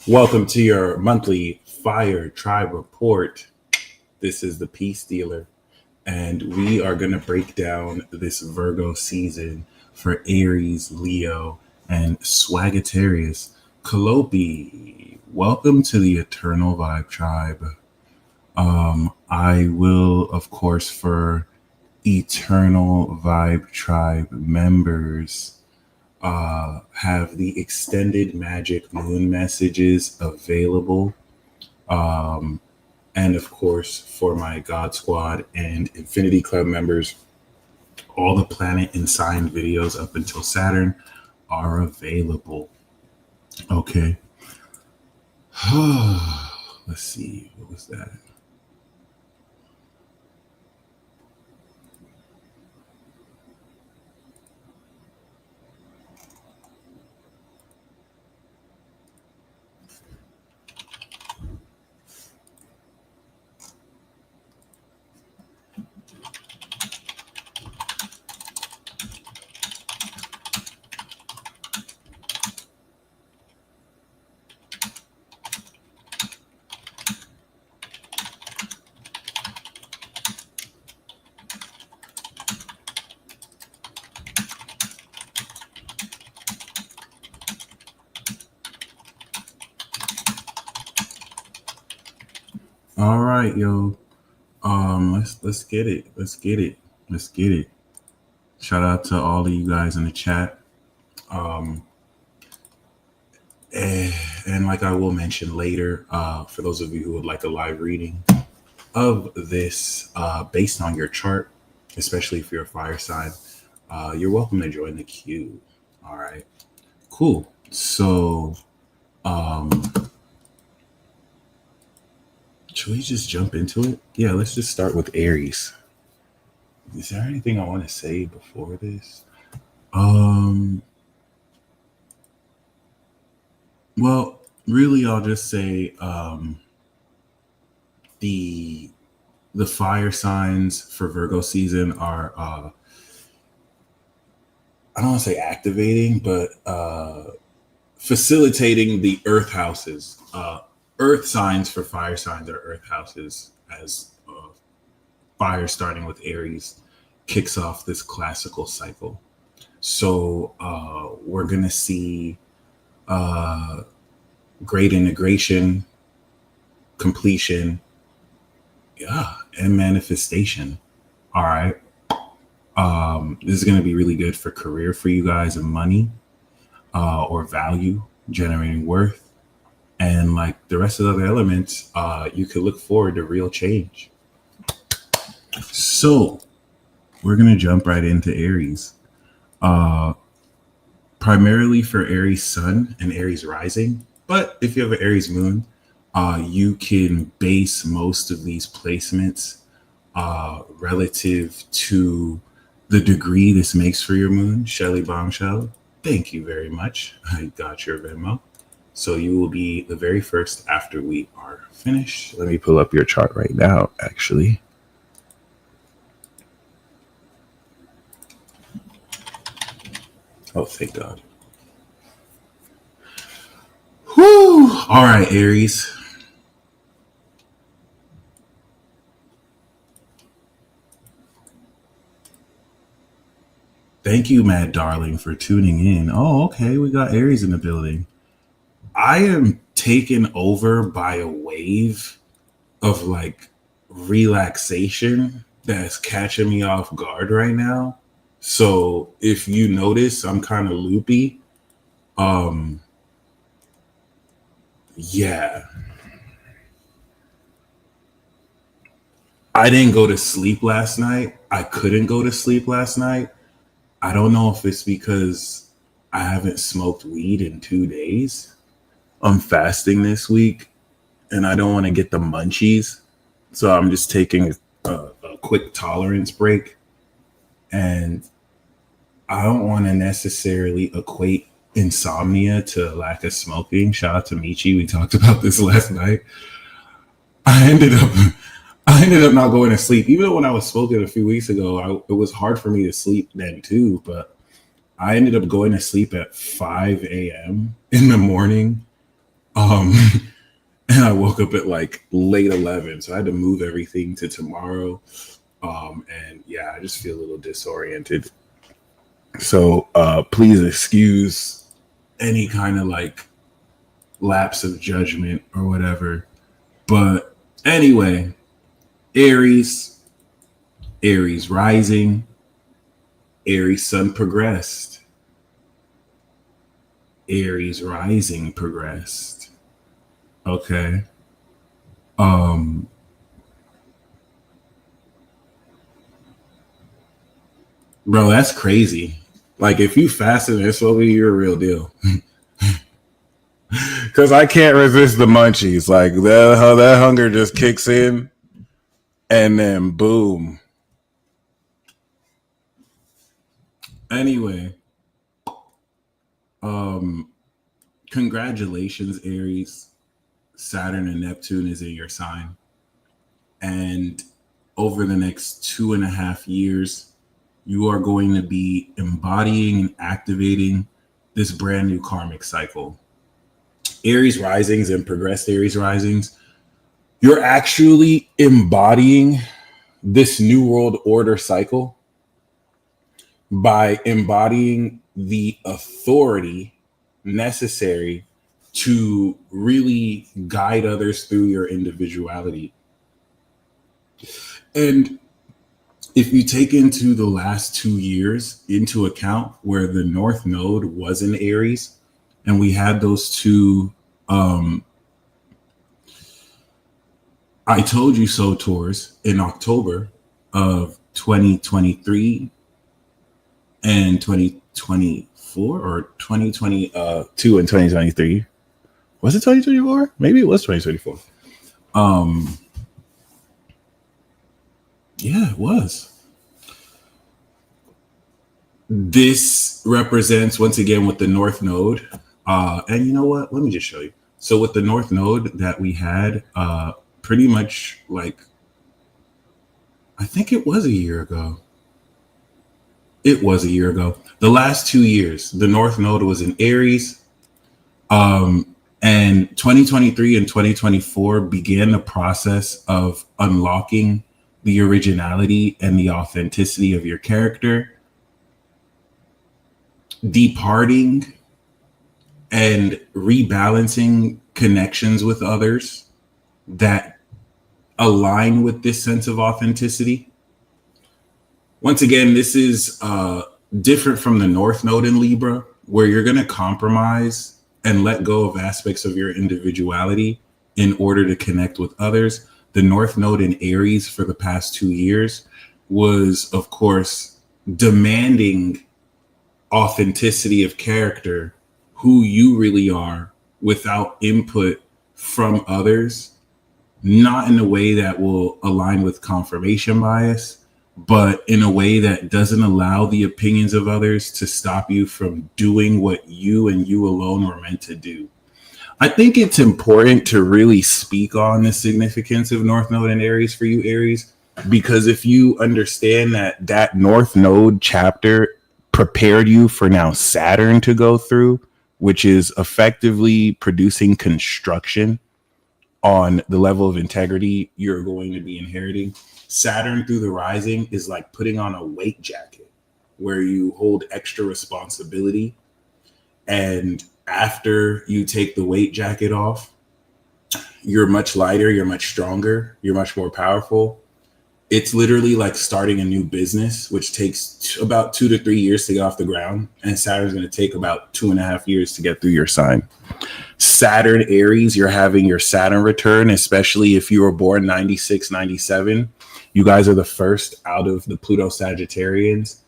Welcome to your monthly Fire Tribe Report. This is the Peace Dealer, and we are going to break down this Virgo season for Aries, Leo, and Sagittarius. Calliope, welcome to the Eternal Vibe Tribe. I will, of course, for Eternal Vibe Tribe members, have the extended magic moon messages available. And of course, for my God Squad and Infinity Club members, all the planet and sign videos up until Saturn are available. Okay. Let's see. What was that? All right, yo. Let's get it. Let's get it. Let's get it. Shout out to all of you guys in the chat. And like I will mention later, for those of you who would like a live reading of this based on your chart, especially if you're a fire sign, you're welcome to join the queue. All right, cool. So, should we just jump into it? Yeah, let's just start with Aries. Is there anything I want to say before this? Well, really, I'll just say the fire signs for Virgo season are I don't want to say activating, but facilitating the earth houses. Earth signs for fire signs are earth houses, as fire starting with Aries kicks off this classical cycle. So we're going to see great integration, completion, and manifestation. All right. This is going to be really good for career for you guys and money or value, generating worth. And like the rest of the other elements, you could look forward to real change. So we're going to jump right into Aries. Primarily for Aries Sun and Aries Rising. But if you have an Aries Moon, you can base most of these placements relative to the degree this makes for your moon. Shelly Bombshell, thank you very much. I got your Venmo. So you will be the very first after we are finished. Let me pull up your chart right now, actually. Oh, thank God. Whew. All right, Aries. Thank you, Mad Darling, for tuning in. Oh, okay. We got Aries in the building. I am taken over by a wave of like relaxation that's catching me off guard right now. So if you notice, I'm kind of loopy. Yeah. I didn't go to sleep last night. I couldn't go to sleep last night. I don't know if it's because I haven't smoked weed in 2 days. I'm fasting this week and I don't want to get the munchies. So I'm just taking a quick tolerance break. And I don't want to necessarily equate insomnia to lack of smoking. Shout out to Michi. We talked about this last night. I ended up not going to sleep. Even though when I was smoking a few weeks ago, it was hard for me to sleep then too. But I ended up going to sleep at 5 a.m. in the morning Um, and I woke up at like late 11, so I had to move everything to tomorrow. And yeah, I just feel a little disoriented. So please excuse any kind of like lapse of judgment or whatever. But anyway, Aries, Aries rising, Aries sun progressed, Aries rising progressed. Okay. Um Bro, that's crazy. Like if you fasted this slowly, you're a real deal. Cause I can't resist the munchies. Like that hunger just kicks in and then boom. Anyway, um, congratulations, Aries. Saturn and Neptune is in your sign. And over the next 2.5 years, you are going to be embodying and activating this brand new karmic cycle. Aries risings and progressed Aries risings, you're actually embodying this new world order cycle by embodying the authority necessary to really guide others through your individuality. And if you take into the last 2 years into account where the North Node was in Aries, and we had those two I told you so tours in October of 2023 and 2024 or 2022 and 2023. Was it 2024? Maybe it was 2024. Yeah, it was. This represents once again with the North Node. And you know what? Let me just show you. So with the North Node that we had, pretty much like, I think it was a year ago. It was a year ago. The last 2 years, the North Node was in Aries. And 2023 and 2024 began the process of unlocking the originality and the authenticity of your character, departing and rebalancing connections with others that align with this sense of authenticity. Once again, this is different from the North Node in Libra, where you're going to compromise and let go of aspects of your individuality in order to connect with others. The North Node in Aries for the past 2 years was, of course, demanding authenticity of character, who you really are, without input from others, not in a way that will align with confirmation bias, but in a way that doesn't allow the opinions of others to stop you from doing what you and you alone were meant to do. I think it's important to really speak on the significance of North Node and Aries for you, Aries, because if you understand that that North Node chapter prepared you for now Saturn to go through, which is effectively producing construction on the level of integrity you're going to be inheriting. Saturn through the rising is like putting on a weight jacket where you hold extra responsibility. And after you take the weight jacket off, you're much lighter, you're much stronger, you're much more powerful. It's literally like starting a new business, which takes about 2 to 3 years to get off the ground. And Saturn's going to take about 2.5 years to get through your sign. Saturn Aries, you're having your Saturn return, especially if you were born 96, 97. You guys are the first out of the Pluto Sagittarians,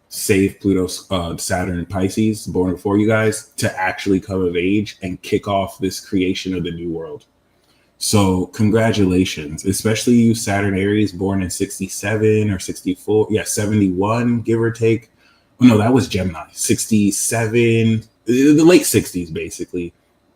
save Pluto, Saturn and Pisces, born before you guys, to actually come of age and kick off this creation of the new world. So congratulations, especially you Saturn Aries born in 67 or 64. Yeah, 71, give or take. Oh, no, that was Gemini. 67, the late 60s, basically,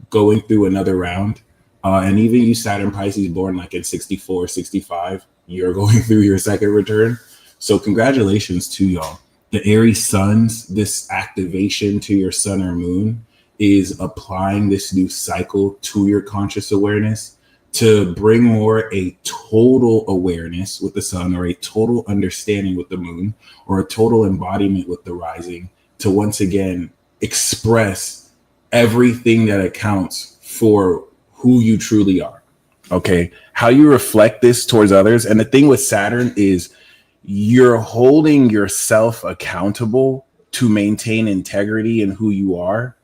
going through another round. And even you Saturn Pisces born like in 64, 65, you're going through your second return. So congratulations to y'all. The Aries suns, this activation to your sun or moon is applying this new cycle to your conscious awareness to bring more a total awareness with the sun, or a total understanding with the moon, or a total embodiment with the rising, to once again express everything that accounts for who you truly are. Okay. How you reflect this towards others. And the thing with Saturn is you're holding yourself accountable to maintain integrity in who you are,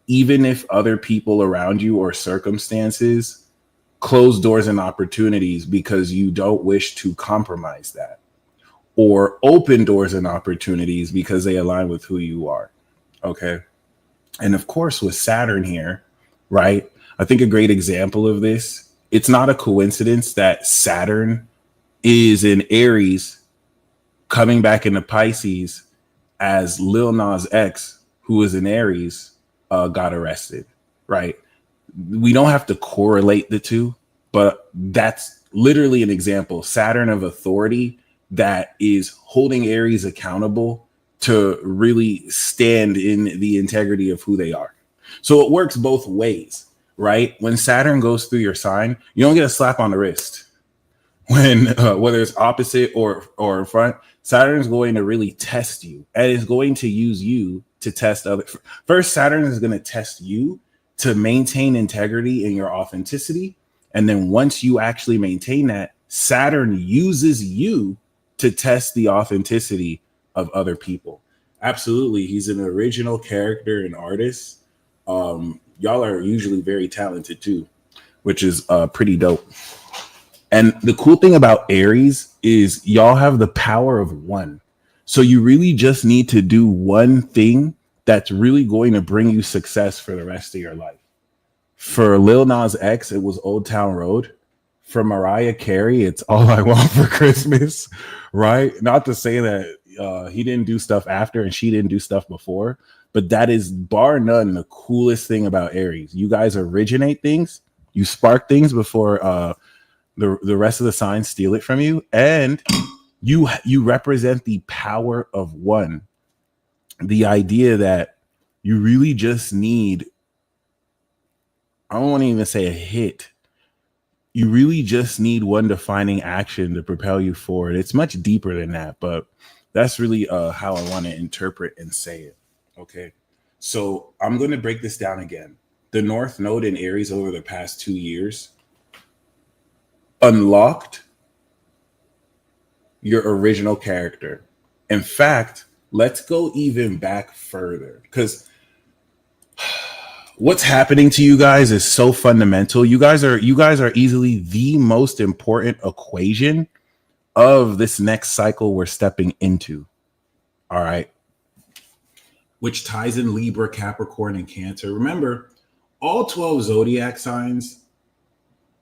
even if other people around you or circumstances close doors and opportunities because you don't wish to compromise that, or open doors and opportunities because they align with who you are. Okay. And of course, with Saturn here, right? I think a great example of this, it's not a coincidence that Saturn is in Aries coming back into Pisces as Lil Nas X, who is in Aries, got arrested, right? We don't have to correlate the two, but that's literally an example. Saturn of authority that is holding Aries accountable to really stand in the integrity of who they are. So it works both ways, right? When Saturn goes through your sign, you don't get a slap on the wrist. When whether it's opposite or in front, Saturn is going to really test you, and is going to use you to test others. First, Saturn is going to test you to maintain integrity in your authenticity. And then once you actually maintain that, Saturn uses you to test the authenticity of other people. Absolutely. He's an original character and artist. Y'all are usually very talented too, which is pretty dope. And the cool thing about Aries is y'all have the power of one. So you really just need to do one thing that's really going to bring you success for the rest of your life. For Lil Nas X, it was Old Town Road. For Mariah Carey, it's All I Want for Christmas, right? Not to say that he didn't do stuff after and she didn't do stuff before, but that is bar none the coolest thing about Aries. You guys originate things, you spark things before the rest of the signs steal it from you, and you represent the power of one. The idea that you really just need, I don't want to even say a hit. You really just need one defining action to propel you forward. It's much deeper than that, but that's really how I want to interpret and say it. Okay. So I'm going to break this down again. The North Node in Aries over the past 2 years unlocked your original character. In fact, let's go even back further, because what's happening to you guys is so fundamental. You guys are easily the most important equation of this next cycle we're stepping into. All right. Which ties in Libra, Capricorn, and Cancer. Remember, all 12 zodiac signs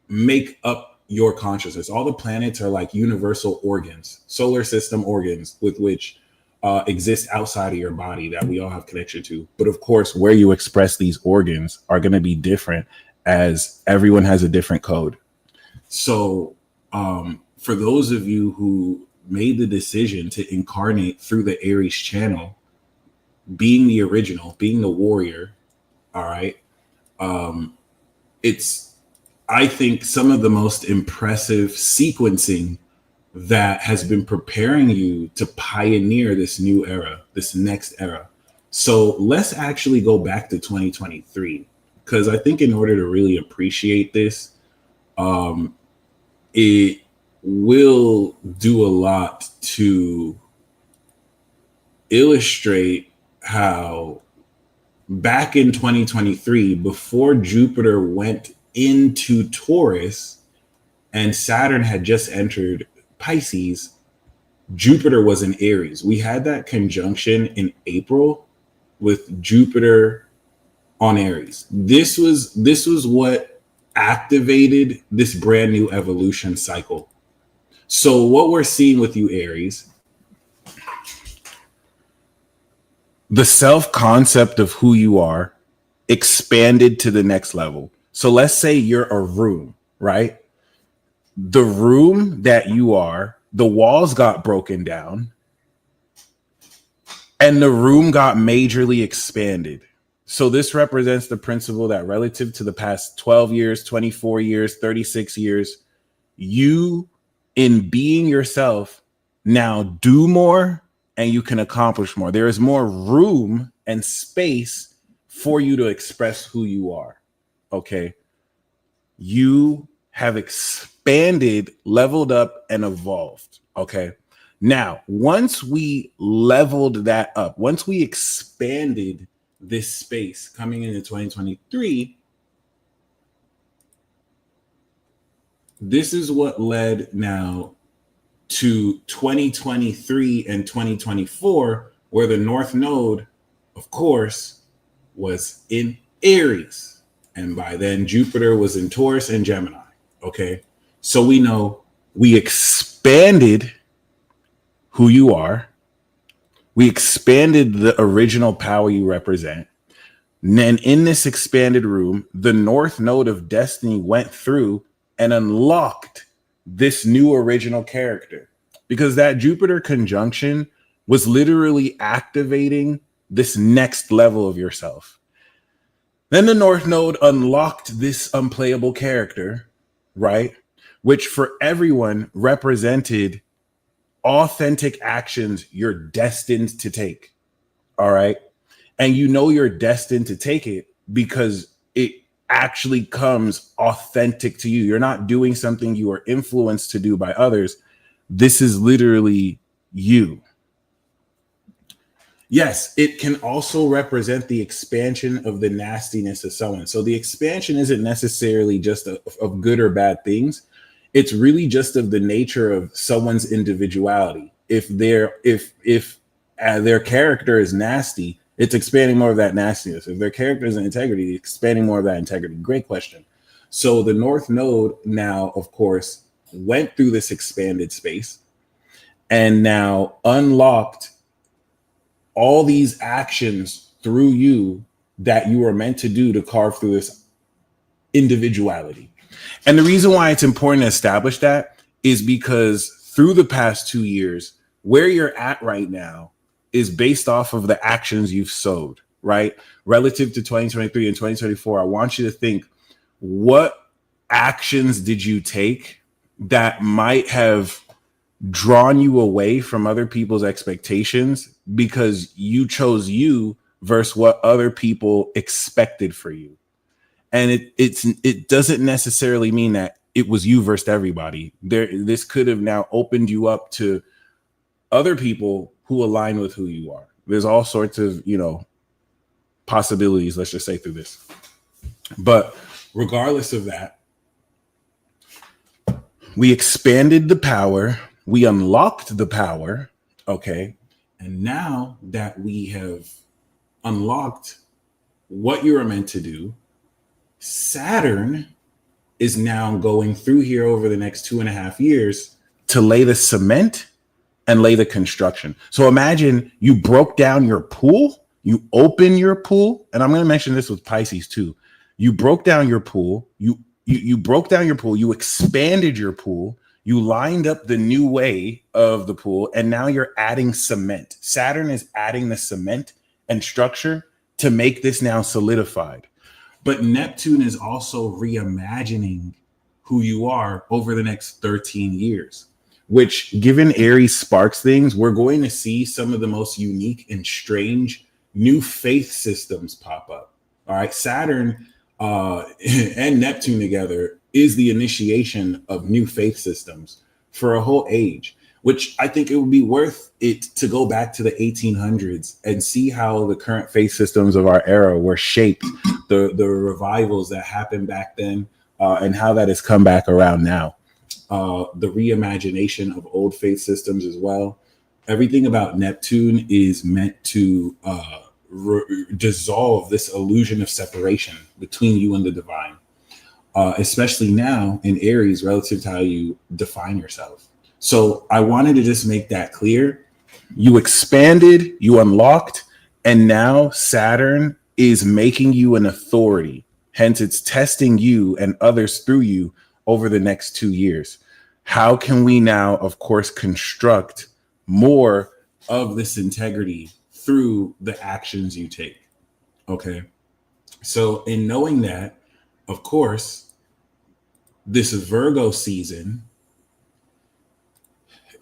make up your consciousness. All the planets are like universal organs, solar system organs with which exist outside of your body that we all have connection to. But of course, where you express these organs are going to be different, as everyone has a different code. So for those of you who made the decision to incarnate through the Aries channel, being the original, being the warrior, all right, it's, I think, some of the most impressive sequencing that has been preparing you to pioneer this new era, this next era. So let's actually go back to 2023, because I think in order to really appreciate this, it will do a lot to illustrate how back in 2023, before Jupiter went into Taurus and Saturn had just entered Pisces, Jupiter was in Aries. We had that conjunction in April with Jupiter on Aries. This was what activated this brand new evolution cycle. So what we're seeing with you, Aries, the self-concept of who you are expanded to the next level. So let's say you're a room, right? The room that you are, the walls got broken down and the room got majorly expanded. So this represents the principle that relative to the past 12 years, 24 years, 36 years, you, in being yourself, now do more and you can accomplish more. There is more room and space for you to express who you are. Okay. You have expanded, leveled up, and evolved. Okay. Now, once we leveled that up, once we expanded this space coming into 2023, this is what led now to 2023 and 2024, where the North Node, of course, was in Aries. And by then, Jupiter was in Taurus and Gemini. Okay. So we know we expanded who you are. We expanded the original power you represent. And then in this expanded room, the North Node of Destiny went through and unlocked this new original character, because that Jupiter conjunction was literally activating this next level of yourself. Then the North Node unlocked this unplayable character, right? Which for everyone represented authentic actions you're destined to take. All right. And you know you're destined to take it because it actually comes authentic to you. You're not doing something you are influenced to do by others. This is literally you. Yes, it can also represent the expansion of the nastiness of someone. So the expansion isn't necessarily just of good or bad things. It's really just of the nature of someone's individuality. If their character is nasty, it's expanding more of that nastiness. If their character is in integrity, expanding more of that integrity. Great question. So the North Node now, of course, went through this expanded space and now unlocked all these actions through you that you are meant to do to carve through this individuality. And the reason why it's important to establish that is because through the past 2 years, where you're at right now is based off of the actions you've sowed, right? Relative to 2023 and 2024, I want you to think, what actions did you take that might have drawn you away from other people's expectations because you chose you versus what other people expected for you? And it doesn't necessarily mean that it was you versus everybody. This could have now opened you up to other people who align with who you are. There's all sorts of, possibilities, let's just say, through this. But regardless of that, we expanded the power, we unlocked the power, okay? And now that we have unlocked what you are meant to do, Saturn is now going through here over the next 2.5 years to lay the cement and lay the construction. So imagine you broke down your pool, you open your pool, and I'm going to mention this with Pisces too. You broke down your pool, you broke down your pool, you expanded your pool, you lined up the new way of the pool, and now you're adding cement. Saturn is adding the cement and structure to make this now solidified. But Neptune is also reimagining who you are over the next 13 years, which, given Aries sparks things, we're going to see some of the most unique and strange new faith systems pop up. All right. Saturn and Neptune together is the initiation of new faith systems for a whole age, which I think it would be worth it to go back to the 1800s and see how the current faith systems of our era were shaped, the revivals that happened back then, and how that has come back around now. The reimagination of old faith systems as well. Everything about Neptune is meant to dissolve this illusion of separation between you and the divine, especially now in Aries relative to how you define yourself. So I wanted to just make that clear. You expanded, you unlocked, and now Saturn is making you an authority. Hence, it's testing you and others through you over the next 2 years. How can we now, of course, construct more of this integrity through the actions you take? Okay. So, in knowing that, of course, this Virgo season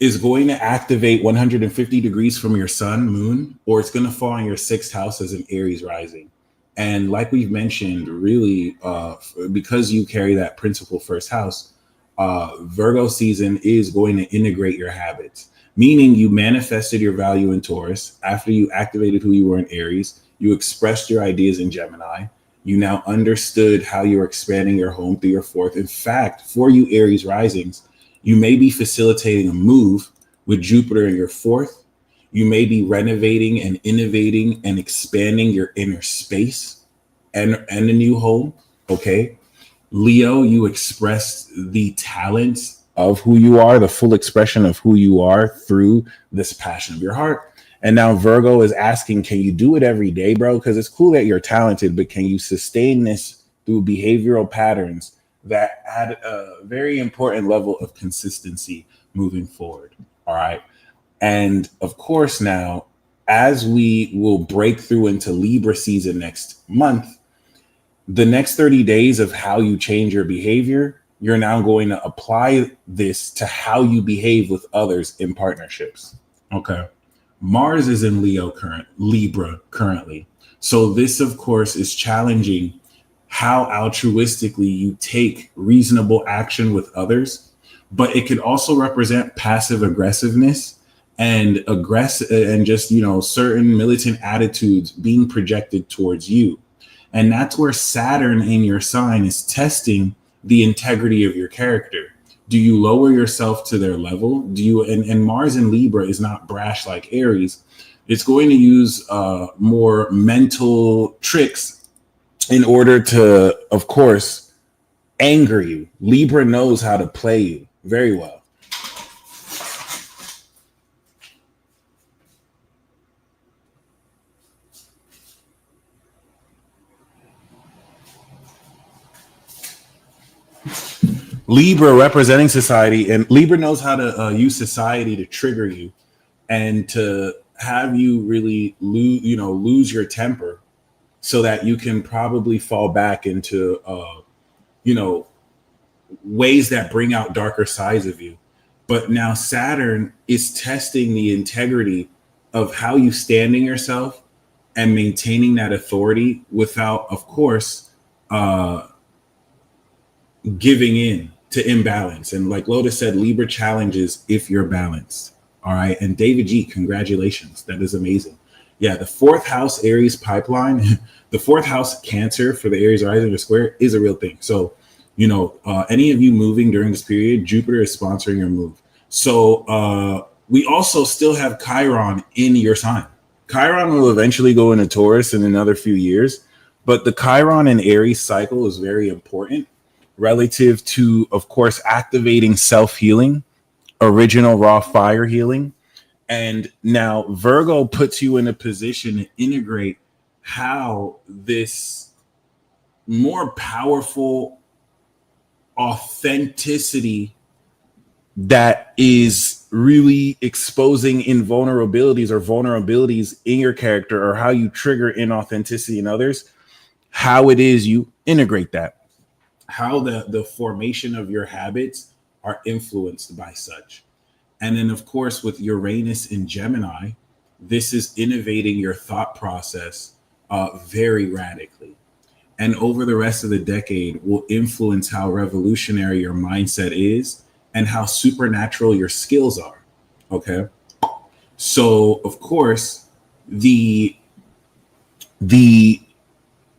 is going to activate 150 degrees from your sun, moon, or it's going to fall in your sixth house as an Aries rising. And like we've mentioned, really, because you carry that principal first house, Virgo season is going to integrate your habits, meaning you manifested your value in Taurus. After you activated who you were in Aries, you expressed your ideas in Gemini. You now understood how you're expanding your home through your fourth. In fact, for you Aries risings, you may be facilitating a move with Jupiter in your fourth. You may be renovating and innovating and expanding your inner space and a new home. Okay. Leo, you expressed the talents of who you are, the full expression of who you are through this passion of your heart. And now Virgo is asking, can you do it every day, bro? Because it's cool that you're talented, but can you sustain this through behavioral patterns that add a very important level of consistency moving forward? All right. And of course, now, as we will break through into Libra season next month, the next 30 days of how you change your behavior, you're now going to apply this to how you behave with others in partnerships. Okay. Mars is in Libra currently. So this, of course, is challenging how altruistically you take reasonable action with others, but it could also represent passive aggressiveness and just, certain militant attitudes being projected towards you. And that's where Saturn in your sign is testing the integrity of your character. Do you lower yourself to their level? Do you, and Mars in Libra is not brash like Aries. It's going to use more mental tricks in order to, of course, anger you. Libra knows how to play you very well. Libra representing society, and Libra knows how to use society to trigger you and to have you really lose your temper so that you can probably fall back into ways that bring out darker sides of you. But now Saturn is testing the integrity of how you stand in yourself and maintaining that authority without, of course, giving in to imbalance. And like Lotus said, Libra challenges if you're balanced. All right. And David G, congratulations. That is amazing. Yeah, the fourth house Aries pipeline, the fourth house Cancer for the Aries rising or square is a real thing. So, any of you moving during this period, Jupiter is sponsoring your move. So we also still have Chiron in your sign. Chiron will eventually go into Taurus in another few years, but the Chiron and Aries cycle is very important relative to, of course, activating self-healing, original raw fire healing. And now Virgo puts you in a position to integrate how this more powerful authenticity that is really exposing vulnerabilities in your character, or how you trigger inauthenticity in others, how it is you integrate that, how the formation of your habits are influenced by such. And then, of course, with Uranus in Gemini, this is innovating your thought process very radically. And over the rest of the decade will influence how revolutionary your mindset is and how supernatural your skills are. Okay. So, of course, the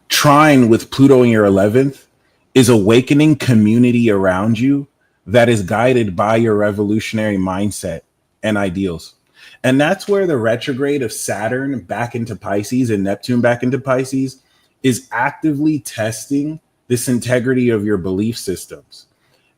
trine with Pluto in your 11th is awakening community around you that is guided by your revolutionary mindset and ideals. And that's where the retrograde of Saturn back into Pisces and Neptune back into Pisces is actively testing this integrity of your belief systems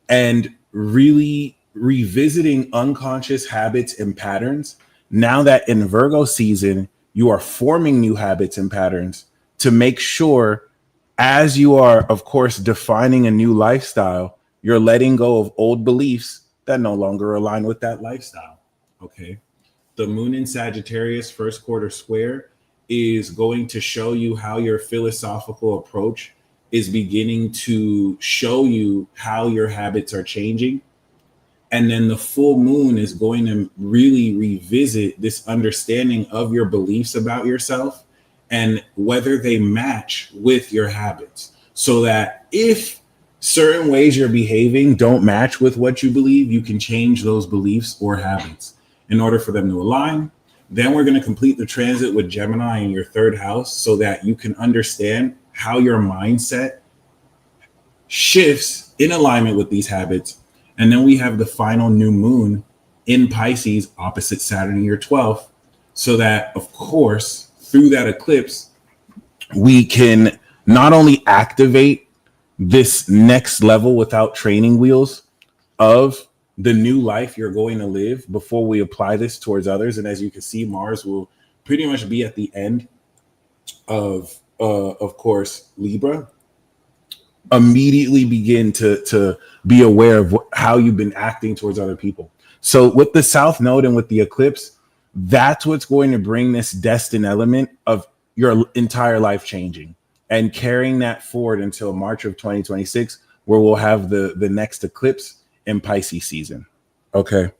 and really revisiting unconscious habits and patterns. Now that in Virgo season, you are forming new habits and patterns to make sure, as you are, of course, defining a new lifestyle, you're letting go of old beliefs that no longer align with that lifestyle. Okay. The moon in Sagittarius first quarter square is going to show you how your philosophical approach is beginning to show you how your habits are changing. And then the full moon is going to really revisit this understanding of your beliefs about yourself and whether they match with your habits. So that if certain ways you're behaving don't match with what you believe, you can change those beliefs or habits in order for them to align. Then we're going to complete the transit with Gemini in your third house so that you can understand how your mindset shifts in alignment with these habits. And then we have the final new moon in Pisces opposite Saturn in your 12th, so that, of course, through that eclipse, we can not only activate this next level without training wheels of the new life you're going to live before we apply this towards others. And as you can see, Mars will pretty much be at the end of course, Libra. Immediately begin to be aware of how you've been acting towards other people. So with the South Node and with the eclipse, that's what's going to bring this destined element of your entire life changing and carrying that forward until March of 2026, where we'll have the next eclipse in Pisces season. Okay.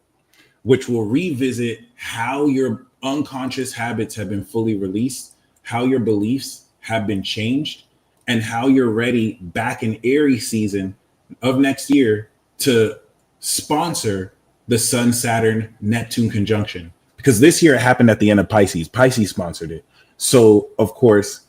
Which will revisit how your unconscious habits have been fully released, how your beliefs have been changed, and how you're ready back in Aries season of next year to sponsor the Sun, Saturn, Neptune conjunction. Because this year it happened at the end of Pisces. Pisces sponsored it. So, of course,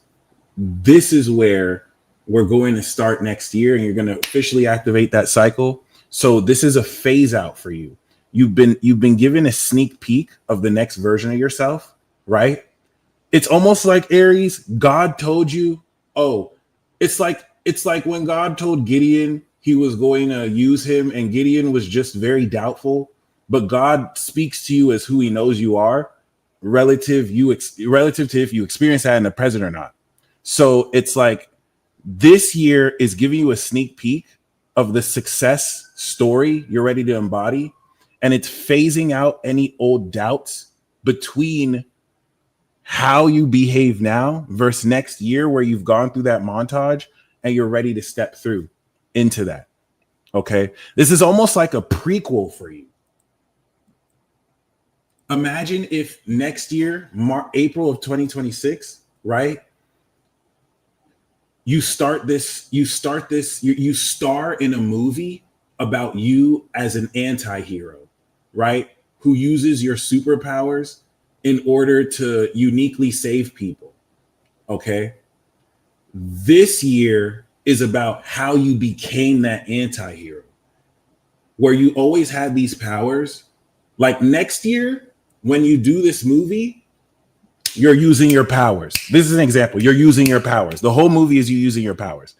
this is where we're going to start next year, and you're going to officially activate that cycle. So this is a phase out for you. You've been given a sneak peek of the next version of yourself, right? It's almost like Aries, God told you, oh, it's like when God told Gideon he was going to use him, and Gideon was just very doubtful, but God speaks to you as who he knows you are, relative to if you experience that in the present or not. So it's like this year is giving you a sneak peek of the success story you're ready to embody, and it's phasing out any old doubts between how you behave now versus next year, where you've gone through that montage and you're ready to step through into that. Okay. This is almost like a prequel for you. Imagine if next year, April of 2026, right? You star in a movie about you as an anti-hero, right? Who uses your superpowers in order to uniquely save people. Okay. This year is about how you became that anti-hero, where you always had these powers. Like next year, when you do this movie, you're using your powers. This is an example. You're using your powers. The whole movie is you using your powers.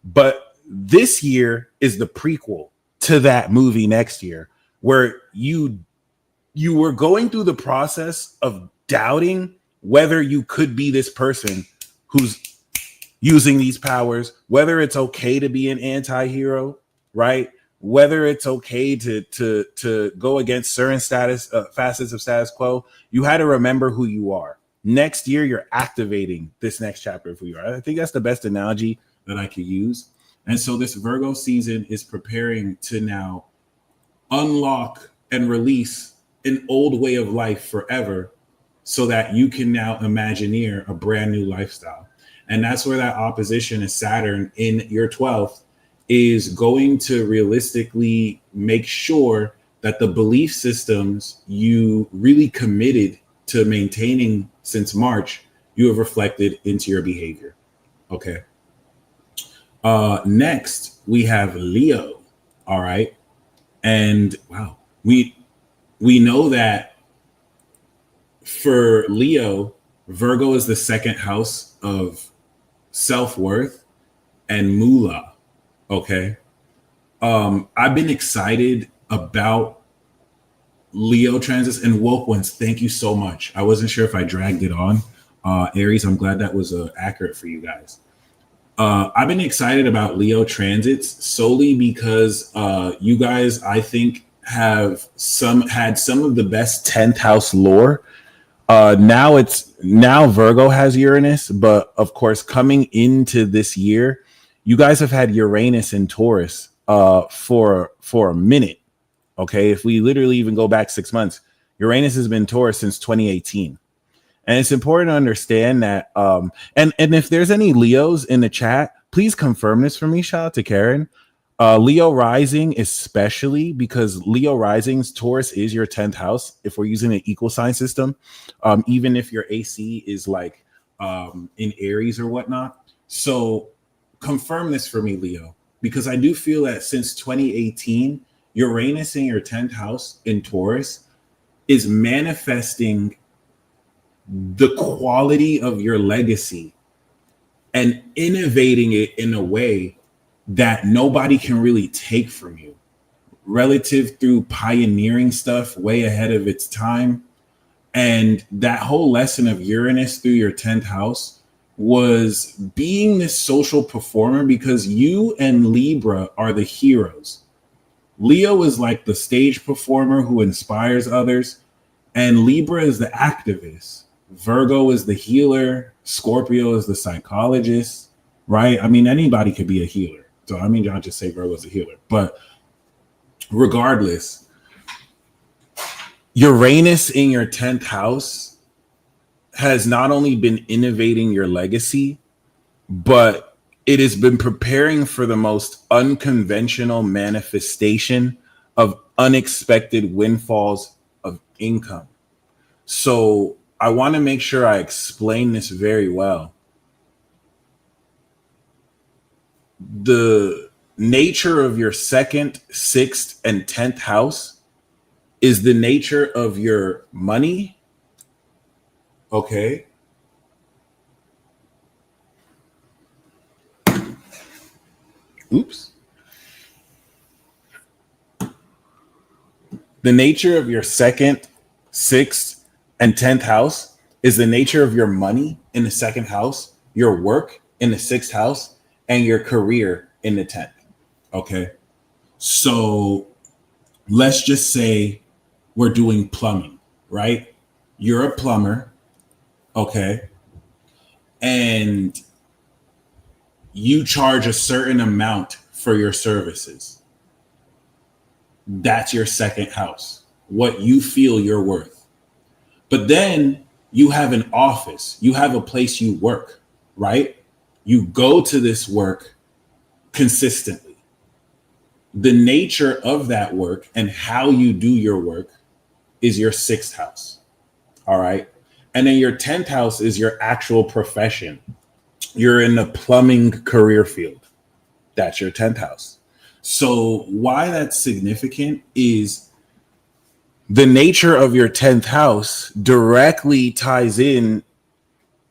But this year is the prequel to that movie next year, where you were going through the process of doubting whether you could be this person who's using these powers, whether it's okay to be an anti-hero, right? Whether it's okay to go against certain facets of status quo. You had to remember who you are. Next year, you're activating this next chapter of who you are. I think that's the best analogy that I could use. And so this Virgo season is preparing to now unlock and release an old way of life forever, so that you can now imagineer a brand new lifestyle. And that's where that opposition of Saturn in your 12th is going to realistically make sure that the belief systems you really committed to maintaining since March, you have reflected into your behavior. Okay. Next, we have Leo. All right. And wow, we know that for Leo, Virgo is the second house of self-worth and moolah. Okay. I've been excited about Leo transits and woke ones. Thank you so much. I wasn't sure if I dragged it on. Aries, I'm glad that was accurate for you guys. I've been excited about Leo transits solely because you guys, I think, have had some of the best 10th house lore Now Virgo has Uranus, but of course, coming into this year, you guys have had Uranus in Taurus for a minute. Okay, if we literally even go back 6 months, Uranus has been Taurus since 2018. And it's important to understand that and if there's any Leos in the chat, please confirm this for me. Shout out to Karen. Leo rising, especially because Leo risings, Taurus is your 10th house. If we're using an equal sign system, even if your AC is like in Aries or whatnot. So confirm this for me, Leo, because I do feel that since 2018, Uranus in your 10th house in Taurus is manifesting the quality of your legacy and innovating it in a way that nobody can really take from you, relative through pioneering stuff way ahead of its time. And that whole lesson of Uranus through your 10th house was being this social performer, because you and Libra are the heroes. Leo is like the stage performer who inspires others, and Libra is the activist. Virgo is the healer. Scorpio is the psychologist, right? I mean, anybody could be a healer. So, I mean, I'll just say Virgo is a healer. But regardless, Uranus in your 10th house has not only been innovating your legacy, but it has been preparing for the most unconventional manifestation of unexpected windfalls of income. So I want to make sure I explain this very well. The nature of your 2nd, 6th, and 10th house is the nature of your money. Okay. Oops. The nature of your 2nd, 6th, and 10th house is the nature of your money in the 2nd house, your work in the 6th house, and your career in the 10th. Okay. So let's just say we're doing plumbing, right? You're a plumber. Okay. And you charge a certain amount for your services. That's your 2nd house, what you feel you're worth. But then you have an office, you have a place you work, right? You go to this work consistently. The nature of that work and how you do your work is your 6th house. All right. And then your 10th house is your actual profession. You're in the plumbing career field. That's your 10th house. So why that's significant is the nature of your 10th house directly ties in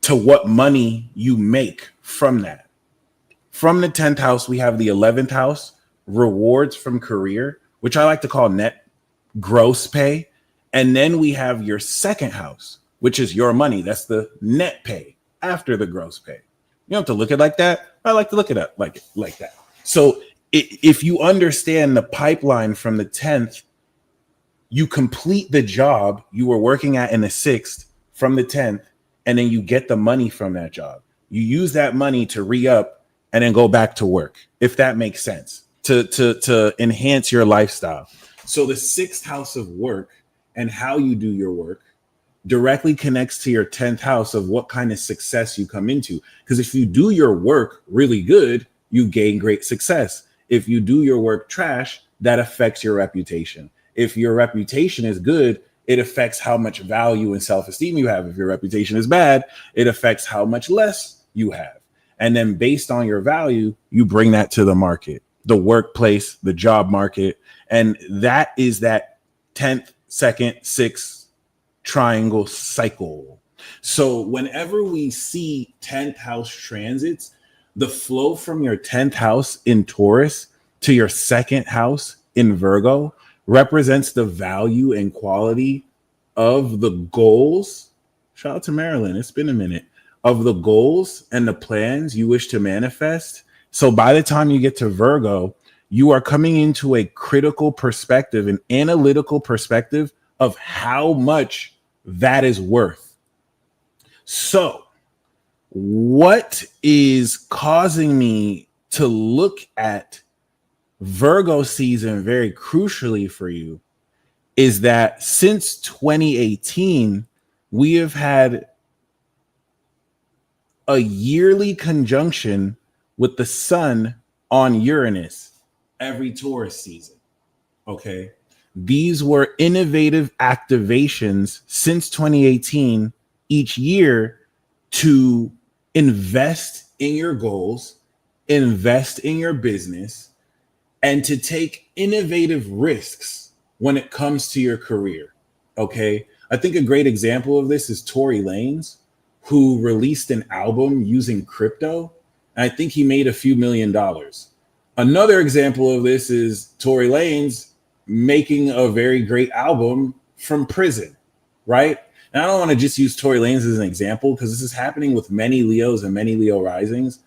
to what money you make from that. From the 10th house, we have the 11th house, rewards from career, which I like to call net gross pay. And then we have your 2nd house, which is your money. That's the net pay after the gross pay. You don't have to look at it like that. I like to look at it like that. So if you understand the pipeline from the 10th, you complete the job you were working at in the 6th from the 10th, and then you get the money from that job. You use that money to re-up and then go back to work, if that makes sense, to enhance your lifestyle. So the 6th house of work and how you do your work directly connects to your 10th house of what kind of success you come into. Because if you do your work really good, you gain great success. If you do your work trash, that affects your reputation. If your reputation is good, it affects how much value and self-esteem you have. If your reputation is bad, it affects how much less you have. And then based on your value, you bring that to the market, the workplace, the job market. And that is that 10th, 2nd, 6th triangle cycle. So whenever we see 10th house transits, the flow from your 10th house in Taurus to your 2nd house in Virgo represents the value and quality of the goals. Shout out to Marilyn. It's been a minute. Of the goals and the plans you wish to manifest. So by the time you get to Virgo, you are coming into a critical perspective, an analytical perspective of how much that is worth. So, what is causing me to look at Virgo season very crucially for you is that since 2018, we have had a yearly conjunction with the sun on Uranus every Taurus season. Okay. These were innovative activations since 2018 each year to invest in your goals, invest in your business, and to take innovative risks when it comes to your career. Okay. I think a great example of this is Tory Lanez, who released an album using crypto. And I think he made a few $1,000,000. Another example of this is Tory Lanez making a very great album from prison, right? And I don't want to just use Tory Lanez as an example because this is happening with many Leos and many Leo risings,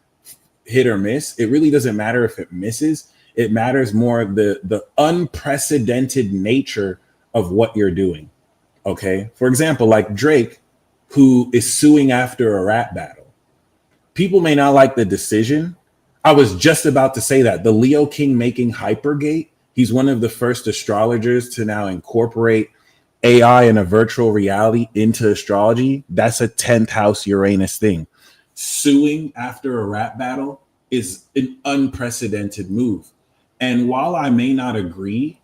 hit or miss. It really doesn't matter if it misses. It matters more the unprecedented nature of what you're doing. Okay. For example, like Drake, who is suing after a rap battle. People may not like the decision. I was just about to say that the Leo King making Hypergate. He's one of the first astrologers to now incorporate AI and a virtual reality into astrology. That's a 10th house Uranus thing. Suing after a rap battle is an unprecedented move. And while I may not agree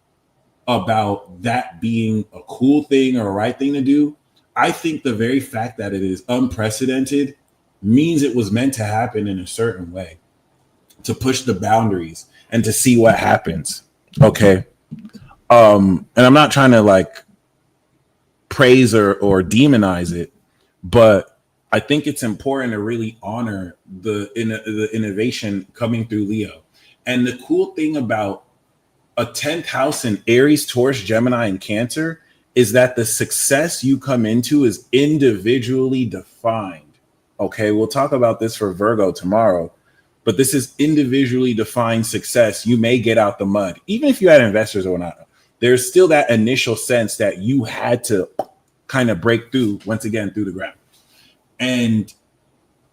about that being a cool thing or a right thing to do, I think the very fact that it is unprecedented means it was meant to happen in a certain way, to push the boundaries and to see what happens. Okay. And I'm not trying to like praise or demonize it, but I think it's important to really honor the innovation coming through Leo. And the cool thing about a 10th house in Aries, Taurus, Gemini, and Cancer is that the success you come into is individually defined. Okay, we'll talk about this for Virgo tomorrow, but this is individually defined success. You may get out the mud, even if you had investors or not. There's still that initial sense that you had to kind of break through once again through the ground. And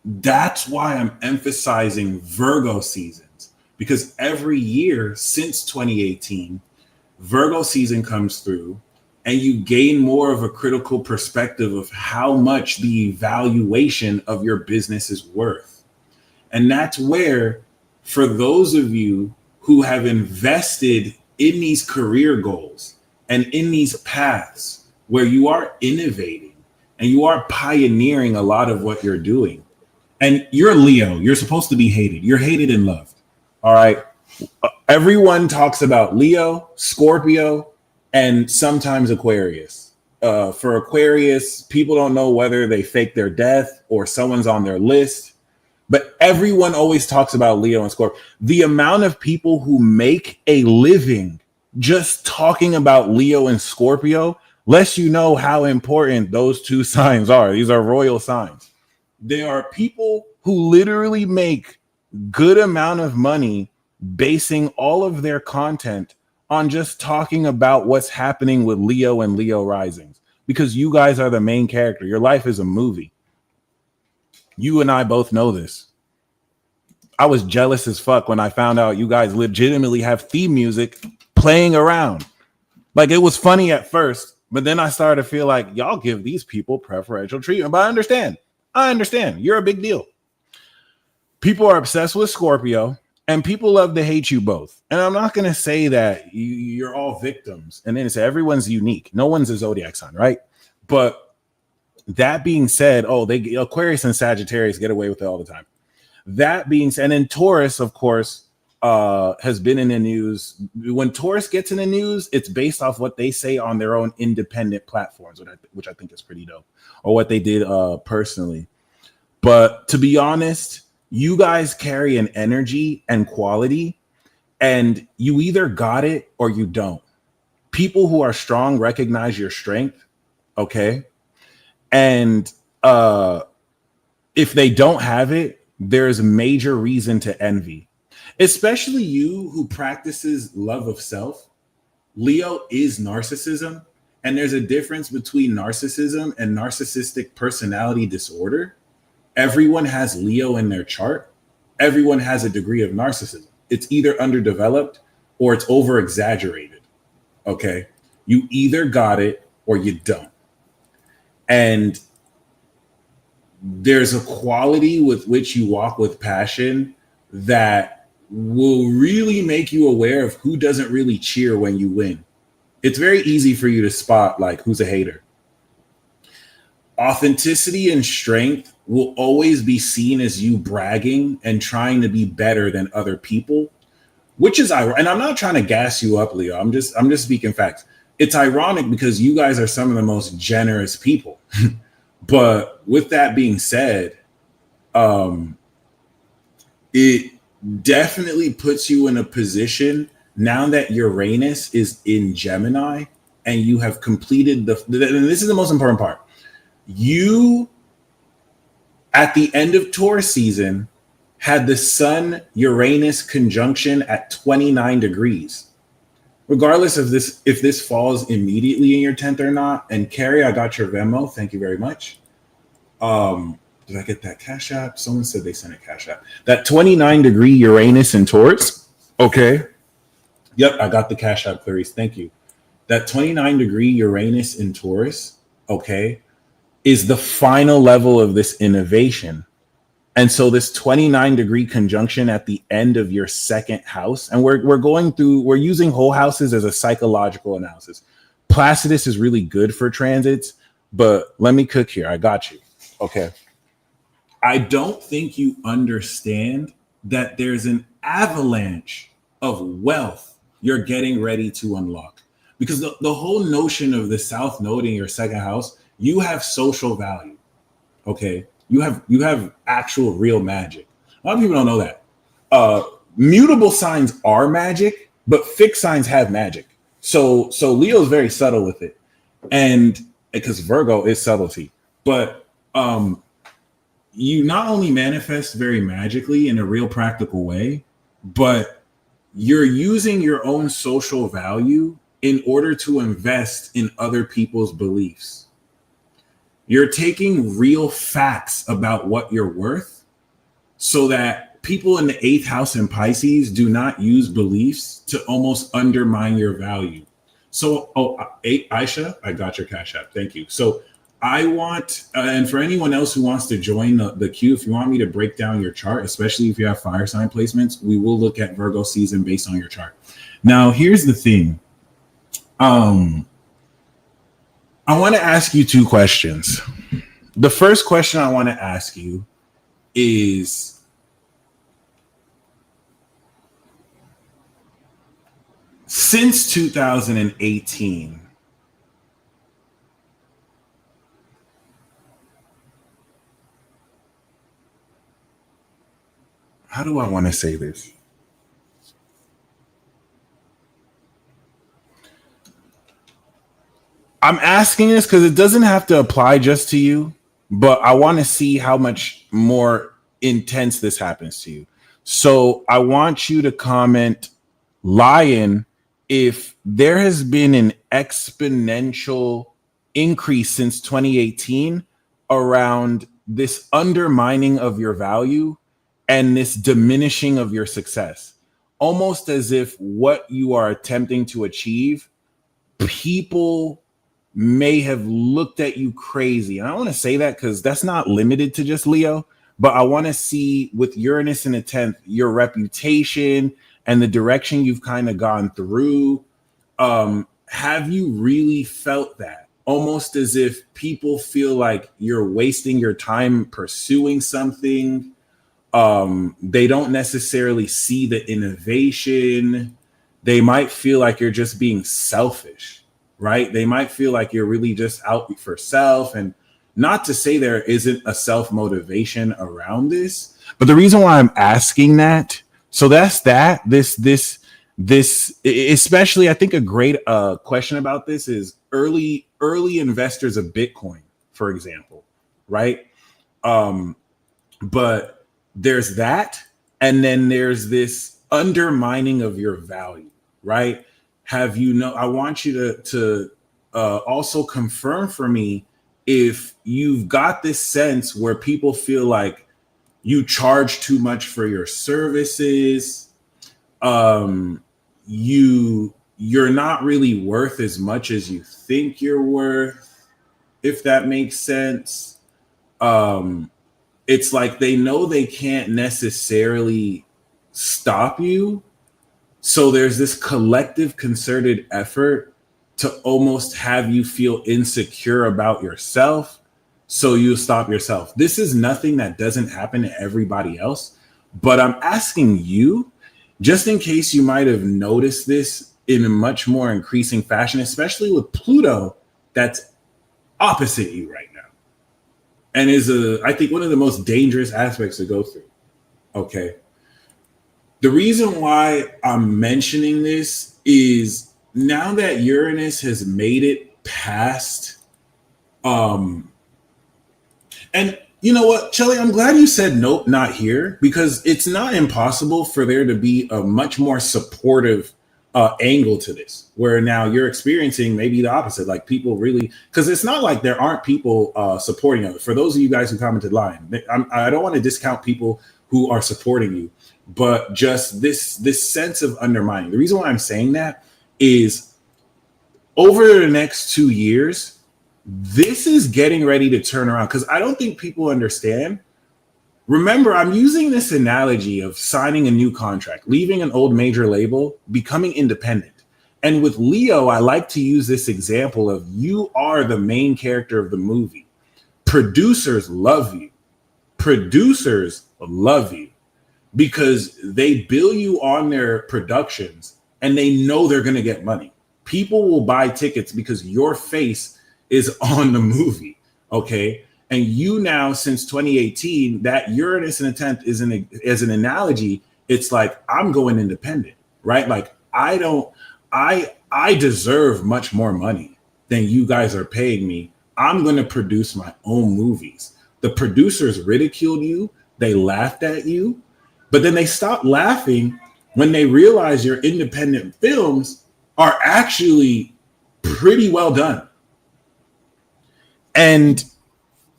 that's why I'm emphasizing Virgo seasons, because every year since 2018, Virgo season comes through and you gain more of a critical perspective of how much the valuation of your business is worth. And that's where, for those of you who have invested in these career goals and in these paths where you are innovating and you are pioneering a lot of what you're doing, and you're Leo, you're supposed to be hated. You're hated and loved. All right. Everyone talks about Leo, Scorpio, and sometimes Aquarius. For Aquarius, people don't know whether they fake their death or someone's on their list, but everyone always talks about Leo and Scorpio. The amount of people who make a living just talking about Leo and Scorpio lets you know how important those two signs are. These are royal signs. There are people who literally make good amount of money basing all of their content on just talking about what's happening with Leo and Leo risings, because you guys are the main character. Your life is a movie. You and I both know this. I was jealous as fuck when I found out you guys legitimately have theme music playing around. Like, it was funny at first, but then I started to feel like y'all give these people preferential treatment. But I understand. You're a big deal. People are obsessed with Scorpio, and people love to hate you both. And I'm not going to say that you're all victims and then say everyone's unique. No one's a zodiac sign, right? But that being said, Aquarius and Sagittarius get away with it all the time. That being said, and then Taurus, of course, has been in the news. When Taurus gets in the news, it's based off what they say on their own independent platforms, which I think is pretty dope, or what they did personally. But to be honest, you guys carry an energy and quality, and you either got it or you don't. People who are strong recognize your strength, okay? And if they don't have it, there's major reason to envy, especially you who practices love of self. Leo is narcissism, And there's a difference between narcissism and narcissistic personality disorder. Everyone has Leo in their chart. Everyone has a degree of narcissism. It's either underdeveloped or it's over exaggerated. Okay. You either got it or you don't. And there's a quality with which you walk with passion that will really make you aware of who doesn't really cheer when you win. It's very easy for you to spot like who's a hater. Authenticity and strength will always be seen as you bragging and trying to be better than other people, which is ironic. And I'm not trying to gas you up, Leo. I'm just speaking facts. It's ironic because you guys are some of the most generous people. But with that being said, it definitely puts you in a position now that Uranus is in Gemini and you have completed and this is the most important part. You, at the end of Taurus season, had the Sun Uranus conjunction at 29 degrees. Regardless of this, if this falls immediately in your 10th or not. And Carrie, I got your Venmo. Thank you very much. Did I get that Cash App? Someone said they sent a Cash App. That 29-degree Uranus in Taurus. Okay. Yep, I got the Cash App, Clarice. Thank you. That 29-degree Uranus in Taurus, okay, is the final level of this innovation. And so this 29-degree conjunction at the end of your second house, and we're using whole houses as a psychological analysis. Placidus is really good for transits, but let me cook here. I got you. Okay. I don't think you understand that there's an avalanche of wealth you're getting ready to unlock. Because the whole notion of the South Node in your second house, you have social value. Okay. You have actual real magic. A lot of people don't know that. Mutable signs are magic, but fixed signs have magic. So Leo is very subtle with it. And because Virgo is subtlety, but you not only manifest very magically in a real practical way, but you're using your own social value in order to invest in other people's beliefs. You're taking real facts about what you're worth so that people in the 8th house in Pisces do not use beliefs to almost undermine your value. So, Aisha, I got your Cash App. Thank you. So I want, and for anyone else who wants to join the queue, if you want me to break down your chart, especially if you have fire sign placements, we will look at Virgo season based on your chart. Now, here's the thing. I want to ask you 2 questions. The first question I want to ask you is, since 2018, how do I want to say this? I'm asking this because it doesn't have to apply just to you, but I want to see how much more intense this happens to you. So I want you to comment, Lion, if there has been an exponential increase since 2018 around this undermining of your value and this diminishing of your success, almost as if what you are attempting to achieve, people may have looked at you crazy. And I want to say that because that's not limited to just Leo, but I want to see with Uranus in the 10th, your reputation and the direction you've kind of gone through. Have you really felt that? Almost as if people feel like you're wasting your time pursuing something. They don't necessarily see the innovation. They might feel like you're just being selfish. Right? They might feel like you're really just out for self, and not to say there isn't a self-motivation around this, but the reason why I'm asking that, so that's that, this, especially, I think a great question about this is early investors of Bitcoin, for example, right? But there's that, and then there's this undermining of your value, right? I want you to also confirm for me if you've got this sense where people feel like you charge too much for your services, you're not really worth as much as you think you're worth, if that makes sense. It's like they know they can't necessarily stop you, so there's this collective concerted effort to almost have you feel insecure about yourself, so you stop yourself. This is nothing that doesn't happen to everybody else, but I'm asking you, just in case you might have noticed this in a much more increasing fashion, especially with Pluto that's opposite you right now, and is I think one of the most dangerous aspects to go through. Okay. The reason why I'm mentioning this is now that Uranus has made it past, and you know what, Shelly, I'm glad you said nope, not here, because it's not impossible for there to be a much more supportive angle to this, where now you're experiencing maybe the opposite, like people really, because it's not like there aren't people supporting it. For those of you guys who commented line, I don't want to discount people who are supporting you, but just this sense of undermining. The reason why I'm saying that is over the next 2 years, this is getting ready to turn around, because I don't think people understand. Remember, I'm using this analogy of signing a new contract, leaving an old major label, becoming independent. And with Leo, I like to use this example of you are the main character of the movie. Producers love you. Producers love you because they bill you on their productions and they know they're going to get money. People will buy tickets because your face is on the movie, okay? And you now, since 2018, that Uranus in a 10th is as an analogy, it's like, I'm going independent, right? Like, I deserve much more money than you guys are paying me. I'm going to produce my own movies. The producers ridiculed you. They laughed at you. But then they stopped laughing when they realized your independent films are actually pretty well done. And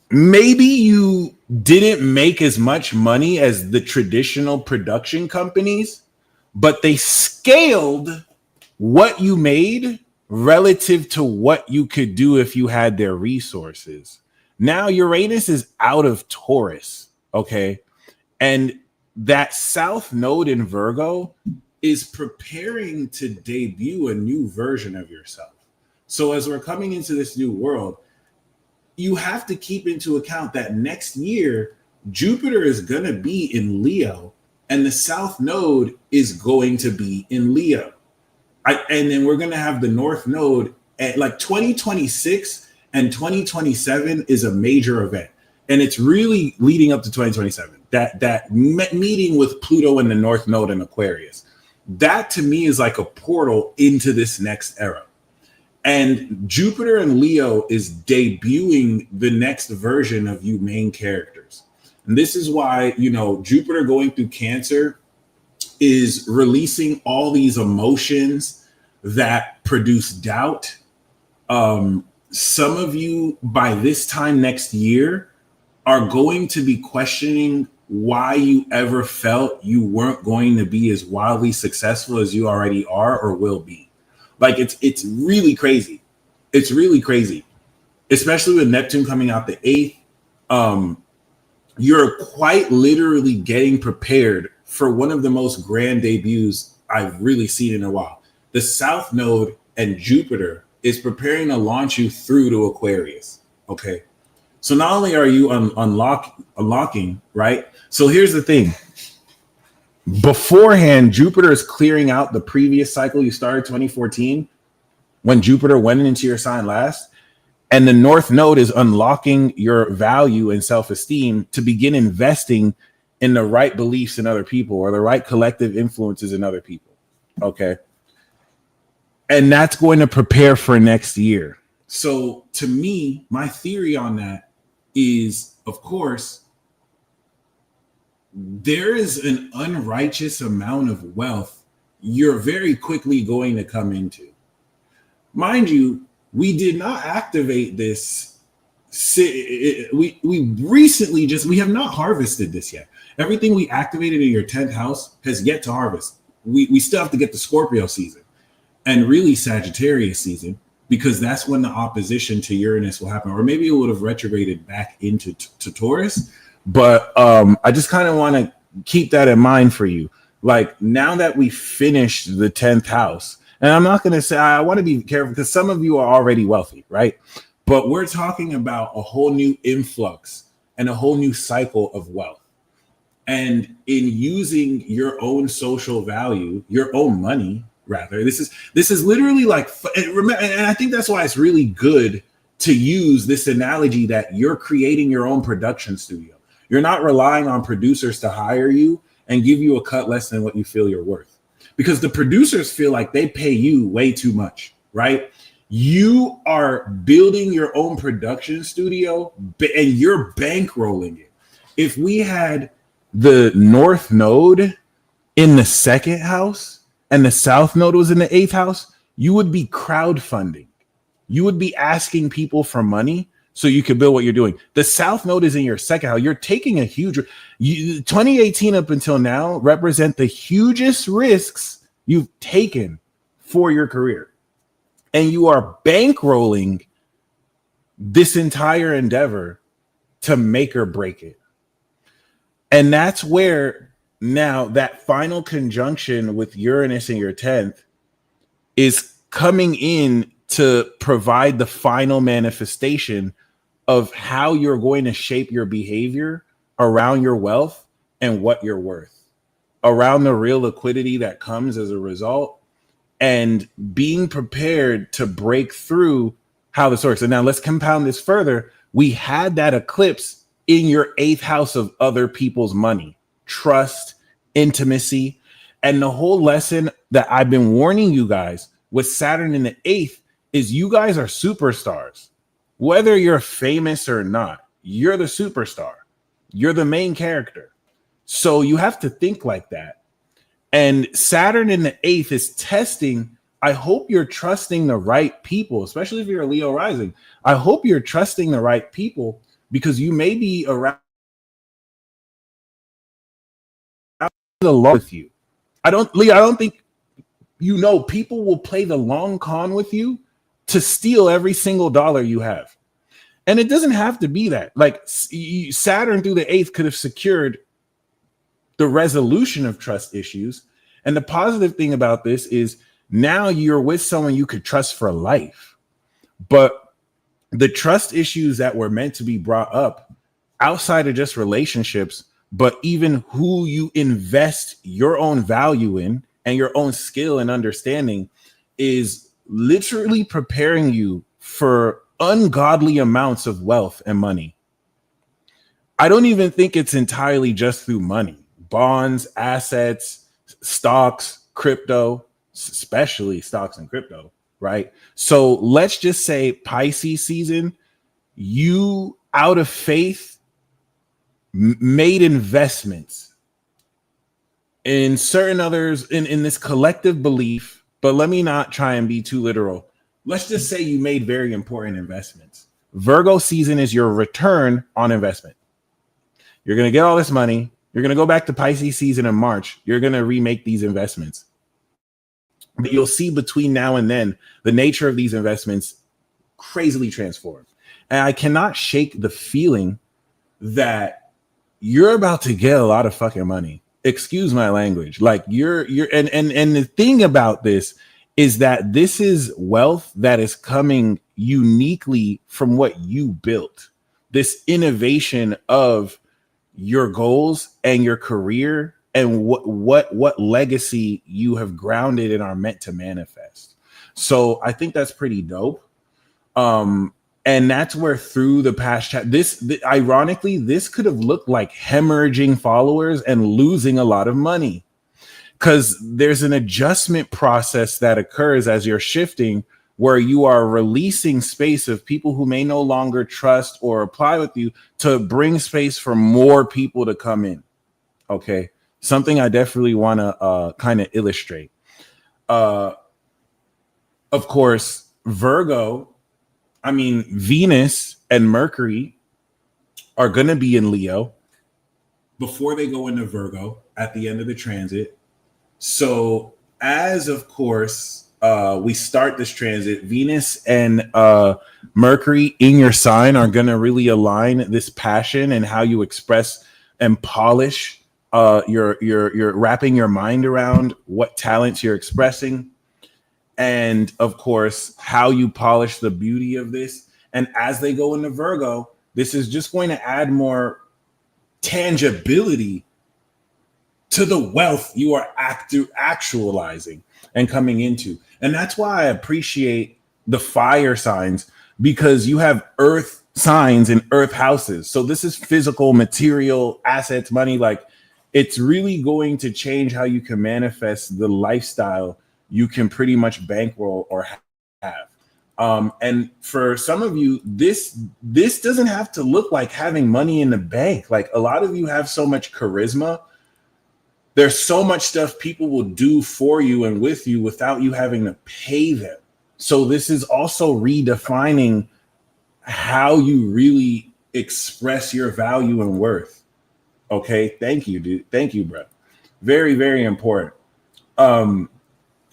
maybe you didn't make as much money as the traditional production companies, but they scaled what you made relative to what you could do if you had their resources. Now Uranus is out of Taurus, okay? And that South Node in Virgo is preparing to debut a new version of yourself. So as we're coming into this new world, you have to keep into account that next year, Jupiter is going to be in Leo and the South Node is going to be in Leo. And then we're going to have the North Node at like 2026 and 2027 is a major event. And it's really leading up to 2027. That meeting with Pluto and the North Node in Aquarius. That to me is like a portal into this next era. And Jupiter in Leo is debuting the next version of you main characters. And this is why, you know, Jupiter going through Cancer is releasing all these emotions that produce doubt. Some of you by this time next year are going to be questioning why you ever felt you weren't going to be as wildly successful as you already are or will be. Like it's really crazy. It's really crazy, especially with Neptune coming out the 8th. You're quite literally getting prepared for one of the most grand debuts I've really seen in a while. The South Node and Jupiter is preparing to launch you through to Aquarius. Okay. So not only are you unlocking, right? So here's the thing. Beforehand, Jupiter is clearing out the previous cycle you started 2014 when Jupiter went into your sign last. And the North Node is unlocking your value and self-esteem to begin investing in the right beliefs in other people or the right collective influences in other people. Okay. And that's going to prepare for next year. So to me, my theory on that is, of course, there is an unrighteous amount of wealth you're very quickly going to come into. Mind you, We did not activate this. We recently we have not harvested this yet. Everything we activated in your 10th house has yet to harvest. We still have to get the Scorpio season and really Sagittarius season, because that's when the opposition to Uranus will happen. Or maybe it would have retrograded back into to Taurus. But I just kind of want to keep that in mind for you. Like, now that we finished the 10th house, and I'm not going to say, I want to be careful because some of you are already wealthy, right? But we're talking about a whole new influx and a whole new cycle of wealth. And in using your own social value, your own money, rather, this is literally like, and I think that's why it's really good to use this analogy that you're creating your own production studio. You're not relying on producers to hire you and give you a cut less than what you feel you're worth, because the producers feel like they pay you way too much, right? You are building your own production studio and you're bankrolling it. If we had the North Node in the 2nd house and the South Node was in the 8th house, you would be crowdfunding. You would be asking people for money so you could build what you're doing. The South Node is in your 2nd house. You're taking a huge, 2018 up until now represent the hugest risks you've taken for your career. And you are bankrolling this entire endeavor to make or break it. And that's where now that final conjunction with Uranus in your 10th is coming in to provide the final manifestation of how you're going to shape your behavior around your wealth and what you're worth, around the real liquidity that comes as a result, and being prepared to break through how this works. And now let's compound this further. We had that eclipse in your 8th house of other people's money, trust, intimacy. And the whole lesson that I've been warning you guys with Saturn in the 8th is you guys are superstars. Whether you're famous or not, you're the superstar. You're the main character. So you have to think like that. And Saturn in the 8th is testing. I hope you're trusting the right people, especially if you're a Leo rising. I hope you're trusting the right people, because you may be around the long with you. I don't think people will play the long con with you to steal every single dollar you have. And it doesn't have to be that. Like, Saturn through the 8th could have secured the resolution of trust issues. And the positive thing about this is now you're with someone you could trust for life. But the trust issues that were meant to be brought up outside of just relationships, but even who you invest your own value in and your own skill and understanding, is literally preparing you for ungodly amounts of wealth and money. I don't even think it's entirely just through money. Bonds, assets, stocks, crypto, especially stocks and crypto, right? So let's just say Pisces season, you out of faith made investments in certain others in this collective belief, but let me not try and be too literal. Let's just say you made very important investments. Virgo season is your return on investment. You're going to get all this money. You're going to go back to Pisces season in March. You're going to remake these investments. But you'll see between now and then, the nature of these investments crazily transform. And I cannot shake the feeling that you're about to get a lot of fucking money. Excuse my language. Like you're and the thing about this is that this is wealth that is coming uniquely from what you built. This innovation of your goals and your career and what legacy you have grounded and are meant to manifest. So I think that's pretty dope. And that's where through the past chat, ironically, this could have looked like hemorrhaging followers and losing a lot of money, because there's an adjustment process that occurs as you're shifting, where you are releasing space of people who may no longer trust or apply with you to bring space for more people to come in. Okay. Something I definitely want to kind of illustrate. Of course, Virgo I mean, Venus and Mercury are going to be in Leo before they go into Virgo at the end of the transit. So, as of course, we start this transit, Venus and Mercury in your sign are going to really align this passion and how you express and polish your wrapping your mind around what talents you're expressing, and of course how you polish the beauty of this. And as they go into Virgo, this is just going to add more tangibility to the wealth you are actualizing and coming into. And that's why I appreciate the fire signs, because you have earth signs in earth houses. So this is physical, material, assets, money. Like, it's really going to change how you can manifest the lifestyle you can pretty much bankroll or have. And for some of you, this doesn't have to look like having money in the bank. Like, a lot of you have so much charisma. There's so much stuff people will do for you and with you without you having to pay them. So this is also redefining how you really express your value and worth. Okay. Thank you, dude. Thank you, bro. Very, very important.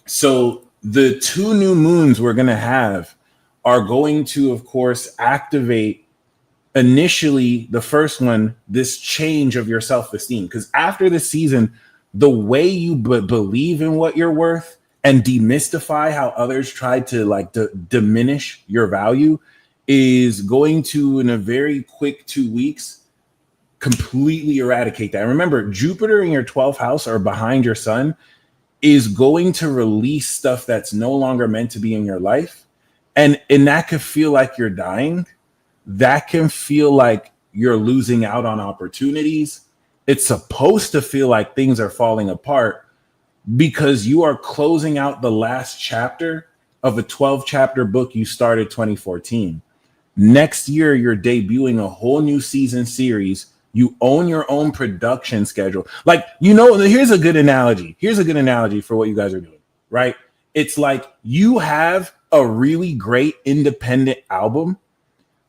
So the 2 new moons we're going to have are going to, of course, activate initially the first one, this change of your self-esteem. Because after this season, the way you believe in what you're worth and demystify how others try to diminish your value is going to, in a very quick 2 weeks, completely eradicate that. Remember, Jupiter in your 12th house or behind your sun is going to release stuff that's no longer meant to be in your life. And that could feel like you're dying. That can feel like you're losing out on opportunities. It's supposed to feel like things are falling apart because you are closing out the last chapter of a 12-chapter book you started 2014. Next year, you're debuting a whole new season series. You own your own production schedule. Like, here's a good analogy. Here's a good analogy for what you guys are doing, right? It's like you have a really great independent album,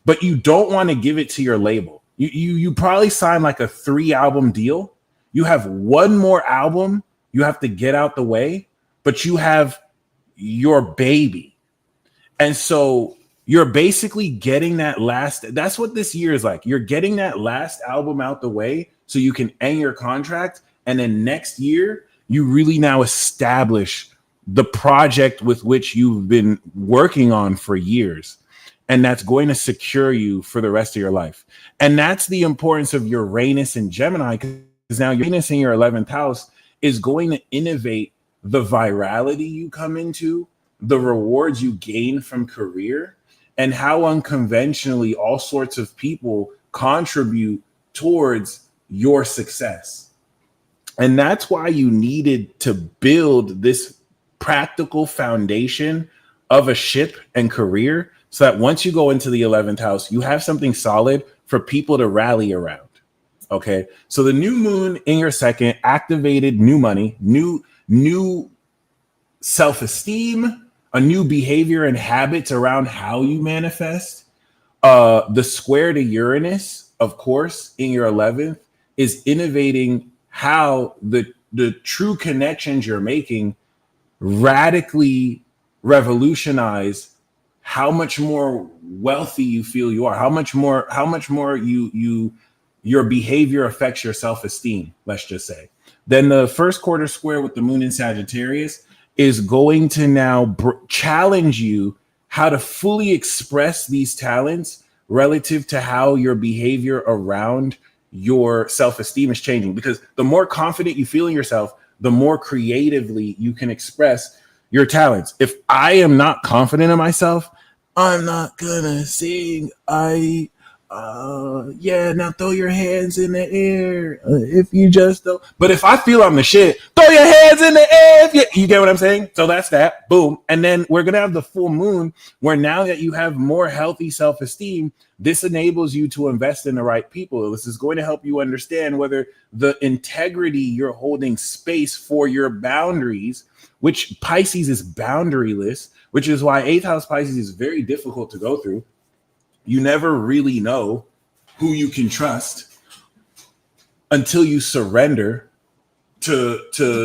but you don't want to give it to your label. You probably sign like a 3-album deal. You have one more album you have to get out the way, but you have your baby. And so you're basically getting that's what this year is like. You're getting that last album out the way so you can end your contract. And then next year, you really now establish the project with which you've been working on for years. And that's going to secure you for the rest of your life. And that's the importance of Uranus and Gemini, because now Uranus in your 11th house is going to innovate the virality you come into, the rewards you gain from career, and how unconventionally all sorts of people contribute towards your success. And that's why you needed to build this practical foundation of a ship and career, so that once you go into the 11th house, you have something solid for people to rally around. Okay. So the new moon in your second activated new money, new self-esteem, a new behavior and habits around how you manifest. The square to Uranus, of course, in your 11th is innovating how the true connections you're making radically revolutionize how much more wealthy you feel you are, how much more your behavior affects your self-esteem, let's just say. Then the first quarter square with the moon in Sagittarius is going to now challenge you how to fully express these talents relative to how your behavior around your self-esteem is changing. Because the more confident you feel in yourself, the more creatively you can express your talents. If I am not confident in myself, I'm not gonna sing. Now throw your hands in the air if you just don't. But if I feel I'm the shit, throw your hands in the air. You get what I'm saying? So that's that. Boom. And then we're going to have the full moon where now that you have more healthy self-esteem, this enables you to invest in the right people. This is going to help you understand whether the integrity you're holding space for your boundaries, which Pisces is boundaryless, which is why 8th house Pisces is very difficult to go through. You never really know who you can trust until you surrender to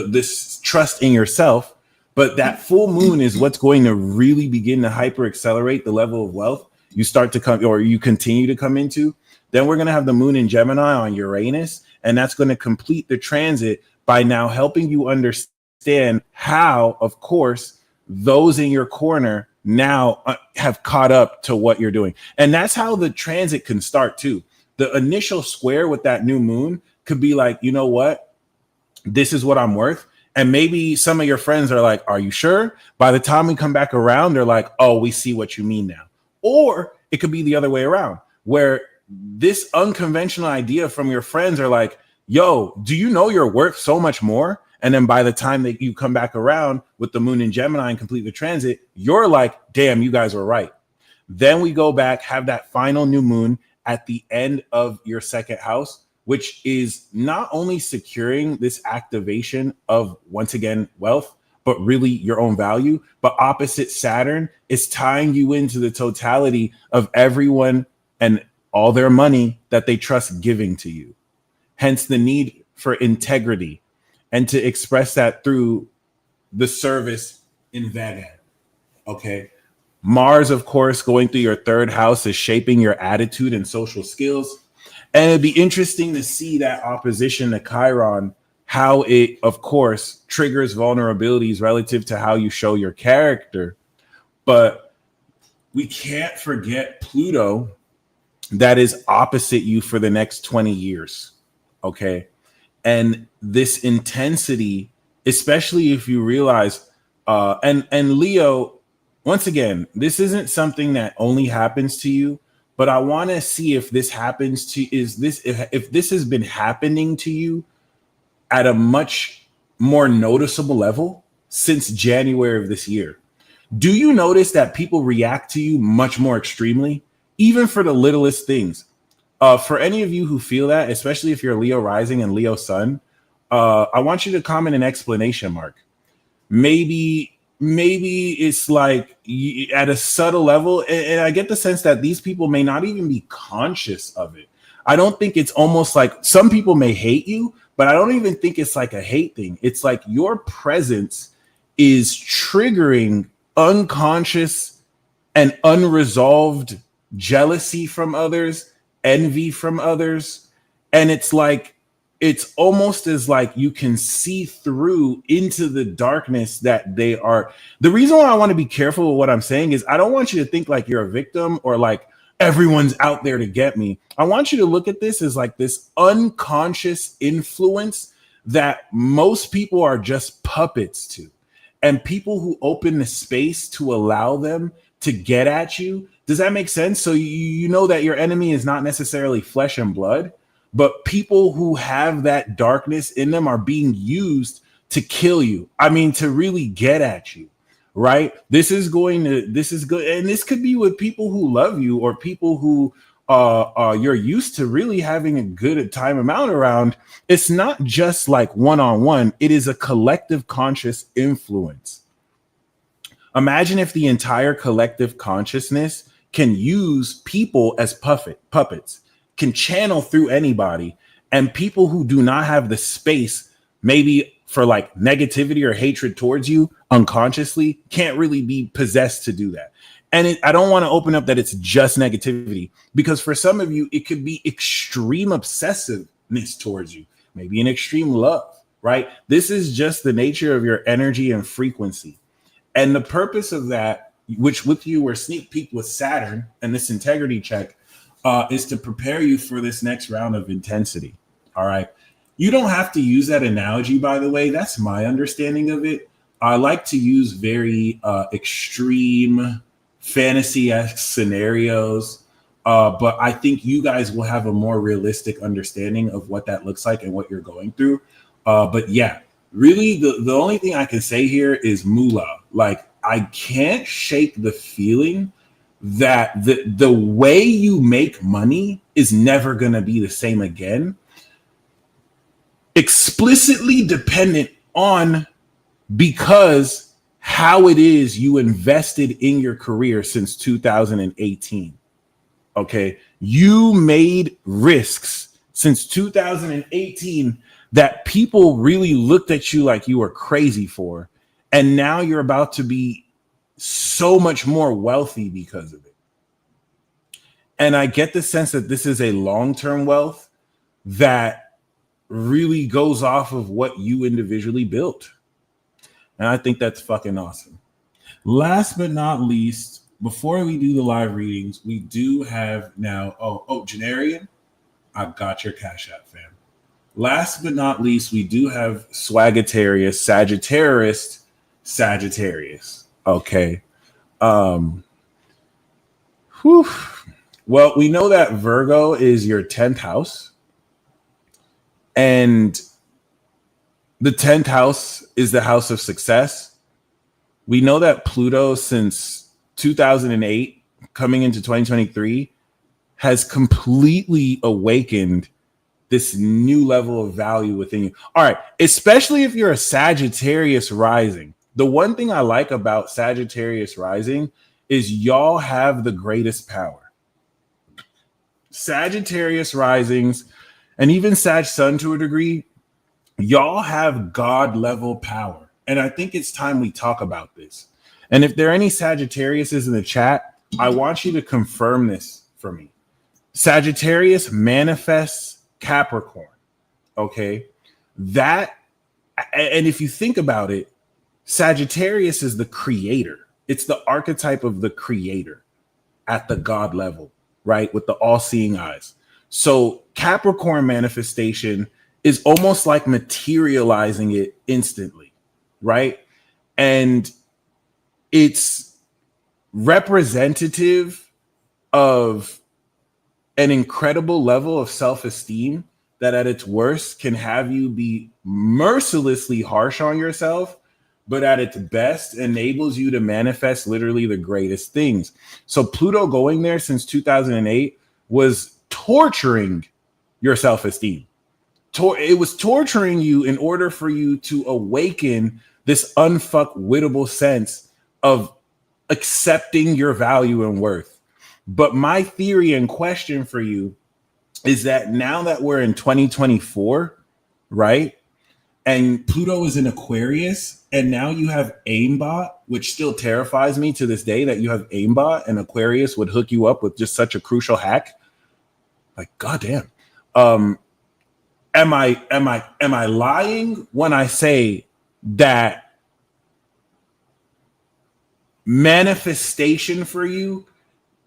this trust in yourself. But that full moon is what's going to really begin to hyper accelerate the level of wealth you start to come, or you continue to come into. Then we're going to have the moon in Gemini on Uranus, and that's going to complete the transit by now helping you understand how, of course, those in your corner now have caught up to what you're doing. And that's how the transit can start too. The initial square with that new moon could be like, you know what? This is what I'm worth. And maybe some of your friends are like, are you sure? By the time we come back around, they're like, oh, we see what you mean now. Or it could be the other way around, where this unconventional idea from your friends are like, yo, do you know you're worth so much more? And then by the time that you come back around with the moon in Gemini and complete the transit, you're like, damn, you guys were right. Then we go back, have that final new moon at the end of your 2nd house, which is not only securing this activation of, once again, wealth, but really your own value. But opposite Saturn is tying you into the totality of everyone and all their money that they trust giving to you. Hence the need for integrity and to express that through the service in that end. Okay. Mars, of course, going through your 3rd house is shaping your attitude and social skills. And it'd be interesting to see that opposition to Chiron, how it, of course, triggers vulnerabilities relative to how you show your character. But we can't forget Pluto, that is opposite you for the next 20 years. Okay. And this intensity, especially if you realize, and Leo, once again, this isn't something that only happens to you, but I want to see if this happens to, if this has been happening to you at a much more noticeable level since January of this year. Do you notice that people react to you much more extremely, even for the littlest things? For any of you who feel that, especially if you're Leo rising and Leo sun, I want you to comment an exclamation mark. Maybe it's like at a subtle level, and I get the sense that these people may not even be conscious of it. I don't think it's almost like some people may hate you, but I don't even think it's like a hate thing. It's like your presence is triggering unconscious and unresolved jealousy from others, envy from others. And it's like, it's almost as like you can see through into the darkness that they are. The reason why I want to be careful with what I'm saying is I don't want you to think like you're a victim or like everyone's out there to get me. I want you to look at this as like this unconscious influence that most people are just puppets to. And people who open the space to allow them to get at you. Does that make sense? So you know that your enemy is not necessarily flesh and blood, but people who have that darkness in them are being used to kill you. I mean, to really get at you, right? This is good. And this could be with people who love you or people who you're used to really having a good time amount around. It's not just like one-on-one. It is a collective conscious influence. Imagine if the entire collective consciousness can use people as puppets, can channel through anybody, and people who do not have the space, maybe for like negativity or hatred towards you unconsciously, can't really be possessed to do that. And I don't want to open up that it's just negativity, because for some of you, it could be extreme obsessiveness towards you, maybe an extreme love, right? This is just the nature of your energy and frequency. And the purpose of that, which with you were sneak peek with Saturn and this integrity check, is to prepare you for this next round of intensity. All right. You don't have to use that analogy, by the way. That's my understanding of it. I like to use very extreme fantasy-esque scenarios, but I think you guys will have a more realistic understanding of what that looks like and what you're going through. But yeah, really, the only thing I can say here is moolah. Like, I can't shake the feeling that the way you make money is never going to be the same again. Explicitly dependent on, because how it is you invested in your career since 2018. Okay. You made risks since 2018 that people really looked at you like you were crazy for. And now you're about to be so much more wealthy because of it. And I get the sense that this is a long-term wealth that really goes off of what you individually built. And I think that's fucking awesome. Last but not least, before we do the live readings, we do have now, Janarian, I got your Cash App, fam. Last but not least, we do have Swaggitarius, Sagittarius. Okay. Whew. Well, we know that Virgo is your 10th house. And the 10th house is the house of success. We know that Pluto, since 2008, coming into 2023, has completely awakened this new level of value within you. All right, especially if you're a Sagittarius rising. The one thing I like about Sagittarius rising is y'all have the greatest power. Sagittarius risings, and even Sag Sun to a degree, y'all have God level power. And I think it's time we talk about this. And if there are any Sagittariuses in the chat, I want you to confirm this for me. Sagittarius manifests Capricorn. Okay. That, and if you think about it, Sagittarius is the creator. It's the archetype of the creator at the God level, right? With the all-seeing eyes. So Capricorn manifestation is almost like materializing it instantly, right? And it's representative of an incredible level of self-esteem that at its worst can have you be mercilessly harsh on yourself, but at its best enables you to manifest literally the greatest things. So Pluto going there since 2008 was torturing your self-esteem. It was torturing you in order for you to awaken this unfuckwittable sense of accepting your value and worth. But my theory and question for you is that now that we're in 2024, right? And Pluto is in Aquarius, and now you have aimbot, which still terrifies me to this day that you have aimbot and Aquarius would hook you up with just such a crucial hack. Like, goddamn. Am I lying when I say that manifestation for you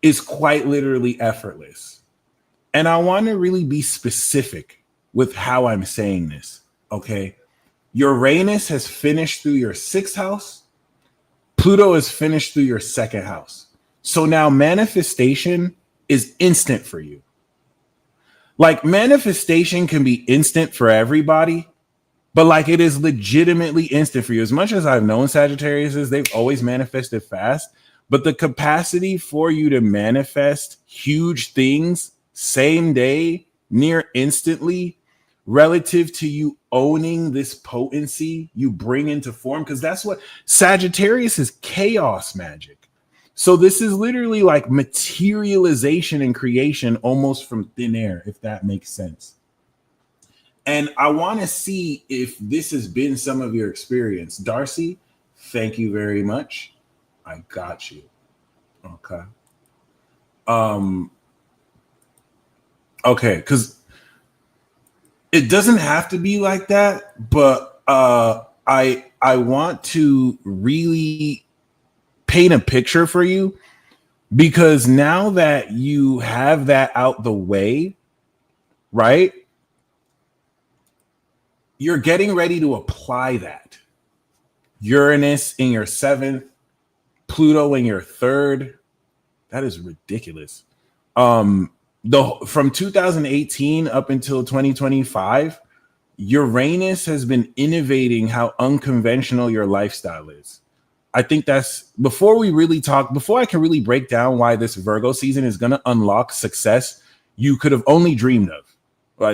is quite literally effortless? And I want to really be specific with how I'm saying this. Okay. Uranus has finished through your 6th house. Pluto has finished through your 2nd house. So now manifestation is instant for you. Like, manifestation can be instant for everybody, but like it is legitimately instant for you. As much as I've known Sagittarius, they've always manifested fast, but the capacity for you to manifest huge things same day, near instantly, relative to you owning this potency you bring into form, because that's what Sagittarius is, chaos magic. So this is literally like materialization and creation almost from thin air, if that makes sense. And I want to see if this has been some of your experience. Darcy, thank you very much. I got you. Okay. Okay, because it doesn't have to be like that, but I want to really paint a picture for you, because now that you have that out the way, right? You're getting ready to apply that. Uranus in your 7th, Pluto in your 3rd. That is ridiculous. From 2018 up until 2025, Uranus has been innovating how unconventional your lifestyle is. I think that's, before I can really break down why this Virgo season is going to unlock success you could have only dreamed of.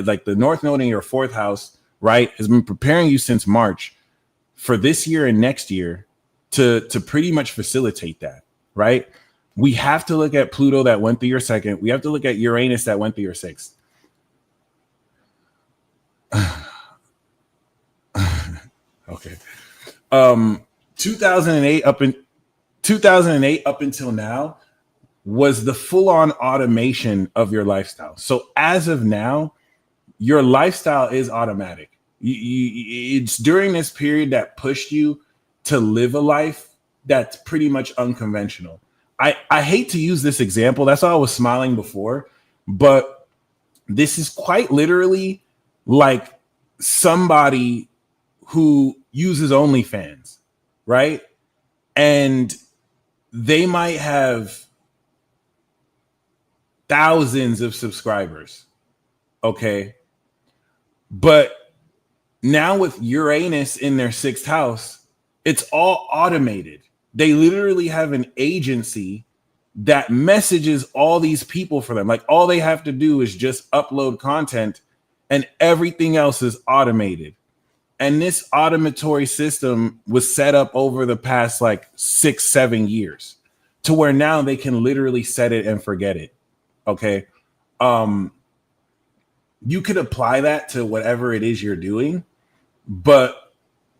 Like the North Node in your 4th house, right, has been preparing you since March for this year and next year to pretty much facilitate that, right? We have to look at Pluto that went through your second. We have to look at Uranus that went through your sixth. Okay. 2008 up until now was the full-on automation of your lifestyle. So as of now, your lifestyle is automatic. It's during this period that pushed you to live a life that's pretty much unconventional. I hate to use this example. That's why I was smiling before. But this is quite literally like somebody who uses OnlyFans, right? And they might have thousands of subscribers, okay? But now with Uranus in their sixth house, it's all automated. They literally have an agency that messages all these people for them. Like all they have to do is just upload content and everything else is automated. And this automatory system was set up over the past like 6-7 years to where now they can literally set it and forget it. Okay. You could apply that to whatever it is you're doing, but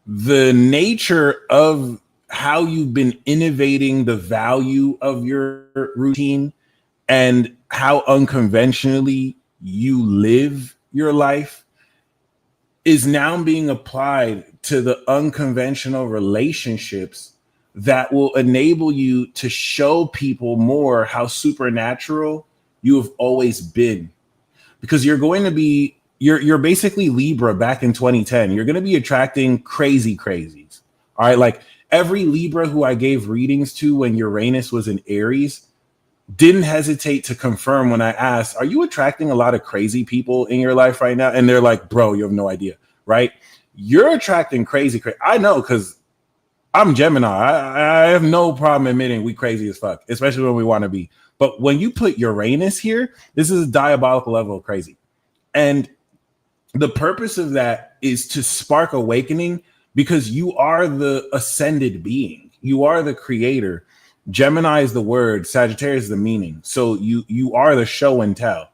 the nature of how you've been innovating the value of your routine and how unconventionally you live your life is now being applied to the unconventional relationships that will enable you to show people more how supernatural you have always been. Because you're going to be, you're basically Libra back in 2010. You're going to be attracting crazies. All right. Like every Libra who I gave readings to when Uranus was in Aries didn't hesitate to confirm when I asked, are you attracting a lot of crazy people in your life right now? And they're like, bro, you have no idea, right? You're attracting crazy. I know, because I'm Gemini. I have no problem admitting we crazy as fuck, especially when we want to be. But when you put Uranus here, this is a diabolical level of crazy. And the purpose of that is to spark awakening, because you are the ascended being. You are the creator. Gemini is the word, Sagittarius is the meaning. So you are the show and tell.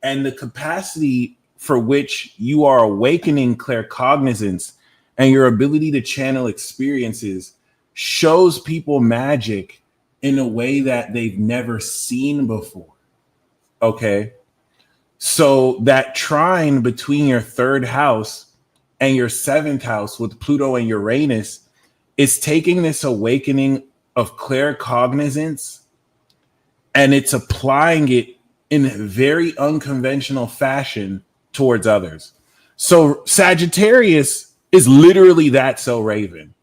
And the capacity for which you are awakening claircognizance and your ability to channel experiences shows people magic in a way that they've never seen before. Okay. So that trine between your third house and your seventh house with Pluto and Uranus is taking this awakening of claircognizance and it's applying it in a very unconventional fashion towards others. So Sagittarius is literally that so Raven.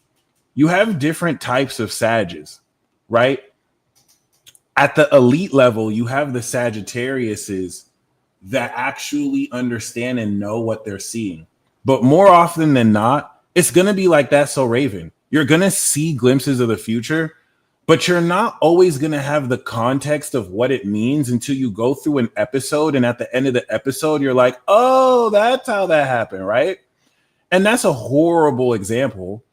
You have different types of Sages, right? At the elite level, you have the Sagittariuses that actually understand and know what they're seeing. But more often than not, it's going to be like that so Raven. You're going to see glimpses of the future, but you're not always going to have the context of what it means until you go through an episode. And at the end of the episode, you're like, oh, that's how that happened, right? And that's a horrible example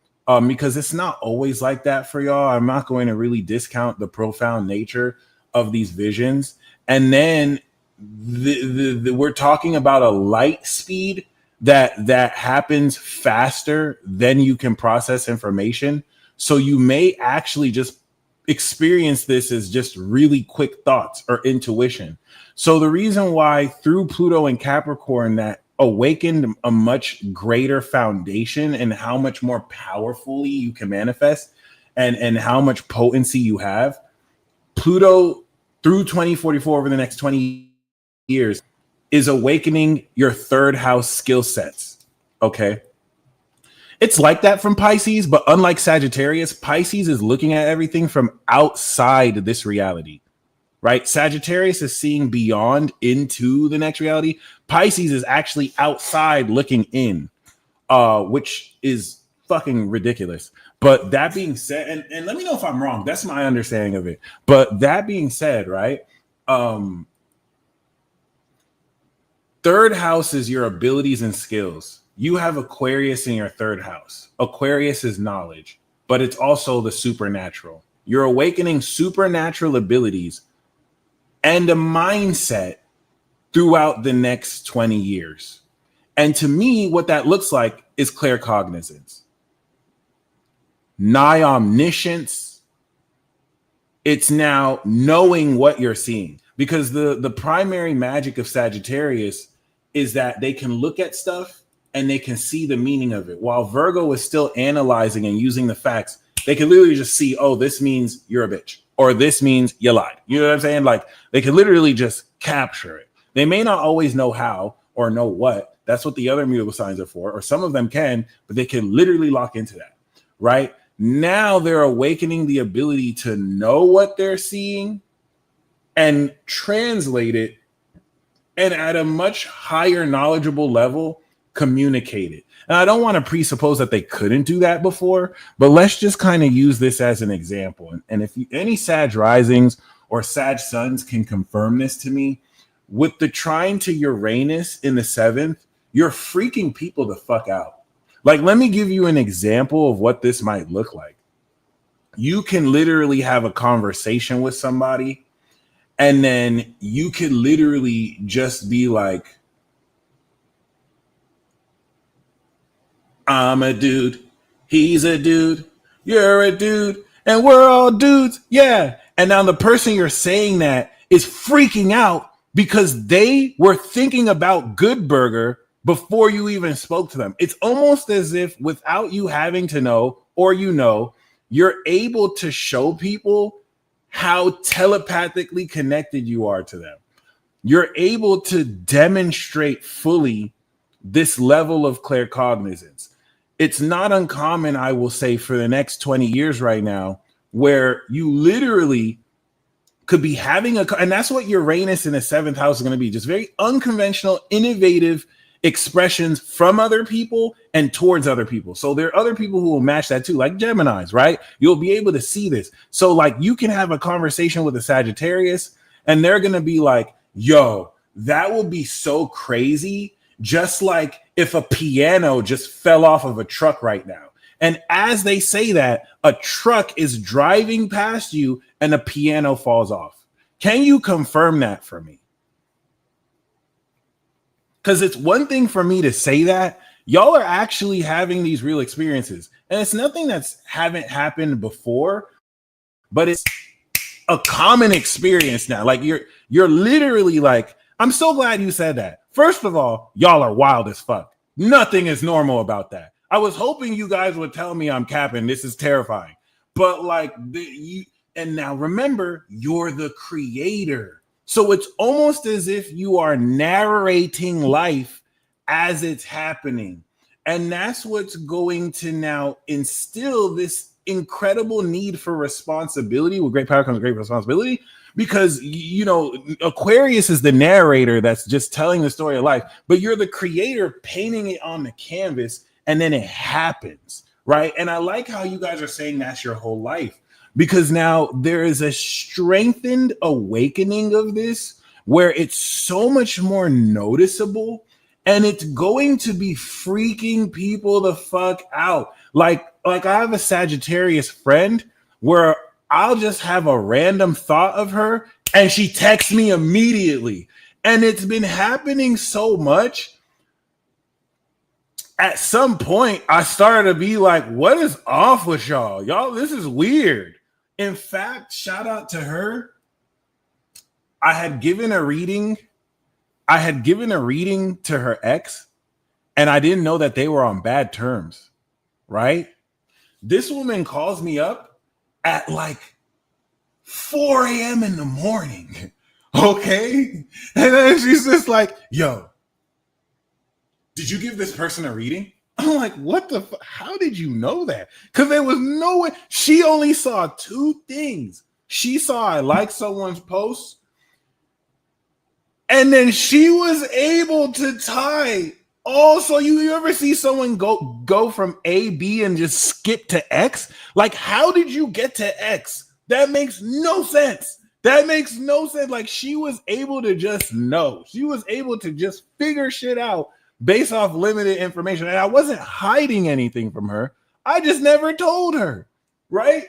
because it's not always like that for y'all. I'm not going to really discount the profound nature of these visions. And then we're talking about a light speed that happens faster than you can process information. So you may actually just experience this as just really quick thoughts or intuition. So the reason why through Pluto and Capricorn that awakened a much greater foundation and how much more powerfully you can manifest and how much potency you have, Pluto through 2044 over the next 20 years is awakening your third house skill sets. Okay. It's like that from Pisces, but unlike Sagittarius, Pisces is looking at everything from outside this reality, right? Sagittarius is seeing beyond into the next reality. Pisces is actually outside looking in, which is fucking ridiculous. But that being said, and let me know if I'm wrong. That's my understanding of it. But that being said, right? Third house is your abilities and skills. You have Aquarius in your third house. Aquarius is knowledge. but it's also the supernatural. You're awakening supernatural abilities and a mindset throughout the next 20 years. And to me, what that looks like is claircognizance, nigh omniscience. It's now knowing what you're seeing, because the primary magic of Sagittarius is that they can look at stuff and they can see the meaning of it. While Virgo is still analyzing and using the facts, they can literally just see, oh, this means you're a bitch, or this means you lied. You know what I'm saying? Like, they can literally just capture it. They may not always know how or know what. That's what the other mutable signs are for, or some of them can, but they can literally lock into that, right? Now they're awakening the ability to know what they're seeing and translate it, and at a much higher knowledgeable level, communicate it. And I don't want to presuppose that they couldn't do that before, but let's just kind of use this as an example. And if any Sag risings or Sag suns can confirm this to me, with the trine to Uranus in the 7th, you're freaking people the fuck out. Like, let me give you an example of what this might look like. You can literally have a conversation with somebody, and then you could literally just be like, I'm a dude, he's a dude, you're a dude, and we're all dudes. Yeah. And now the person you're saying that is freaking out because they were thinking about Good Burger before you even spoke to them. It's almost as if without you having to know, or you're able to show people how telepathically connected you are to them. You're able to demonstrate fully this level of claircognizance. It's not uncommon, I will say, for the next 20 years right now, where you literally could be having and that's what Uranus in the 7th house is going to be, just very unconventional, innovative expressions from other people and towards other people. So there are other people who will match that too, like Geminis, right? You'll be able to see this. So like, you can have a conversation with a Sagittarius and they're going to be like, yo, that would be so crazy. Just like if a piano just fell off of a truck right now. And as they say that, a truck is driving past you and a piano falls off. Can you confirm that for me? Because it's one thing for me to say that. Y'all are actually having these real experiences. And it's nothing that's haven't happened before, but it's a common experience now. Like you're literally like, I'm so glad you said that. First of all, y'all are wild as fuck. Nothing is normal about that. I was hoping you guys would tell me I'm capping. This is terrifying. But like, and now remember, you're the creator. So it's almost as if you are narrating life as it's happening. And that's what's going to now instill this incredible need for responsibility. With great power comes great responsibility. Because, Aquarius is the narrator that's just telling the story of life, but you're the creator painting it on the canvas, and then it happens, right? And I like how you guys are saying that's your whole life, because now there is a strengthened awakening of this where it's so much more noticeable, and it's going to be freaking people the fuck out. Like I have a Sagittarius friend where I'll just have a random thought of her and she texts me immediately. And it's been happening so much. At some point, I started to be like, what is off with y'all? Y'all, this is weird. In fact, shout out to her. I had given a reading to her ex, and I didn't know that they were on bad terms, right? This woman calls me up at like 4 a.m. in the morning. Okay. And then she's just like, yo, did you give this person a reading? I'm like, what the how did you know that? Because there was no way. She only saw 2 things. She saw I like someone's post, and then she was able to tie. Also, you ever see someone go from A, B, and just skip to X? Like, how did you get to X? That makes no sense. Like, she was able to just know. She was able to just figure shit out based off limited information. And I wasn't hiding anything from her. I just never told her. right?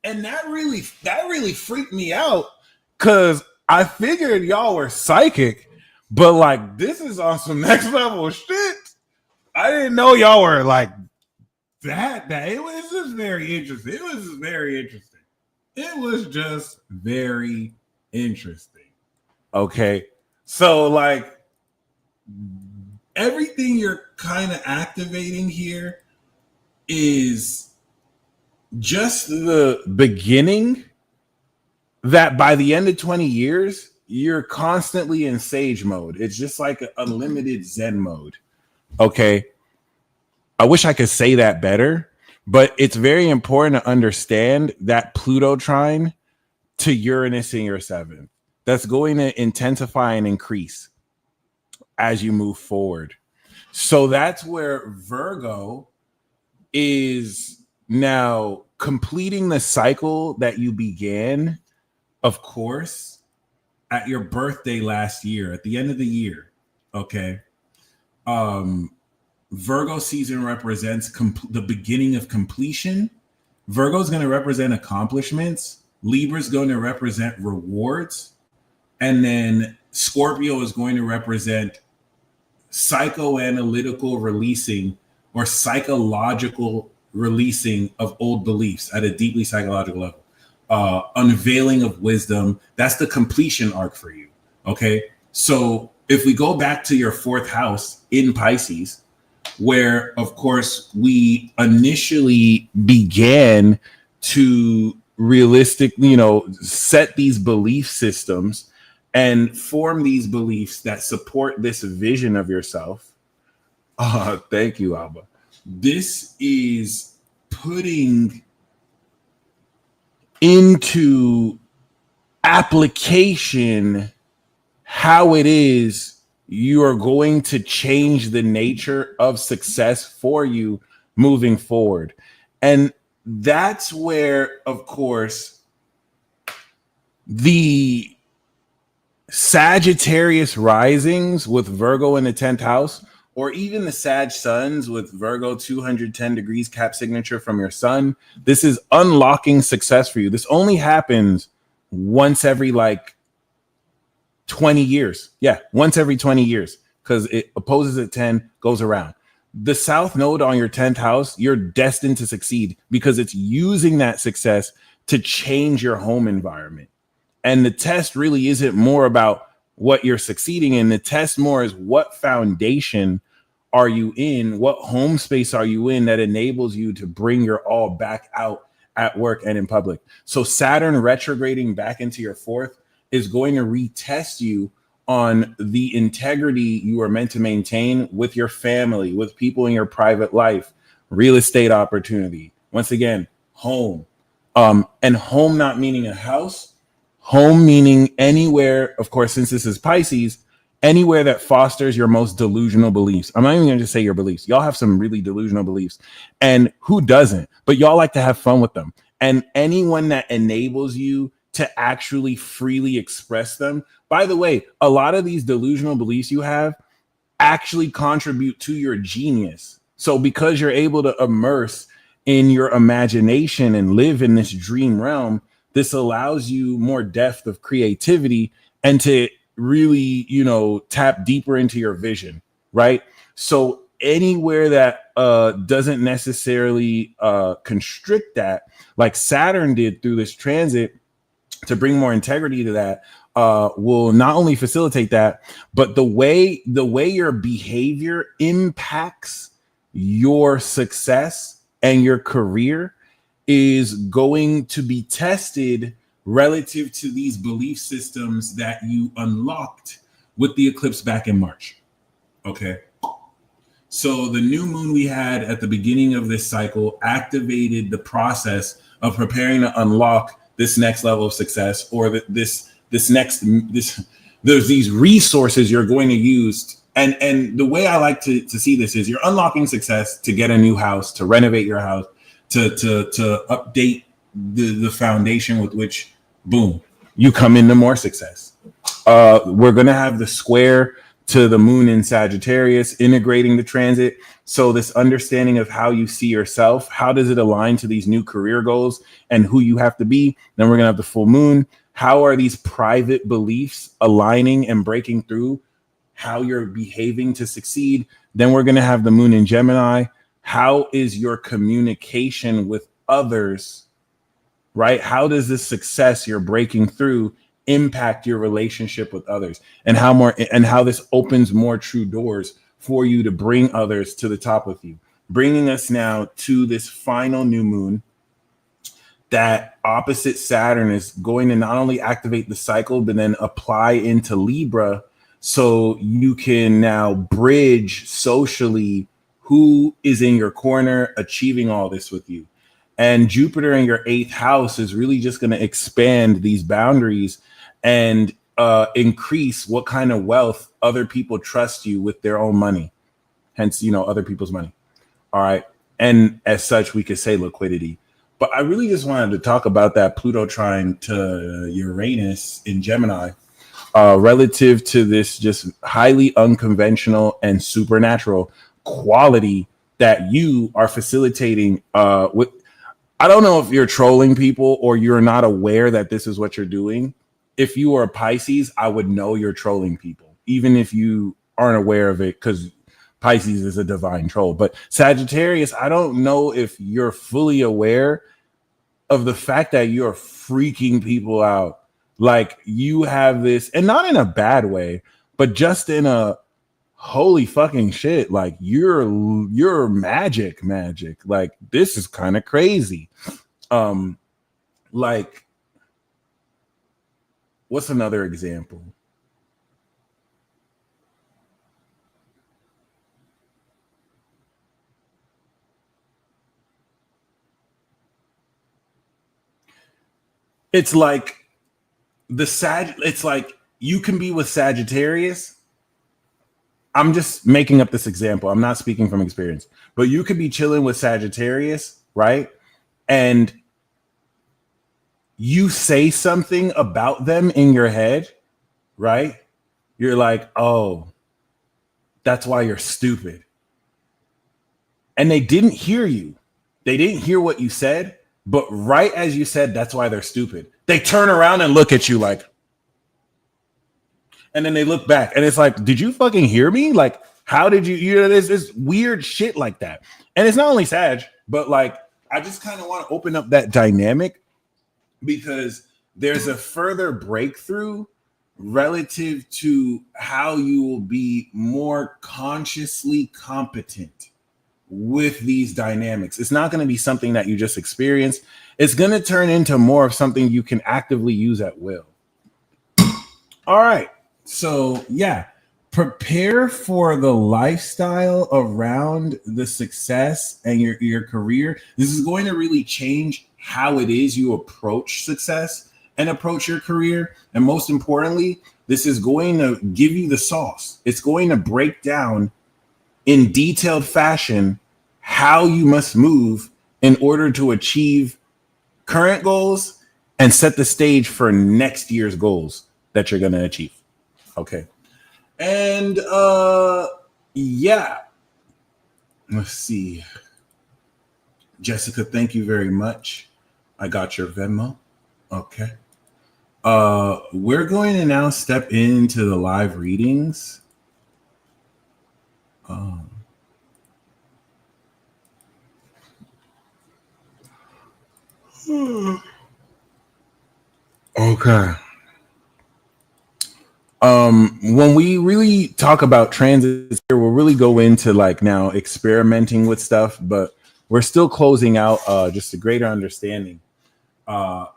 And that really freaked me out because I figured y'all were psychic, but like this is on some next level shit. I didn't know y'all were like that. It was just very interesting. It was just very interesting. It was just very interesting. Okay. So like everything you're kind of activating here is just the beginning that by the end of 20 years, you're constantly in sage mode. It's just like an unlimited Zen mode. Okay. I wish I could say that better, but it's very important to understand that Pluto trine to Uranus in your seventh. That's going to intensify and increase as you move forward. So that's where Virgo is now completing the cycle that you began, of course, at your birthday last year, at the end of the year. Okay. Virgo season represents the beginning of completion. Virgo is going to represent accomplishments. Libra is going to represent rewards. And then Scorpio is going to represent psychoanalytical releasing or psychological releasing of old beliefs at a deeply psychological level. Unveiling of wisdom. That's the completion arc for you. Okay. So if we go back to your fourth house in Pisces, where of course we initially began to realistically, set these belief systems and form these beliefs that support this vision of yourself. Thank you, Alba. This is putting into application how it is you are going to change the nature of success for you moving forward. And that's where, of course, the Sagittarius risings with Virgo in the 10th house, or even the Sag suns with Virgo 210 degrees cap signature from your sun. This is unlocking success for you. This only happens once every 20 years. Yeah, once every 20 years, because it opposes at 10, goes around. The South Node on your 10th house, you're destined to succeed because it's using that success to change your home environment. And the test really isn't more about what you're succeeding in. The test more is what foundation are you in? What home space are you in that enables you to bring your all back out at work and in public? So Saturn retrograding back into your fourth is going to retest you on the integrity you are meant to maintain with your family, with people in your private life, real estate opportunity. Once again, home. And home not meaning a house. Home meaning anywhere, of course, since this is Pisces, anywhere that fosters your most delusional beliefs. I'm not even going to just say your beliefs. Y'all have some really delusional beliefs. And who doesn't? But y'all like to have fun with them. And anyone that enables you to actually freely express them. By the way, a lot of these delusional beliefs you have actually contribute to your genius. So because you're able to immerse in your imagination and live in this dream realm, this allows you more depth of creativity and to really, tap deeper into your vision, right? So anywhere that doesn't necessarily constrict that, like Saturn did through this transit to bring more integrity to that, will not only facilitate that, but the way your behavior impacts your success and your career is going to be tested relative to these belief systems that you unlocked with the eclipse back in March. Okay. So the new moon we had at the beginning of this cycle activated the process of preparing to unlock this next level of success, or there's these resources you're going to use. And the way I like to see this is you're unlocking success to get a new house, to renovate your house, to update the foundation with which, boom, you come into more success. We're going to have the square to the moon in Sagittarius, integrating the transit. So this understanding of how you see yourself, how does it align to these new career goals and who you have to be? Then we're going to have the full moon. How are these private beliefs aligning and breaking through how you're behaving to succeed? Then we're going to have the moon in Gemini. How is your communication with others, right? How does this success you're breaking through impact your relationship with others, and how this opens more true doors for you to bring others to the top with you? Bringing us now to this final new moon, that opposite Saturn is going to not only activate the cycle, but then apply into Libra, so you can now bridge socially who is in your corner achieving all this with you. And Jupiter in your 8th house is really just going to expand these boundaries and increase what kind of wealth other people trust you with their own money. Hence, other people's money. All right. And as such, we could say liquidity. But I really just wanted to talk about that Pluto trine to Uranus in Gemini, relative to this just highly unconventional and supernatural quality that you are facilitating with. I don't know if you're trolling people or you're not aware that this is what you're doing. If you are a Pisces, I would know you're trolling people, even if you aren't aware of it, because Pisces is a divine troll. But Sagittarius, I don't know if you're fully aware of the fact that you're freaking people out. Like, you have this, and not in a bad way, but just in a holy fucking shit, like you're magic. Like, this is kind of crazy. Like, what's another example? It's like it's like you can be with Sagittarius. I'm just making up this example. I'm not speaking from experience, but you could be chilling with Sagittarius, right? And you say something about them in your head, right? You're like, oh, that's why you're stupid. And they didn't hear you. They didn't hear what you said, but right as you said, that's why they're stupid, they turn around and look at you like, and then they look back and it's like, did you fucking hear me? Like, how did you there's this weird shit like that. And it's not only Sag, but like, I just kind of want to open up that dynamic because there's a further breakthrough relative to how you will be more consciously competent with these dynamics. It's not going to be something that you just experience. It's going to turn into more of something you can actively use at will. All right. So yeah, prepare for the lifestyle around the success and your career. This is going to really change how it is you approach success and approach your career. And most importantly, this is going to give you the sauce. It's going to break down in detailed fashion how you must move in order to achieve current goals and set the stage for next year's goals that you're going to achieve. Okay. And yeah, let's see. Jessica, thank you very much. I got your Venmo. Okay. We're going to now step into the live readings. Okay. When we really talk about transits here, we'll really go into like now experimenting with stuff, but we're still closing out just a greater understanding. I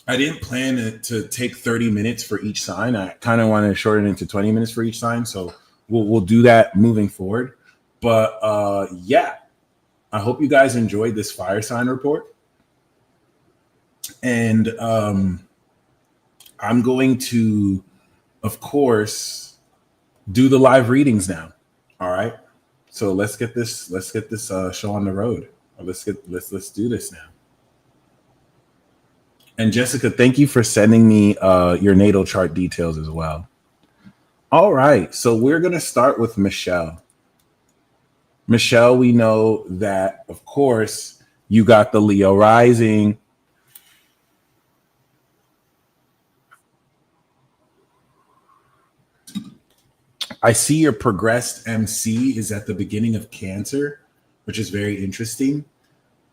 didn't plan to take 30 minutes for each sign. I kind of want to shorten it to 20 minutes for each sign. So we'll do that moving forward. But yeah, I hope you guys enjoyed this fire sign report. And I'm going to, of course, do the live readings now. All right. So let's get this show on the road. Let's do this now. And Jessica, thank you for sending me your natal chart details as well. All right. So we're going to start with Michelle. Michelle, we know that, of course, you got the Leo rising. I see your progressed MC is at the beginning of Cancer, which is very interesting.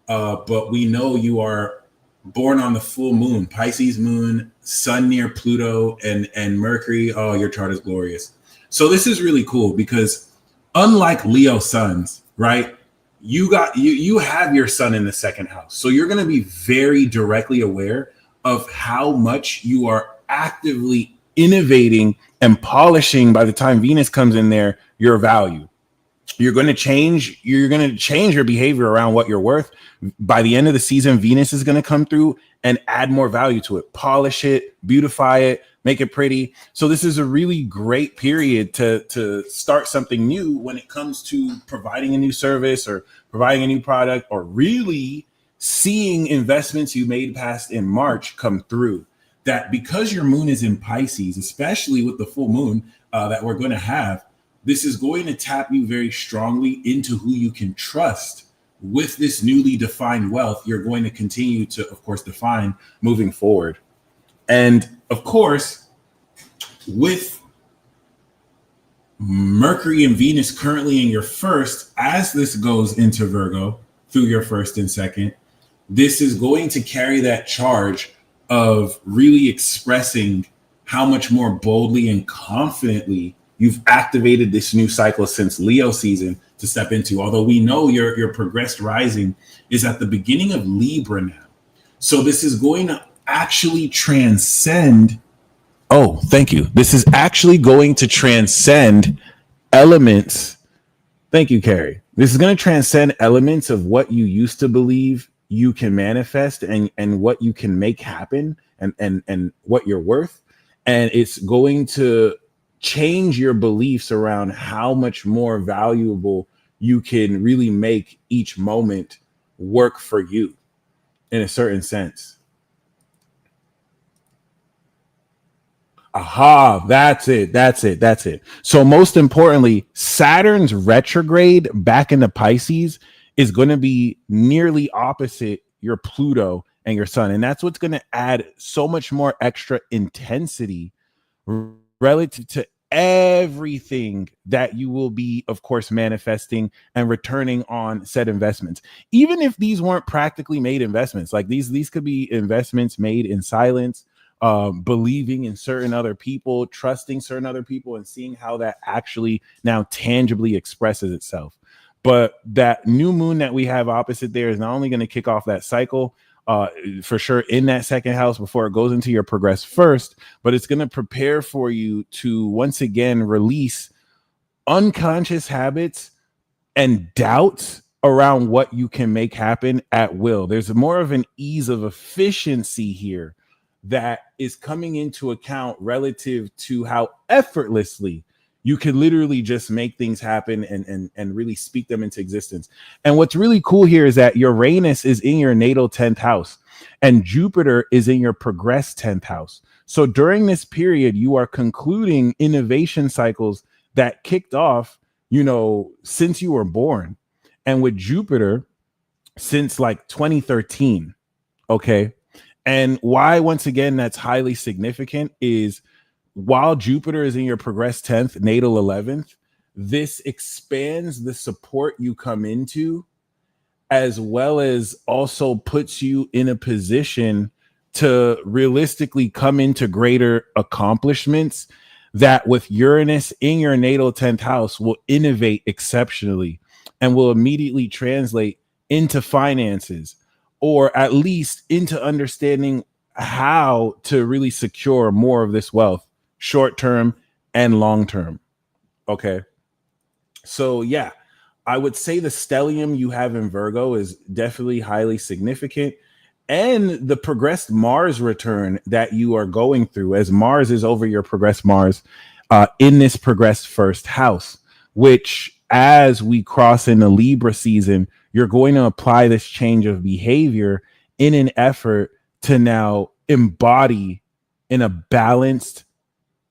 But we know you are born on the full moon, Pisces moon, sun near Pluto, and Mercury. Oh, your chart is glorious. So this is really cool because unlike Leo suns, right? You have your sun in the second house. So you're going to be very directly aware of how much you are actively innovating and polishing by the time Venus comes in there your value. You're going to change your behavior around what you're worth. By the end of the season, Venus is going to come through and add more value to it, polish it, beautify it, make it pretty. So this is a really great period to start something new when it comes to providing a new service or providing a new product, or really seeing investments you made past in March come through. That because your moon is in Pisces, especially with the full moon that we're going to have, this is going to tap you very strongly into who you can trust with this newly defined wealth you're going to continue to, of course, define moving forward. And of course, with Mercury and Venus currently in your first, as this goes into Virgo through your first and second, this is going to carry that charge of really expressing how much more boldly and confidently you've activated this new cycle since Leo season to step into. Although we know your progressed rising is at the beginning of Libra now. So this is going to actually transcend. Oh, thank you. This is actually going to transcend elements. Thank you, Carrie. This is going to transcend elements of what you used to believe you can manifest and what you can make happen and what you're worth. And it's going to change your beliefs around how much more valuable you can really make each moment work for you in a certain sense. Aha, that's it. That's it. That's it. So most importantly, Saturn's retrograde back into Pisces is going to be nearly opposite your Pluto and your sun. And that's what's going to add so much more extra intensity relative to everything that you will be, of course, manifesting and returning on said investments. Even if these weren't practically made investments, like these could be investments made in silence, believing in certain other people, trusting certain other people, and seeing how that actually now tangibly expresses itself. But that new moon that we have opposite there is not only going to kick off that cycle, for sure in that second house before it goes into your progress first, but it's going to prepare for you to once again release unconscious habits and doubts around what you can make happen at will. There's more of an ease of efficiency here that is coming into account relative to how effortlessly you can literally just make things happen and really speak them into existence. And what's really cool here is that Uranus is in your natal 10th house and Jupiter is in your progressed 10th house. So during this period, you are concluding innovation cycles that kicked off, since you were born. And with Jupiter, since like 2013. Okay. And why, once again, that's highly significant is while Jupiter is in your progressed 10th, natal 11th, this expands the support you come into, as well as also puts you in a position to realistically come into greater accomplishments that with Uranus in your natal 10th house will innovate exceptionally and will immediately translate into finances, or at least into understanding how to really secure more of this wealth, short term and long term. Okay. So, yeah, I would say the stellium you have in Virgo is definitely highly significant. And the progressed Mars return that you are going through, as Mars is over your progressed Mars in this progressed first house, which as we cross into Libra season, you're going to apply this change of behavior in an effort to now embody in a balanced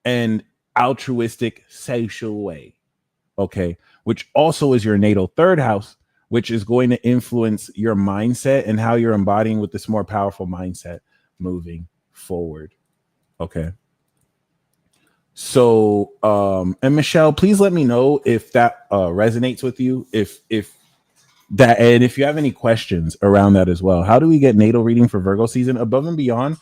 and altruistic, social way. Okay. Which also is your natal third house, which is going to influence your mindset and how you're embodying with this more powerful mindset moving forward. Okay. So, and Michelle, please let me know if that resonates with you. If that, and if you have any questions around that as well. How do we get natal reading for Virgo season? Above and beyond,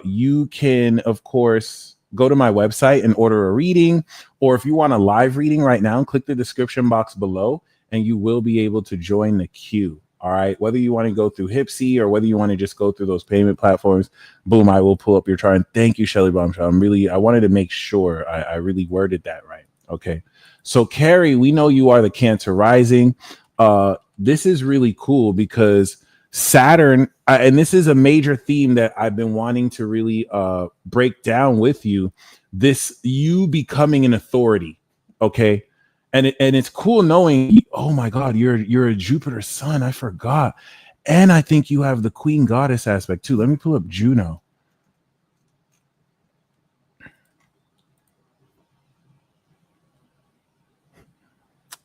you can, of course, go to my website and order a reading, or if you want a live reading right now, click the description box below and you will be able to join the queue. All right. Whether you want to go through Hipsy or whether you want to just go through those payment platforms, boom, I will pull up your chart. And thank you, Shelly Bombshell. I wanted to make sure I really worded that right. Okay. So, Carrie, we know you are the Cancer rising. This is really cool because Saturn, and this is a major theme that I've been wanting to really break down with you. This you becoming an authority. Okay. And it's cool knowing, oh my God, you're a Jupiter sun. I forgot. And I think you have the Queen Goddess aspect too. Let me pull up Juno.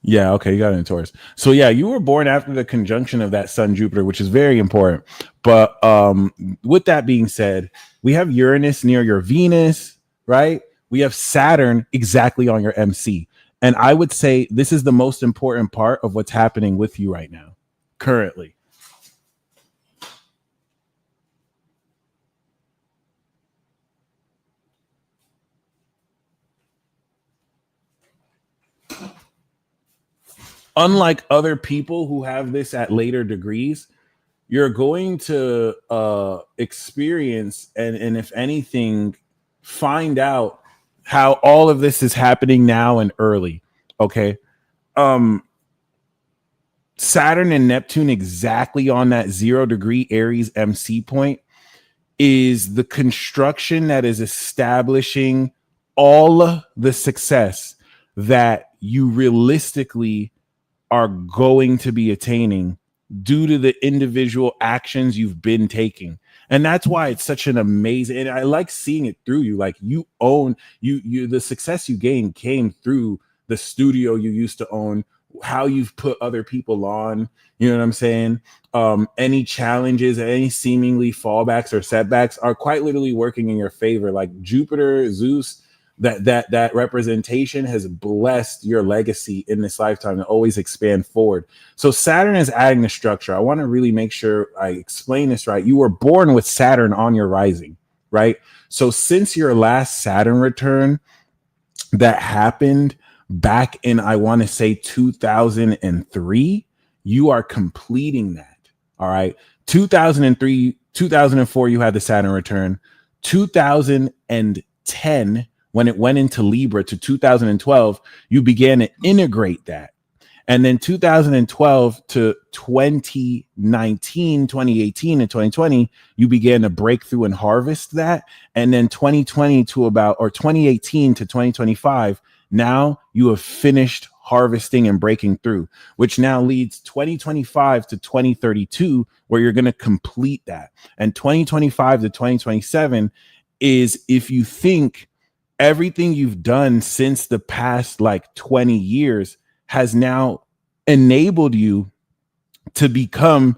Yeah, okay, you got it in Taurus. So yeah, you were born after the conjunction of that Sun Jupiter, which is very important. But with that being said, we have Uranus near your Venus, right? We have Saturn exactly on your MC. And I would say this is the most important part of what's happening with you right now, currently. Unlike other people who have this at later degrees, you're going to experience and if anything, find out how all of this is happening now and early. Okay. Saturn and Neptune exactly on that 0 degree Aries MC point is the construction that is establishing all the success that you realistically are going to be attaining due to the individual actions you've been taking. And that's why it's such an amazing, and I like seeing it through you. Like you own you the success you gained came through the studio you used to own, how you've put other people on, you know what I'm saying? Any challenges, any seemingly fallbacks or setbacks are quite literally working in your favor. Like Jupiter, Zeus, that representation has blessed your legacy in this lifetime to always expand forward. So Saturn is adding the structure. I want to really make sure I explain this right. You were born with Saturn on your rising, right? So since your last Saturn return that happened back in, I want to say 2003, you are completing that. All right. 2003, 2004, you had the Saturn return. 2010, when it went into Libra, to 2012, you began to integrate that. And then 2012 to 2019, 2018, and 2020, you began to break through and harvest that. And then 2020 to about, or 2018 to 2025, now you have finished harvesting and breaking through, which now leads 2025 to 2032, where you're going to complete that. And 2025 to 2027 is, if you think everything you've done since the past like 20 years has now enabled you to become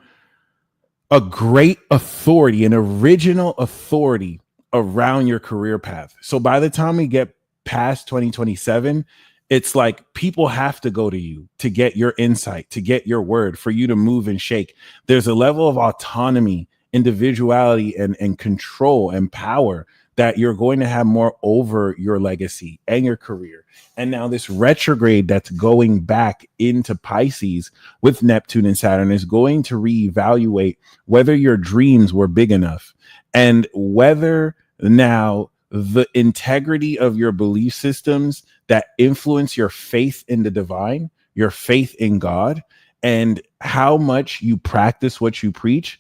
a great authority, an original authority around your career path. So by the time we get past 2027, it's like people have to go to you to get your insight, to get your word, for you to move and shake. There's a level of autonomy, individuality, and control and power that you're going to have more over your legacy and your career. And now this retrograde that's going back into Pisces with Neptune and Saturn is going to reevaluate whether your dreams were big enough and whether now the integrity of your belief systems that influence your faith in the divine, your faith in God, and how much you practice what you preach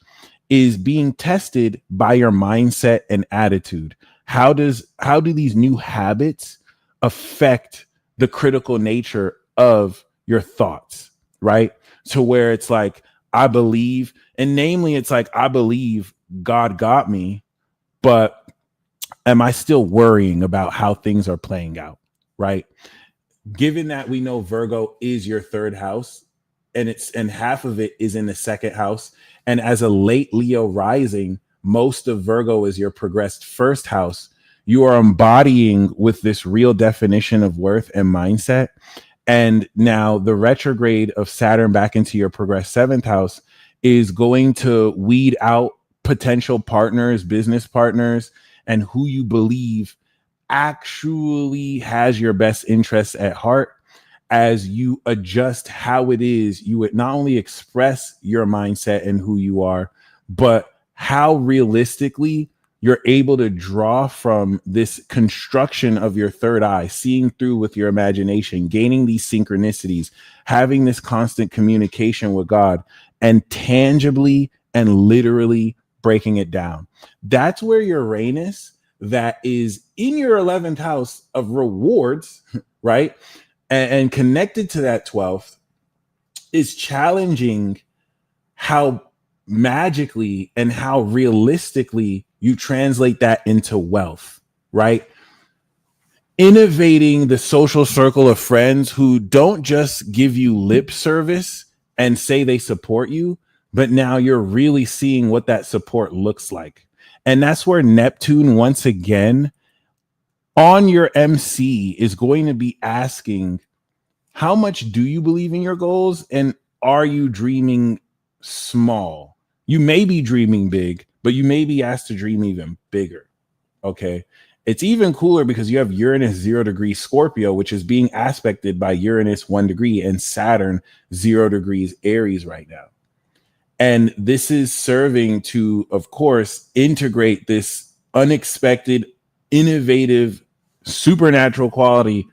is being tested by your mindset and attitude. How do these new habits affect the critical nature of your thoughts, right? So where it's like, I believe, and namely it's like, I believe God got me, but am I still worrying about how things are playing out? Right. Given that we know Virgo is your third house, and half of it is in the second house. And as a late Leo rising, most of Virgo is your progressed first house. You are embodying with this real definition of worth and mindset. And now the retrograde of Saturn back into your progressed seventh house is going to weed out potential partners, business partners, and who you believe actually has your best interests at heart, as you adjust how it is you would not only express your mindset and who you are, but how realistically you're able to draw from this construction of your third eye, seeing through with your imagination, gaining these synchronicities, having this constant communication with God, and tangibly and literally breaking it down. That's where Uranus, that is in your 11th house of rewards, right? And connected to that 12th, is challenging how magically and how realistically you translate that into wealth, right? Innovating the social circle of friends who don't just give you lip service and say they support you, but now you're really seeing what that support looks like. And that's where Neptune, once again, on your MC, is going to be asking, how much do you believe in your goals? And are you dreaming small? You may be dreaming big, but you may be asked to dream even bigger. Okay. It's even cooler because you have Uranus 0 degrees Scorpio, which is being aspected by Uranus 1 degree and Saturn 0 degrees Aries right now. And this is serving to, of course, integrate this unexpected, innovative, supernatural quality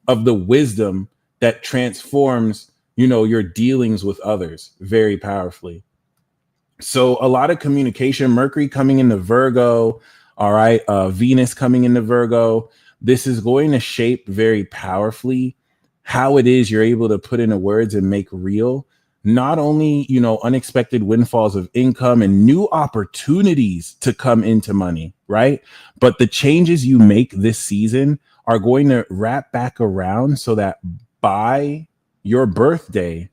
of the wisdom that transforms, your dealings with others very powerfully. So a lot of communication, Mercury coming into Virgo, all right, Venus coming into Virgo. This is going to shape very powerfully how it is you're able to put into words and make real, not only, unexpected windfalls of income and new opportunities to come into money, right? But the changes you make this season are going to wrap back around so that by your birthday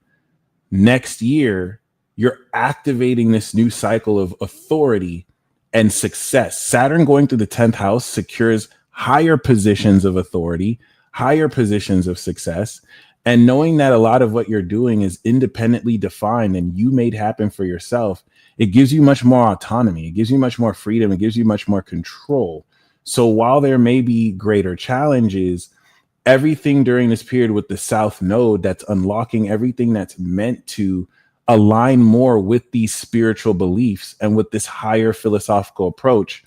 next year, you're activating this new cycle of authority and success. Saturn going through the 10th house secures higher positions of authority, higher positions of success. And knowing that a lot of what you're doing is independently defined and you made happen for yourself, it gives you much more autonomy. It gives you much more freedom. It gives you much more control. So while there may be greater challenges, everything during this period with the South Node that's unlocking everything that's meant to align more with these spiritual beliefs and with this higher philosophical approach,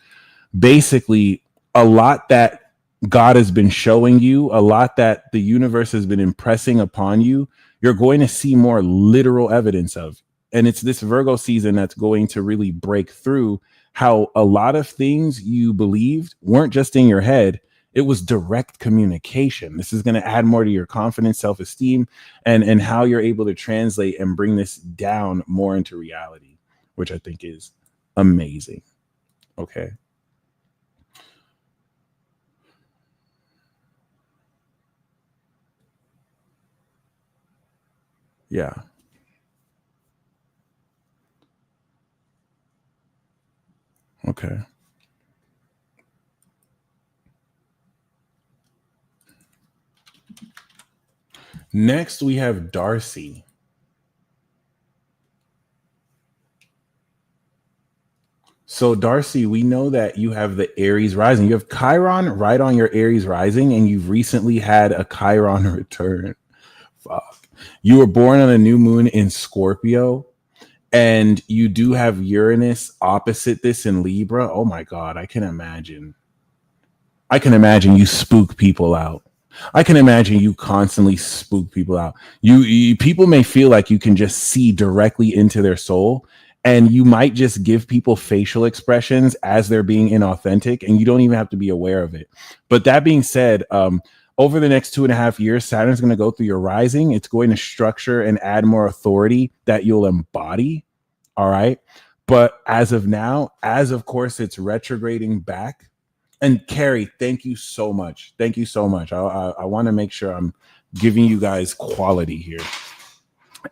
basically a lot that God has been showing you, a lot that the universe has been impressing upon you, you're going to see more literal evidence of. And it's this Virgo season that's going to really break through how a lot of things you believed weren't just in your head. It was direct communication. This is going to add more to your confidence, self-esteem, and how you're able to translate and bring this down more into reality, which I think is amazing. Okay. Yeah. Okay. Next, we have Darcy. So, Darcy, we know that you have the Aries rising. You have Chiron right on your Aries rising, and you've recently had a Chiron return. Fuck. You were born on a new moon in Scorpio, and you do have Uranus opposite this in Libra. Oh my God, I can imagine. I can imagine you spook people out. I can imagine you constantly spook people out. People may feel like you can just see directly into their soul, and you might just give people facial expressions as they're being inauthentic, and you don't even have to be aware of it. But that being said, over the next 2.5 years, Saturn's going to go through your rising. It's going to structure and add more authority that you'll embody. All right. But as of now, as of course, it's retrograding back And Carrie, thank you so much. Thank you so much. I want to make sure I'm giving you guys quality here.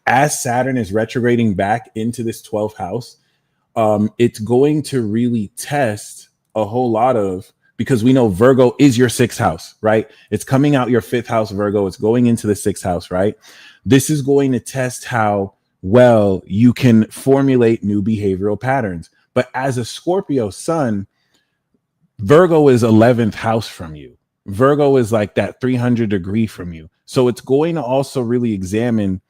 As Saturn is retrograding back into this 12th house, it's going to really test a whole lot of, because we know Virgo is your 6th house, right? It's coming out your 5th house, Virgo. It's going into the 6th house, right? This is going to test how well you can formulate new behavioral patterns. But as a Scorpio sun, Virgo is 11th house from you. Virgo is like that 300 degree from you. So it's going to also really examine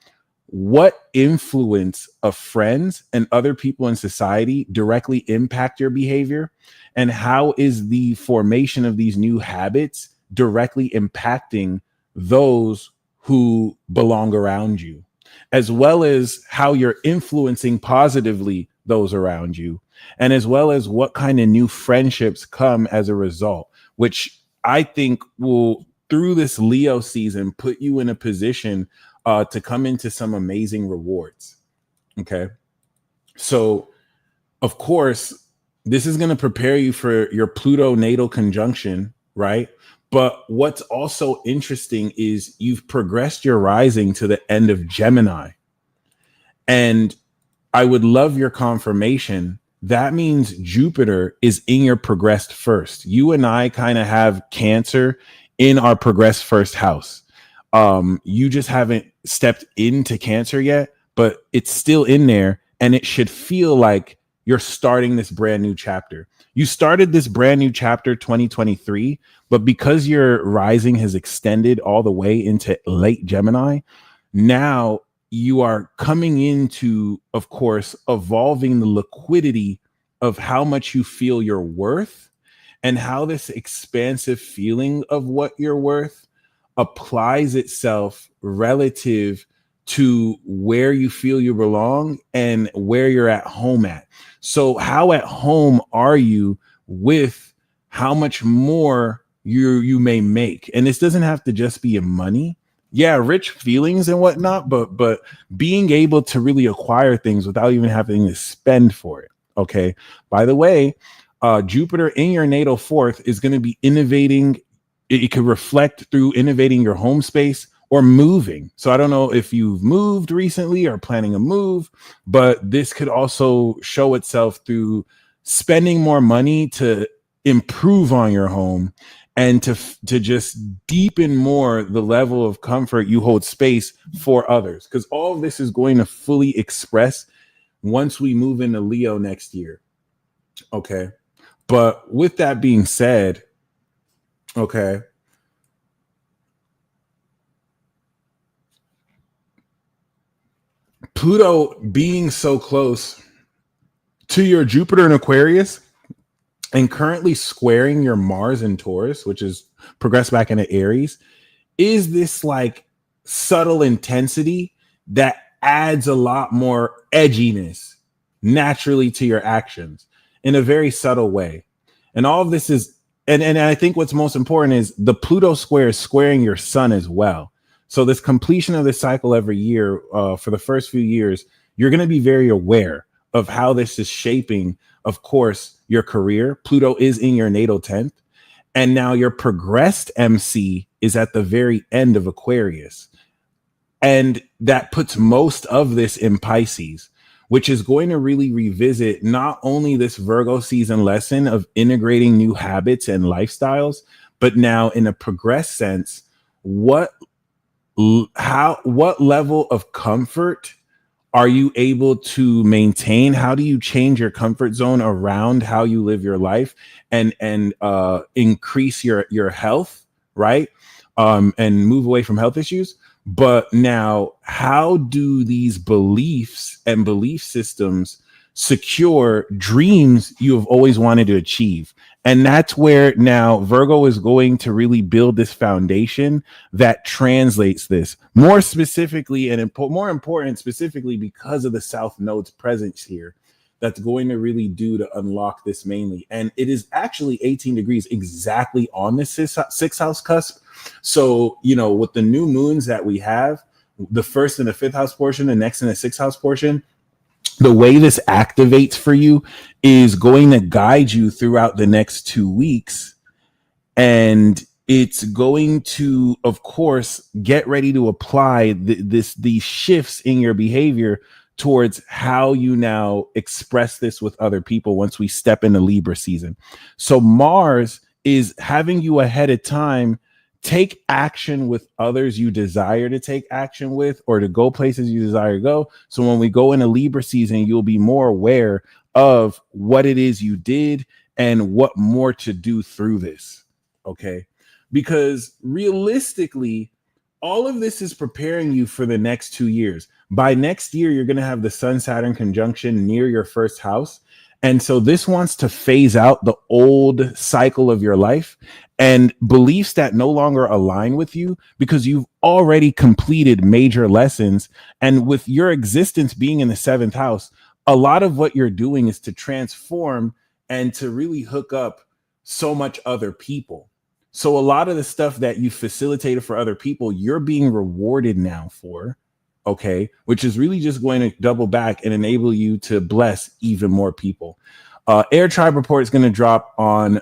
what influence of friends and other people in society directly impact your behavior, and how is the formation of these new habits directly impacting those who belong around you, as well as how you're influencing positively those around you, and as well as what kind of new friendships come as a result, which I think will, through this Leo season, put you in a position to come into some amazing rewards. Okay. So, of course, this is going to prepare you for your Pluto natal conjunction, right? But what's also interesting is you've progressed your rising to the end of Gemini. And I would love your confirmation. That means Jupiter is in your progressed first. You and I kind of have Cancer in our progressed first house. You just haven't stepped into Cancer yet, but it's still in there, and it should feel like you're starting this brand new chapter. You started this brand new chapter 2023, but because your rising has extended all the way into late Gemini, now you are coming into, of course, evolving the liquidity of how much you feel you're worth, and how this expansive feeling of what you're worth applies itself relative to where you feel you belong and where you're at home at. So how at home are you with how much more you may make? And this doesn't have to just be in money. Yeah, rich feelings and whatnot, but being able to really acquire things without even having to spend for it. Okay. By the way, Jupiter in your natal 4th is going to be innovating. It could reflect through innovating your home space or moving. So I don't know if you've moved recently or planning a move, but this could also show itself through spending more money to improve on your home and to just deepen more the level of comfort you hold space for others. Because all of this is going to fully express once we move into Leo next year. Okay. But with that being said, okay, Pluto being so close to your Jupiter in Aquarius and currently squaring your Mars in Taurus, which is progressed back into Aries, is this like subtle intensity that adds a lot more edginess naturally to your actions in a very subtle way. And all of this is, and I think what's most important is the Pluto square is squaring your sun as well. So this completion of this cycle every year, for the first few years, you're going to be very aware of how this is shaping, of course, your career. Pluto is in your natal 10th. And now your progressed MC is at the very end of Aquarius. And that puts most of this in Pisces, which is going to really revisit not only this Virgo season lesson of integrating new habits and lifestyles, but now in a progressed sense, what level of comfort are you able to maintain? How do you change your comfort zone around how you live your life and increase your health, right? And move away from health issues. But now, how do these beliefs and belief systems secure dreams you have always wanted to achieve? And that's where now Virgo is going to really build this foundation that translates this more specifically and more important specifically because of the South Node's presence here. That's going to really do to unlock this mainly. And it is actually 18 degrees exactly on this 6th house cusp. So, you know, with the new moons that we have, the first and the 5th house portion, the next and the 6th house portion, the way this activates for you is going to guide you throughout the next 2 weeks And it's going to, of course, get ready to apply these shifts in your behavior towards how you now express this with other people once we step into Libra season. So Mars is having you ahead of time take action with others you desire to take action with, or to go places you desire to go. So when we go into Libra season, you'll be more aware of what it is you did and what more to do through this. Okay. Because realistically, all of this is preparing you for the next 2 years. By next year, you're going to have the Sun Saturn conjunction near your first house. And so this wants to phase out the old cycle of your life and beliefs that no longer align with you, because you've already completed major lessons. And with your existence being in the 7th house, a lot of what you're doing is to transform and to really hook up so much other people. So a lot of the stuff that you facilitated for other people, you're being rewarded now for, okay, which is really just going to double back and enable you to bless even more people. Air Tribe Report is going to drop on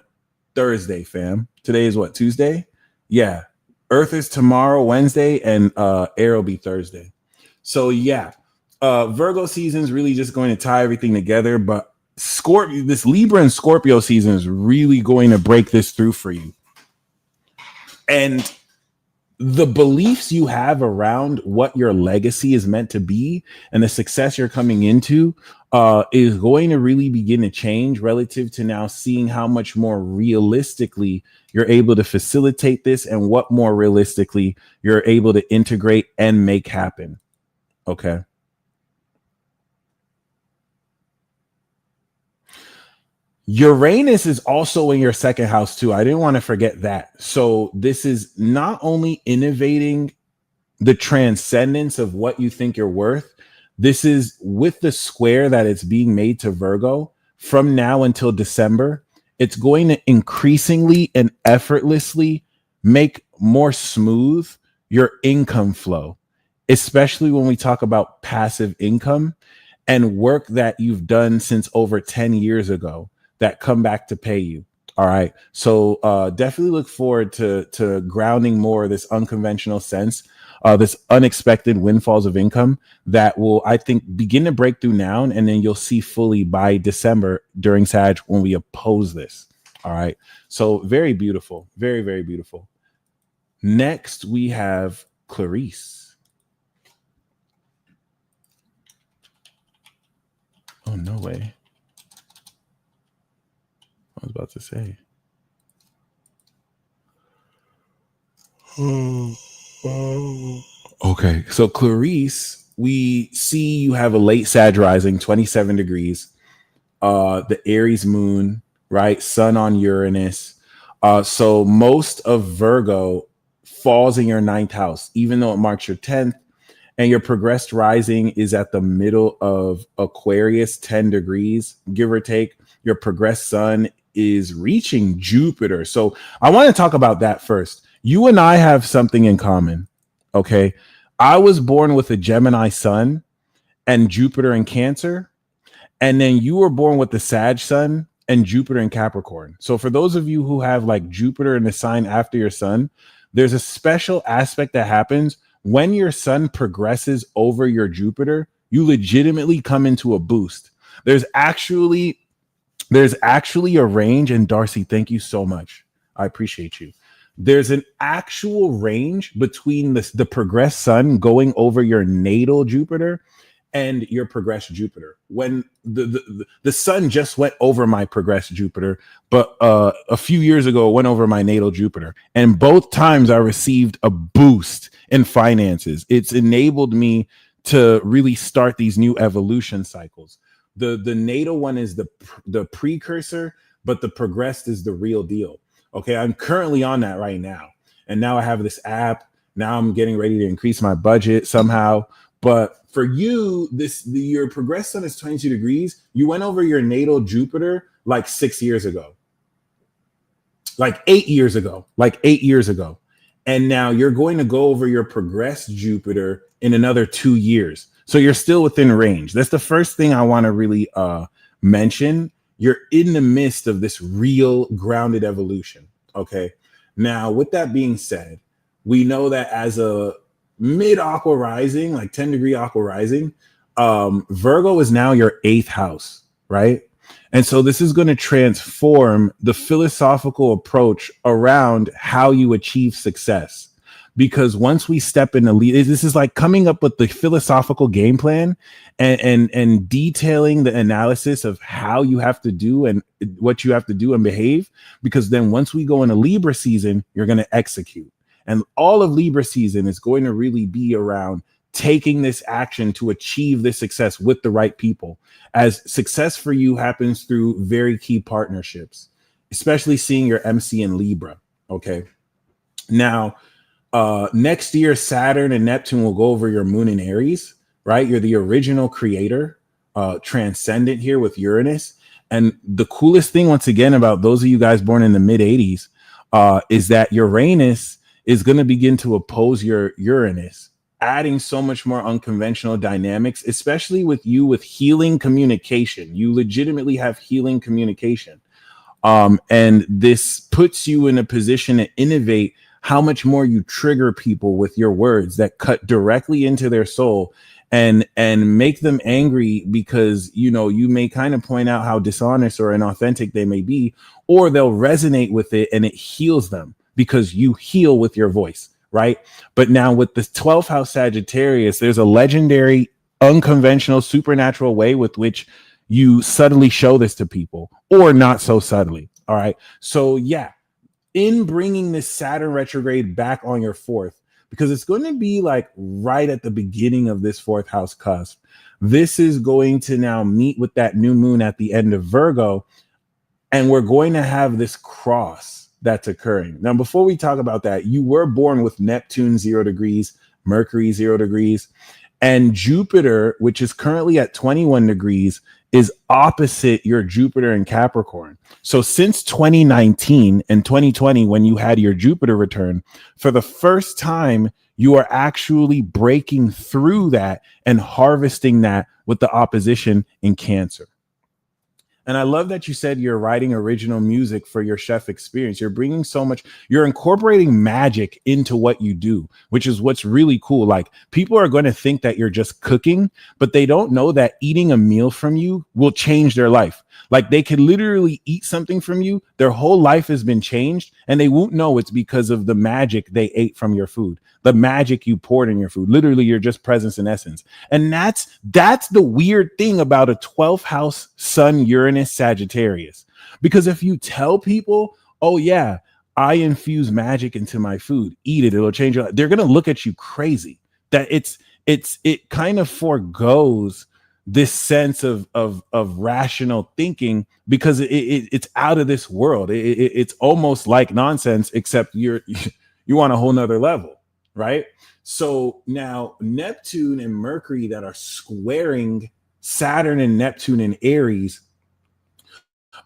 Thursday, fam. Today is what, Tuesday? Yeah. Earth is tomorrow, Wednesday, and Air will be Thursday. So yeah, Virgo season is really just going to tie everything together, but this Libra and Scorpio season is really going to break this through for you. And the beliefs you have around what your legacy is meant to be and the success you're coming into is going to really begin to change relative to now seeing how much more realistically you're able to facilitate this and what more realistically you're able to integrate and make happen. Okay. Uranus is also in your 2nd house too. I didn't want to forget that. So this is not only innovating the transcendence of what you think you're worth. This is with the square that it's being made to Virgo from now until December. It's going to increasingly and effortlessly make more smooth your income flow, especially when we talk about passive income and work that you've done since over 10 years ago that come back to pay you. All right. So definitely look forward to grounding more of this unconventional sense, this unexpected windfalls of income that will, I think, begin to break through now. And then you'll see fully by December during Sag when we oppose this. All right. So very beautiful. Very, very beautiful. Next, we have Clarice. Oh, no way. I was about to say. Okay, so Clarice, we see you have a late Sag rising, 27 degrees. The Aries moon, right? Sun on Uranus. So most of Virgo falls in your 9th house, even though it marks your 10th. And your progressed rising is at the middle of Aquarius, 10 degrees, give or take. Your progressed sun is reaching Jupiter. So I want to talk about that first. You and I have something in common. Okay. I was born with a Gemini sun and Jupiter in Cancer. And then you were born with the Sag sun and Jupiter in Capricorn. So for those of you who have like Jupiter in the sign after your sun, there's a special aspect that happens when your sun progresses over your Jupiter. You legitimately come into a boost. There's actually a range, and Darcy, thank you so much. I appreciate you. There's an actual range between the progressed sun going over your natal Jupiter and your progressed Jupiter. When the sun just went over my progressed Jupiter, but a few years ago it went over my natal Jupiter, and both times I received a boost in finances. It's enabled me to really start these new evolution cycles. The natal one is the precursor, but the progressed is the real deal. Okay, I'm currently on that right now, and now I have this app. Now I'm getting ready to increase my budget somehow. But for you, your progressed sun is 22 degrees. You went over your natal Jupiter like 6 years ago, like 8 years ago, and now you're going to go over your progressed Jupiter in another 2 years. So you're still within range. That's the first thing I want to really mention. You're in the midst of this real grounded evolution. Okay. Now, with that being said, we know that as a mid aqua rising, like 10-degree aqua rising, Virgo is now your eighth house, right? And so this is going to transform the philosophical approach around how you achieve success. Because once we step into lead, this is like coming up with the philosophical game plan and detailing the analysis of how you have to do and what you have to do and behave. Because then once we go into Libra season, you're going to execute. And all of Libra season is going to really be around taking this action to achieve this success with the right people, as success for you happens through very key partnerships, especially seeing your MC in Libra. Okay. Now, next year, Saturn and Neptune will go over your moon in Aries, right? You're the original creator, transcendent here with Uranus. And the coolest thing, once again, about those of you guys born in the mid 80s, is that Uranus is going to begin to oppose your Uranus, adding so much more unconventional dynamics, especially with you with healing communication. You legitimately have healing communication. And this puts you in a position to innovate how much more you trigger people with your words that cut directly into their soul and make them angry because, you know, you may kind of point out how dishonest or inauthentic they may be, or they'll resonate with it and it heals them because you heal with your voice, right? But now with the 12th house Sagittarius, there's a legendary, unconventional, supernatural way with which you subtly show this to people, or not so subtly. All right. So yeah, in bringing this Saturn retrograde back on your fourth, because it's going to be like right at the beginning of this fourth house cusp, this is going to now meet with that new moon at the end of Virgo. And we're going to have this cross that's occurring. Now, before we talk about that, you were born with Neptune 0 degrees, Mercury 0 degrees, and Jupiter, which is currently at 21 degrees, is opposite your Jupiter in Capricorn. So since 2019 and 2020, when you had your Jupiter return, for the first time, you are actually breaking through that and harvesting that with the opposition in Cancer. And I love that you said you're writing original music for your chef experience. You're bringing so much, you're incorporating magic into what you do, which is what's really cool. Like, people are going to think that you're just cooking, but they don't know that eating a meal from you will change their life. Like, they could literally eat something from you, their whole life has been changed, and they won't know it's because of the magic they ate from your food, the magic you poured in your food. Literally, you're just presence in essence. And that's the weird thing about a 12th house Sun Uranus Sagittarius. Because if you tell people, oh yeah, I infuse magic into my food, eat it, it'll change your life, they're gonna look at you crazy. That it kind of forgoes this sense of rational thinking, because it's out of this world. It's almost like nonsense, except you're on a whole nother level, right? So now Neptune and Mercury that are squaring Saturn and Neptune in Aries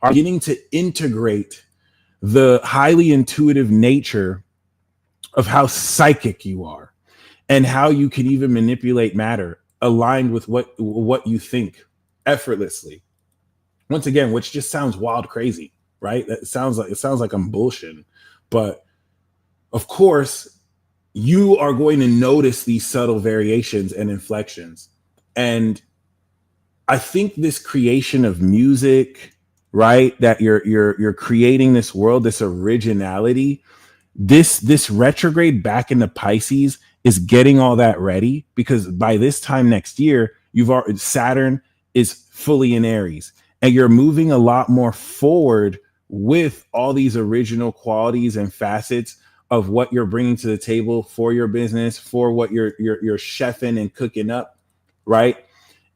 are beginning to integrate the highly intuitive nature of how psychic you are and how you can even manipulate matter aligned with what you think effortlessly. Once again, which just sounds wild crazy, right? It sounds like I'm bullshitting. But of course, you are going to notice these subtle variations and inflections. And I think this creation of music, right, that you're creating this world, this originality, this retrograde back into Pisces is getting all that ready, because by this time next year, Saturn is fully in Aries, and you're moving a lot more forward with all these original qualities and facets of what you're bringing to the table for your business, for what you're chefing and cooking up, right?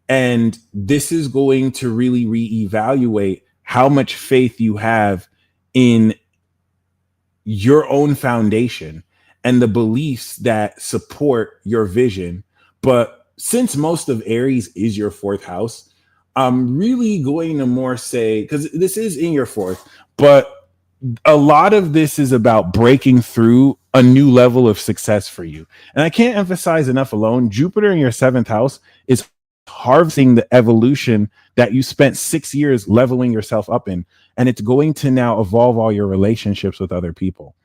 And this is going to really reevaluate how much faith you have in your own foundation and the beliefs that support your vision. But since most of Aries is your fourth house, I'm really going to more say, because this is in your fourth, but a lot of this is about breaking through a new level of success for you. And I can't emphasize enough alone, Jupiter in your seventh house is harvesting the evolution that you spent 6 years leveling yourself up in. And it's going to now evolve all your relationships with other people.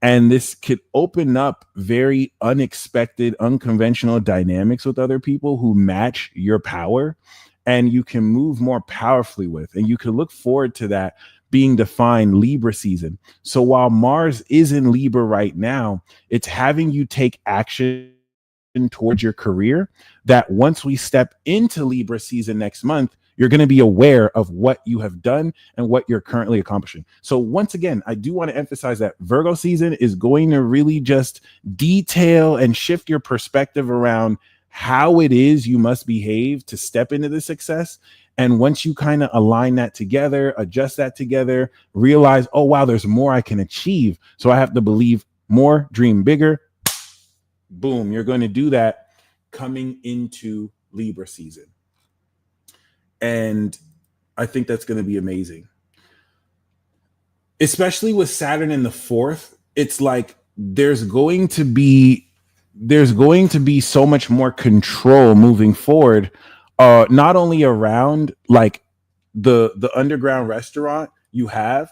And this could open up very unexpected, unconventional dynamics with other people who match your power and you can move more powerfully with. And you can look forward to that being defined Libra season. So while Mars is in Libra right now, it's having you take action towards your career that once we step into Libra season next month, you're going to be aware of what you have done and what you're currently accomplishing. So once again, I do want to emphasize that Virgo season is going to really just detail and shift your perspective around how it is you must behave to step into the success. And once you kind of align that together, adjust that together, realize, oh, wow, there's more I can achieve. So I have to believe more, dream bigger. Boom, you're going to do that coming into Libra season. And I think that's going to be amazing. Especially with Saturn in the fourth, it's like there's going to be so much more control moving forward, not only around like the underground restaurant you have,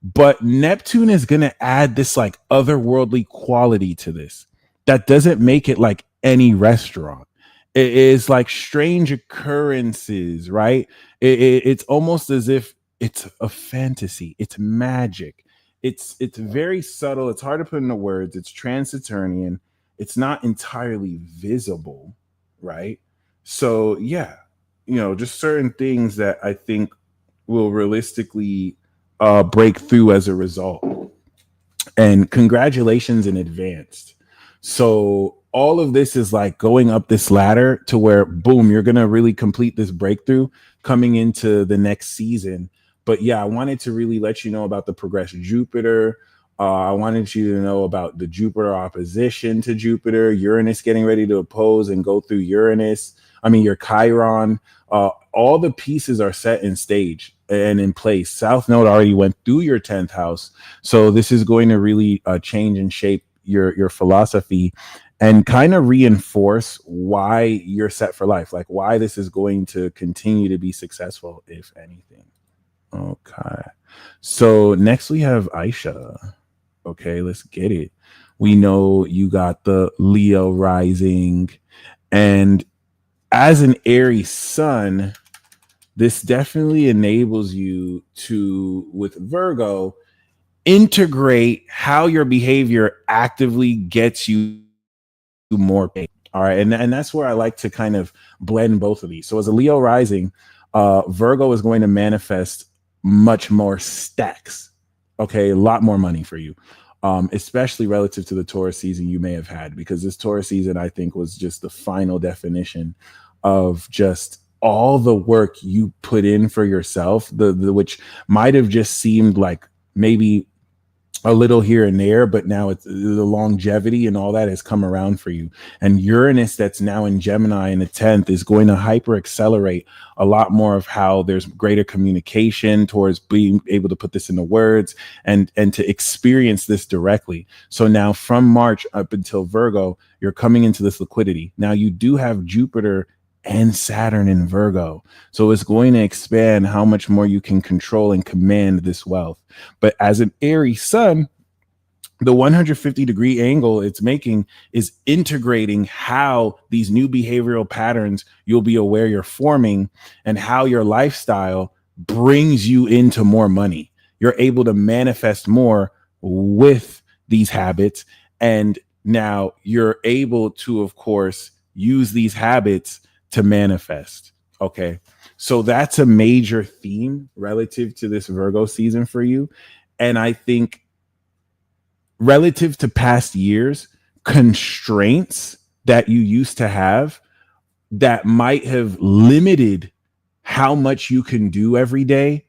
but Neptune is going to add this like otherworldly quality to this that doesn't make it like any restaurant. It is like strange occurrences, right? It's almost as if it's a fantasy. It's magic. It's very subtle. It's hard to put into words. It's transcendental. It's not entirely visible, right? So yeah, just certain things that I think will realistically break through as a result. And congratulations in advance. So all of this is like going up this ladder to where, boom, you're going to really complete this breakthrough coming into the next season. But yeah, I wanted to really let you know about the progressed Jupiter. I wanted you to know about the Jupiter opposition to Jupiter, Uranus getting ready to oppose and go through your Chiron. All the pieces are set in stage and in place. South Node already went through your 10th house. So this is going to really change and shape your philosophy and kind of reinforce why you're set for life, like why this is going to continue to be successful, if anything. Okay. So next we have Aisha. Okay, let's get it. We know you got the Leo rising, and as an Aries sun, this definitely enables you to, with Virgo, integrate how your behavior actively gets you more pay. All right. And that's where I like to kind of blend both of these. So as a Leo rising, Virgo is going to manifest much more stacks. Okay. A lot more money for you, especially relative to the Taurus season you may have had, because this Taurus season, I think, was just the final definition of just all the work you put in for yourself, the which might have just seemed like maybe a little here and there, but now it's the longevity and all that has come around for you. And Uranus, that's now in Gemini in the 10th, is going to hyper accelerate a lot more of how there's greater communication towards being able to put this into words and to experience this directly. So now from March up until Virgo, you're coming into this liquidity. Now you do have Jupiter and Saturn in Virgo. So it's going to expand how much more you can control and command this wealth. But as an Aries sun, the 150-degree angle it's making is integrating how these new behavioral patterns you'll be aware you're forming and how your lifestyle brings you into more money. You're able to manifest more with these habits. And now you're able to, of course, use these habits to manifest. Okay. So that's a major theme relative to this Virgo season for you. And I think relative to past years, constraints that you used to have that might have limited how much you can do every day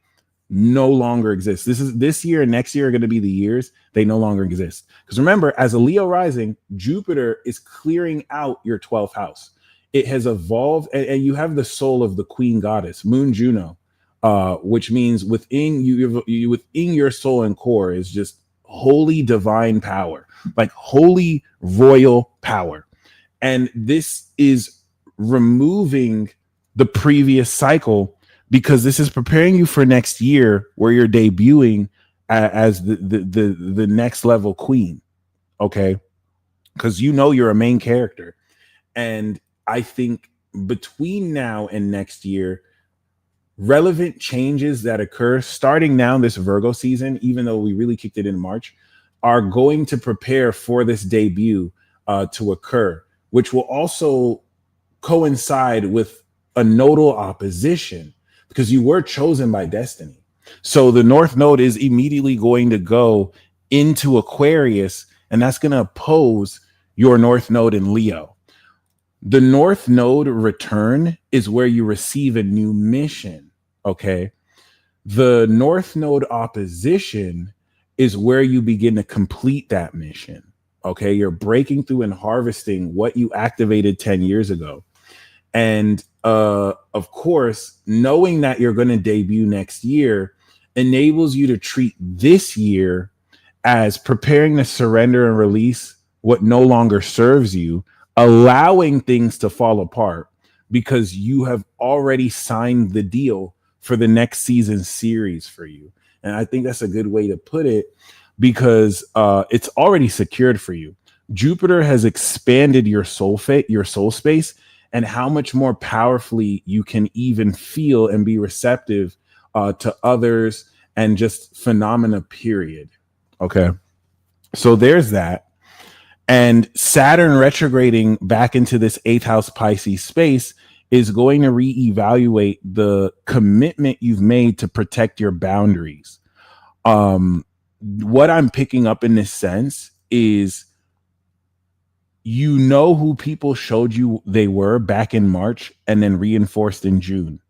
no longer exist. This year and next year are going to be the years they no longer exist. Because remember, as a Leo rising, Jupiter is clearing out your 12th house. It has evolved, and you have the soul of the queen goddess, Moon Juno, which means within you, within your soul and core is just holy divine power, like holy royal power. And this is removing the previous cycle because this is preparing you for next year where you're debuting as the next level queen, okay? Because you know you're a main character. And I think between now and next year, relevant changes that occur starting now this Virgo season, even though we really kicked it in March, are going to prepare for this debut to occur, which will also coincide with a nodal opposition because you were chosen by destiny. So the North Node is immediately going to go into Aquarius, and that's going to oppose your North Node in Leo. The North Node return is where you receive a new mission. Okay. The North Node opposition is where you begin to complete that mission. Okay. You're breaking through and harvesting what you activated 10 years ago. And of course, knowing that you're going to debut next year enables you to treat this year as preparing to surrender and release what no longer serves you, allowing things to fall apart because you have already signed the deal for the next season series for you. And I think that's a good way to put it because it's already secured for you. Jupiter has expanded your soul space, and how much more powerfully you can even feel and be receptive to others and just phenomena, period. Okay. So there's that. And Saturn retrograding back into this 8th house Pisces space is going to reevaluate the commitment you've made to protect your boundaries. What I'm picking up in this sense is, you know who people showed you they were back in March and then reinforced in June.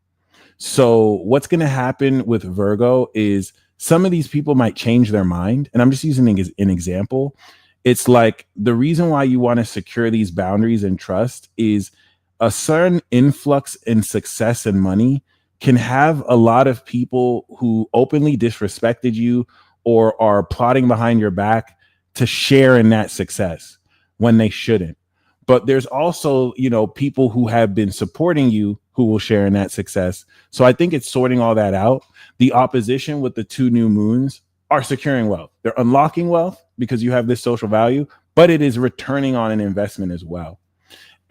So what's going to happen with Virgo is some of these people might change their mind. And I'm just using it as an example. It's like the reason why you want to secure these boundaries and trust is a certain influx in success and money can have a lot of people who openly disrespected you or are plotting behind your back to share in that success when they shouldn't. But there's also, people who have been supporting you who will share in that success. So I think it's sorting all that out. The opposition with the 2 new moons are securing wealth. They're unlocking wealth because you have this social value, but it is returning on an investment as well.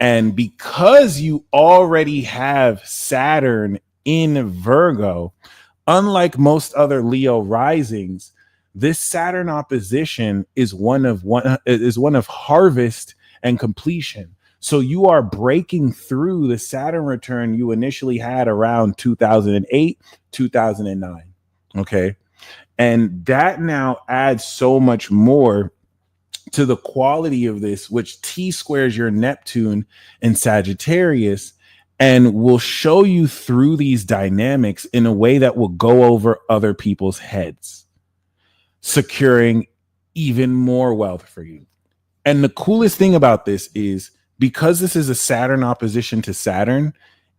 And because you already have Saturn in Virgo, unlike most other Leo risings, this Saturn opposition is one of harvest and completion. So you are breaking through the Saturn return you initially had around 2008, 2009. Okay. And that now adds so much more to the quality of this, which T squares your Neptune in Sagittarius and will show you through these dynamics in a way that will go over other people's heads, securing even more wealth for you. And the coolest thing about this is because this is a Saturn opposition to Saturn,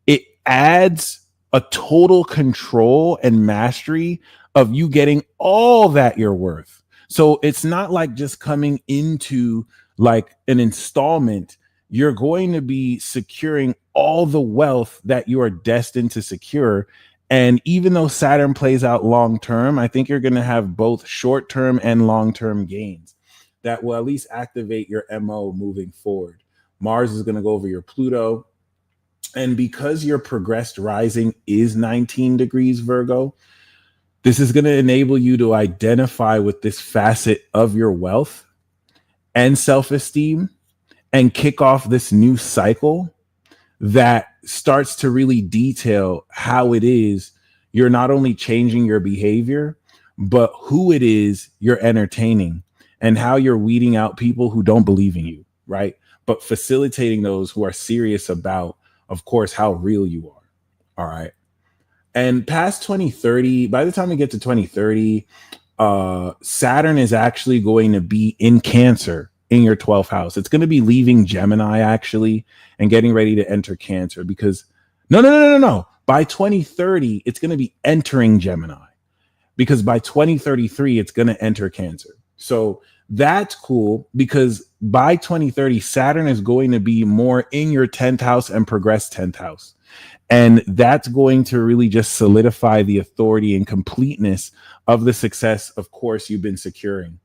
it adds a total control and mastery of you getting all that you're worth. So it's not like just coming into like an installment. You're going to be securing all the wealth that you are destined to secure. And even though Saturn plays out long term, I think you're going to have both short term and long term gains that will at least activate your MO moving forward. Mars is going to go over your Pluto. And because your progressed rising is 19 degrees Virgo, this is going to enable you to identify with this facet of your wealth and self-esteem and kick off this new cycle that starts to really detail how it is you're not only changing your behavior, but who it is you're entertaining and how you're weeding out people who don't believe in you, right? But facilitating those who are serious about, of course, how real you are. All right. And past 2030, by the time we get to 2030, Saturn is actually going to be in Cancer in your 12th house. It's going to be leaving Gemini actually and getting ready to enter Cancer because no. By 2030, it's going to be entering Gemini because by 2033, it's going to enter Cancer. So that's cool because by 2030, Saturn is going to be more in your 10th house and progress 10th house. And that's going to really just solidify the authority and completeness of the success, of course, you've been securing,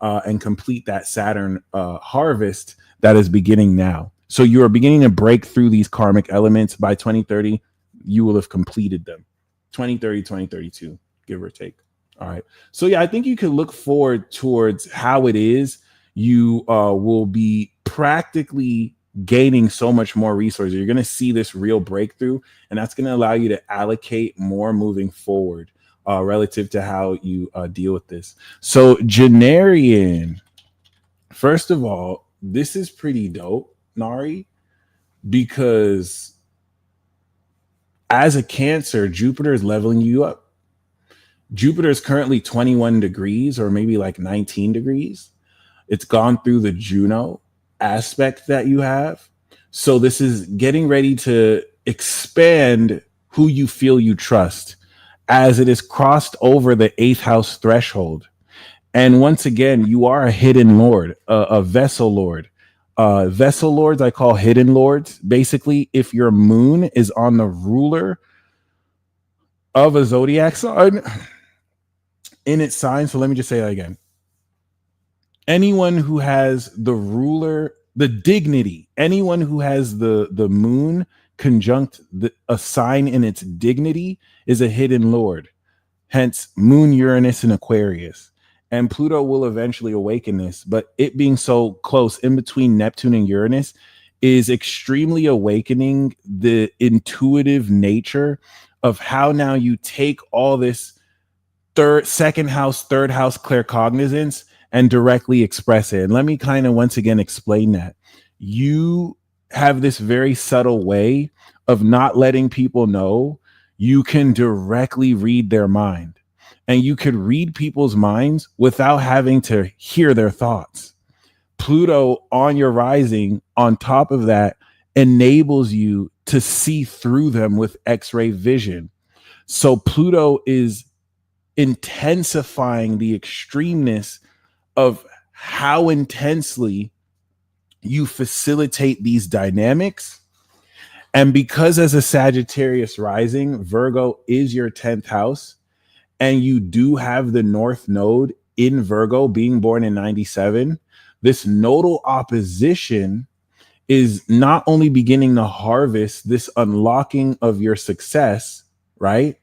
and complete that Saturn harvest that is beginning now. So you are beginning to break through these karmic elements. By 2030, you will have completed them. 2030, 2032, give or take. All right. So yeah, I think you could look forward towards how it is you will be practically gaining so much more resources. You're going to see this real breakthrough, and that's going to allow you to allocate more moving forward relative to how you deal with this. So Janarian, first of all, this is pretty dope, Nari, because as a Cancer, Jupiter is leveling you up. Jupiter is currently 21 degrees or maybe like 19 degrees. It's gone through the Juno aspect that you have. So this is getting ready to expand who you feel you trust as it is crossed over the 8th house threshold. And once again, you are a hidden lord, a vessel lord. Vessel lords, I call hidden lords. Basically, if your moon is on the ruler of a zodiac sign in its sign. So let me just say that again. Anyone who has the ruler, the dignity, anyone who has the moon conjunct a sign in its dignity is a hidden lord. Hence, Moon, Uranus, and Aquarius. And Pluto will eventually awaken this, but it being so close in between Neptune and Uranus is extremely awakening the intuitive nature of how now you take all this second house, third house claircognizance and directly express it. And let me kind of once again explain that. You have this very subtle way of not letting people know you can directly read their mind. And you could read people's minds without having to hear their thoughts. Pluto on your rising, on top of that, enables you to see through them with X-ray vision. So Pluto is intensifying the extremeness of how intensely you facilitate these dynamics. And because as a Sagittarius rising, Virgo is your 10th house, and you do have the North Node in Virgo being born in 97, this nodal opposition is not only beginning to harvest this unlocking of your success, right?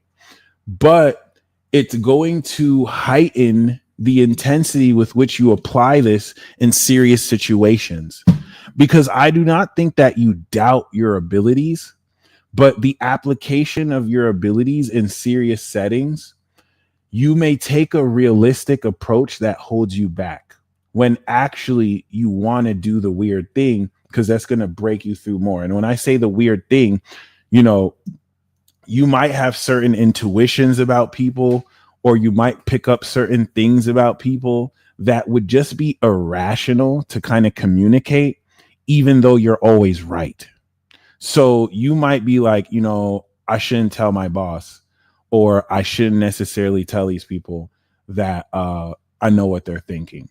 But it's going to heighten the intensity with which you apply this in serious situations. Because I do not think that you doubt your abilities, but the application of your abilities in serious settings, you may take a realistic approach that holds you back when actually you want to do the weird thing, because that's going to break you through more. And when I say the weird thing, you know, you might have certain intuitions about people, or you might pick up certain things about people that would just be irrational to kind of communicate, even though you're always right. So you might be like, you know, I shouldn't tell my boss, or I shouldn't necessarily tell these people that I know what they're thinking.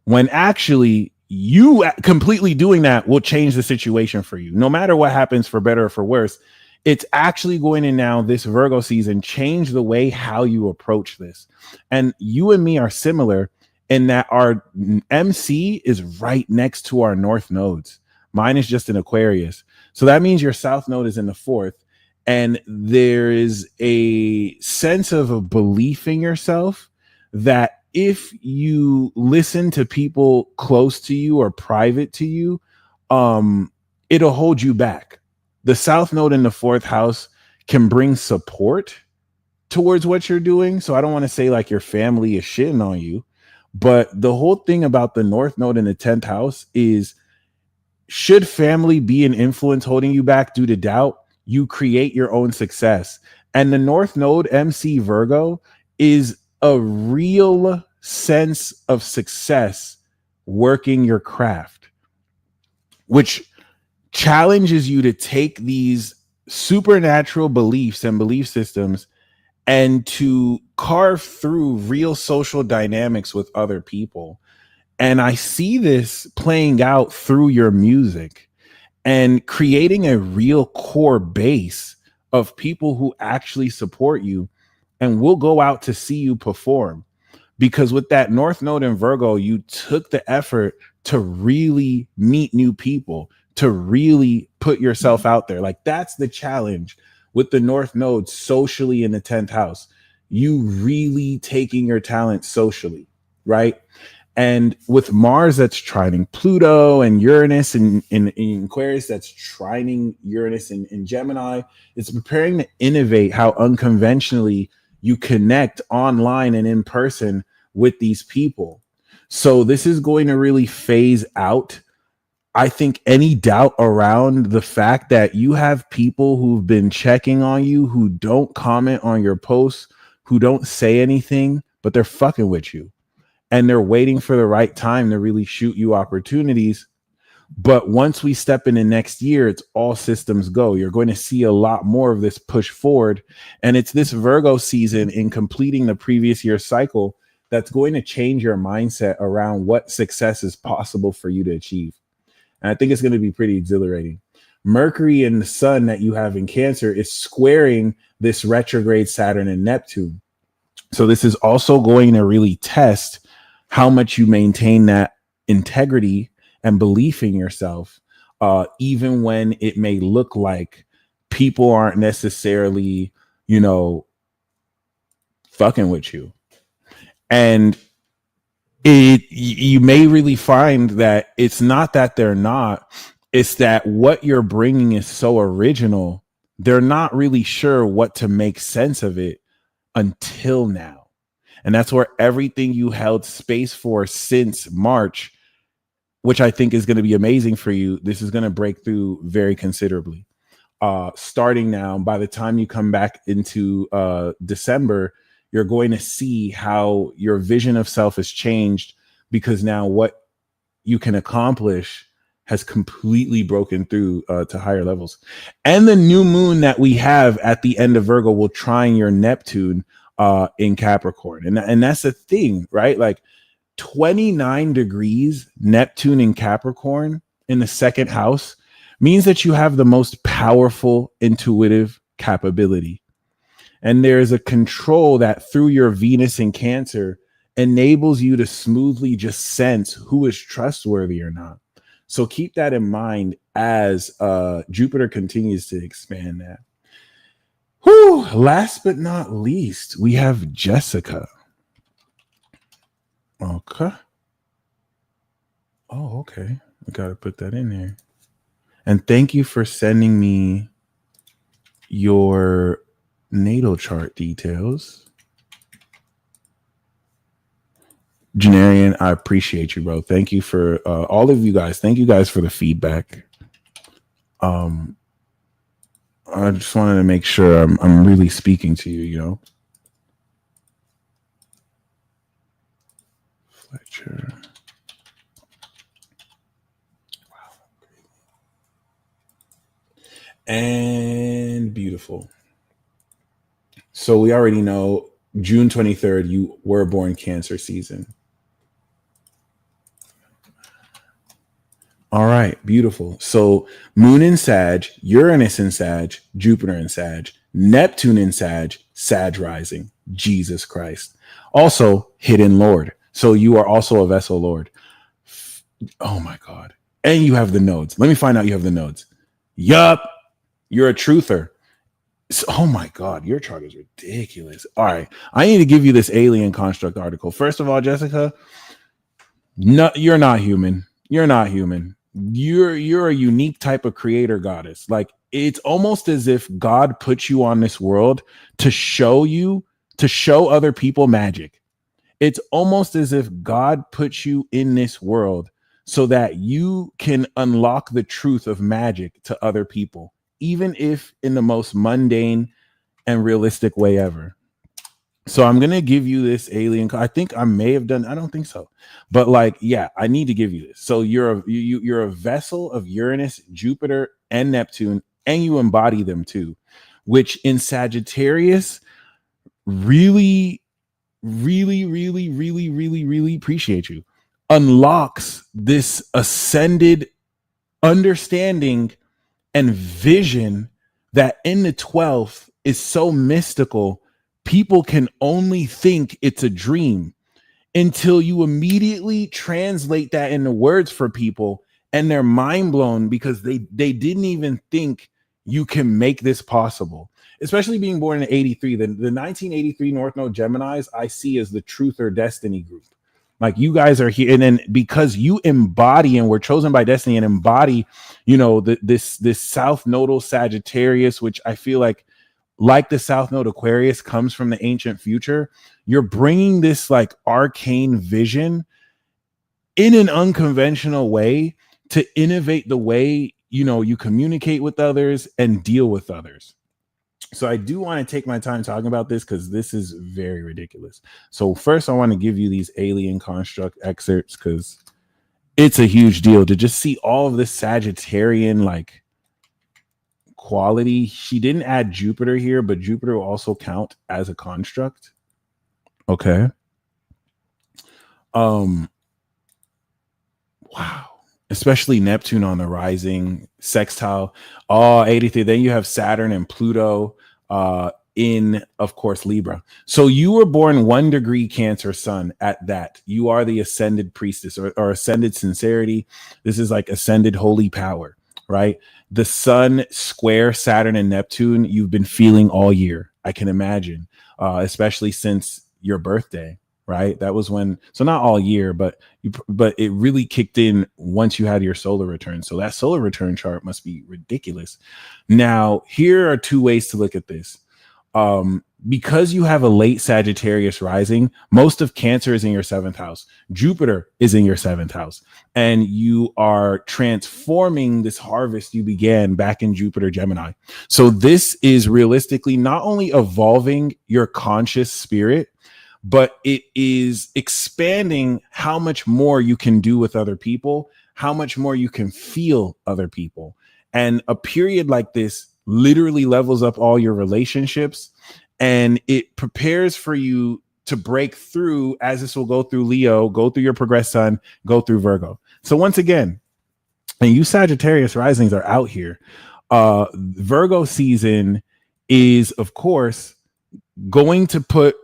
When actually you completely doing that will change the situation for you. No matter what happens, for better or for worse, it's actually going to now, this Virgo season, change the way how you approach this. And you and me are similar in that our MC is right next to our North nodes. Mine is just in Aquarius. So that means your South node is in the 4th. And there is a sense of a belief in yourself that if you listen to people close to you or private to you, it'll hold you back. The South node in the 4th house can bring support towards what you're doing. So I don't want to say like your family is shitting on you, but the whole thing about the North node in the 10th house is, should family be an influence holding you back due to doubt, you create your own success. And the North Node MC Virgo is a real sense of success working your craft, which challenges you to take these supernatural beliefs and belief systems and to carve through real social dynamics with other people. And I see this playing out through your music. and creating a real core base of people who actually support you and will go out to see you perform. Because with that North Node in Virgo, you took the effort to really meet new people, to really put yourself out there. Like, that's the challenge with the North Node socially in the 10th house. You really taking your talent socially, right? And with Mars that's trining Pluto, and Uranus in Aquarius that's trining Uranus in Gemini, it's preparing to innovate how unconventionally you connect online and in person with these people. So this is going to really phase out, I think, any doubt around the fact that you have people who've been checking on you, who don't comment on your posts, who don't say anything, but they're fucking with you. And they're waiting for the right time to really shoot you opportunities. But once we step into next year, it's all systems go. You're going to see a lot more of this push forward. And it's this Virgo season in completing the previous year's cycle that's going to change your mindset around what success is possible for you to achieve. And I think it's going to be pretty exhilarating. Mercury and the sun that you have in Cancer is squaring this retrograde Saturn and Neptune. So this is also going to really test how much you maintain that integrity and belief in yourself, even when it may look like people aren't necessarily, fucking with you. And you may really find that it's not that they're not, it's that what you're bringing is so original, they're not really sure what to make sense of it until now. And that's where everything you held space for since March, which I think is going to be amazing for you, this is going to break through very considerably. Starting now, by the time you come back into December, you're going to see how your vision of self has changed, because now what you can accomplish has completely broken through to higher levels. And the new moon that we have at the end of Virgo will trine your Neptune in Capricorn. And that's the thing, right? Like 29 degrees Neptune in Capricorn in the second house means that you have the most powerful intuitive capability. And there's a control that through your Venus in Cancer enables you to smoothly just sense who is trustworthy or not. So keep that in mind as Jupiter continues to expand that. Whew, last but not least, we have Jessica. Okay. Oh, okay. I got to put that in there. And thank you for sending me your natal chart details. Janarian, I appreciate you, bro. Thank you for all of you guys. Thank you guys for the feedback. I just wanted to make sure I'm really speaking to you, Fletcher. Wow. And beautiful. So we already know June 23rd, you were born Cancer season. All right, beautiful. So Moon in Sag, Uranus in Sag, Jupiter in Sag, Neptune in Sag, Sag rising. Jesus Christ. Also, Hidden Lord. So you are also a vessel lord. Oh my God. And you have the nodes. Let me find out you have the nodes. Yup. You're a truther. So, oh my God, your chart is ridiculous. All right. I need to give you this alien construct article. First of all, Jessica, no, you're not human. You're not human. You're a unique type of creator goddess. Like, it's almost as if God put you on this world to show other people magic. It's almost as if God put you in this world so that you can unlock the truth of magic to other people, even if in the most mundane and realistic way ever. So I'm going to give you this alien. I think I may have done. I don't think so. But yeah, I need to give you this. So you're a vessel of Uranus, Jupiter, and Neptune, and you embody them too, which in Sagittarius really, really, really, really, really, really appreciate you. Unlocks this ascended understanding and vision that in the 12th is so mystical, people can only think it's a dream until you immediately translate that into words for people, and they're mind blown because they didn't even think you can make this possible. Especially being born in 83, the 1983 North Node Geminis I see as the truth or destiny group. Like, you guys are here, and then because you embody and were chosen by destiny and embody, this South Nodal Sagittarius, which I feel like the South Node Aquarius comes from the ancient future. You're bringing this like arcane vision in an unconventional way to innovate the way, you communicate with others and deal with others. So I do want to take my time talking about this because this is very ridiculous. So first, I want to give you these alien construct excerpts because it's a huge deal to just see all of this Sagittarian like quality. She didn't add Jupiter here, but Jupiter will also count as a construct. Okay. Wow. Especially Neptune on the rising sextile. 83. Then you have Saturn and Pluto in, of course, Libra. So you were born 1 degree Cancer sun at that. You are the ascended priestess or ascended sincerity. This is like ascended holy power, right? The sun square Saturn and Neptune, you've been feeling all year. I can imagine, especially since your birthday, right? That was when, so not all year, but it really kicked in once you had your solar return. So that solar return chart must be ridiculous. Now, here are 2 ways to look at this. Because you have a late Sagittarius rising, most of Cancer is in your 7th house. Jupiter is in your 7th house. And you are transforming this harvest you began back in Jupiter Gemini. So this is realistically not only evolving your conscious spirit, but it is expanding how much more you can do with other people, how much more you can feel other people. And a period like this literally levels up all your relationships, and it prepares for you to break through, as this will go through Leo, go through your progressed sun, go through Virgo. So once again, and you Sagittarius risings are out here. Virgo season is, of course, going to put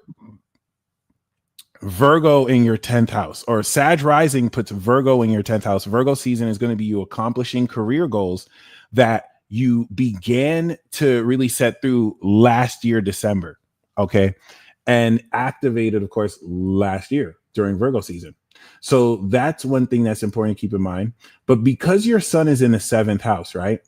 Virgo in your 10th house, or Sag rising puts Virgo in your 10th house. Virgo season is going to be you accomplishing career goals that you began to really set through last year, December. Okay. And activated, of course, last year during Virgo season. So that's one thing that's important to keep in mind. But because your sun is in the 7th house, right?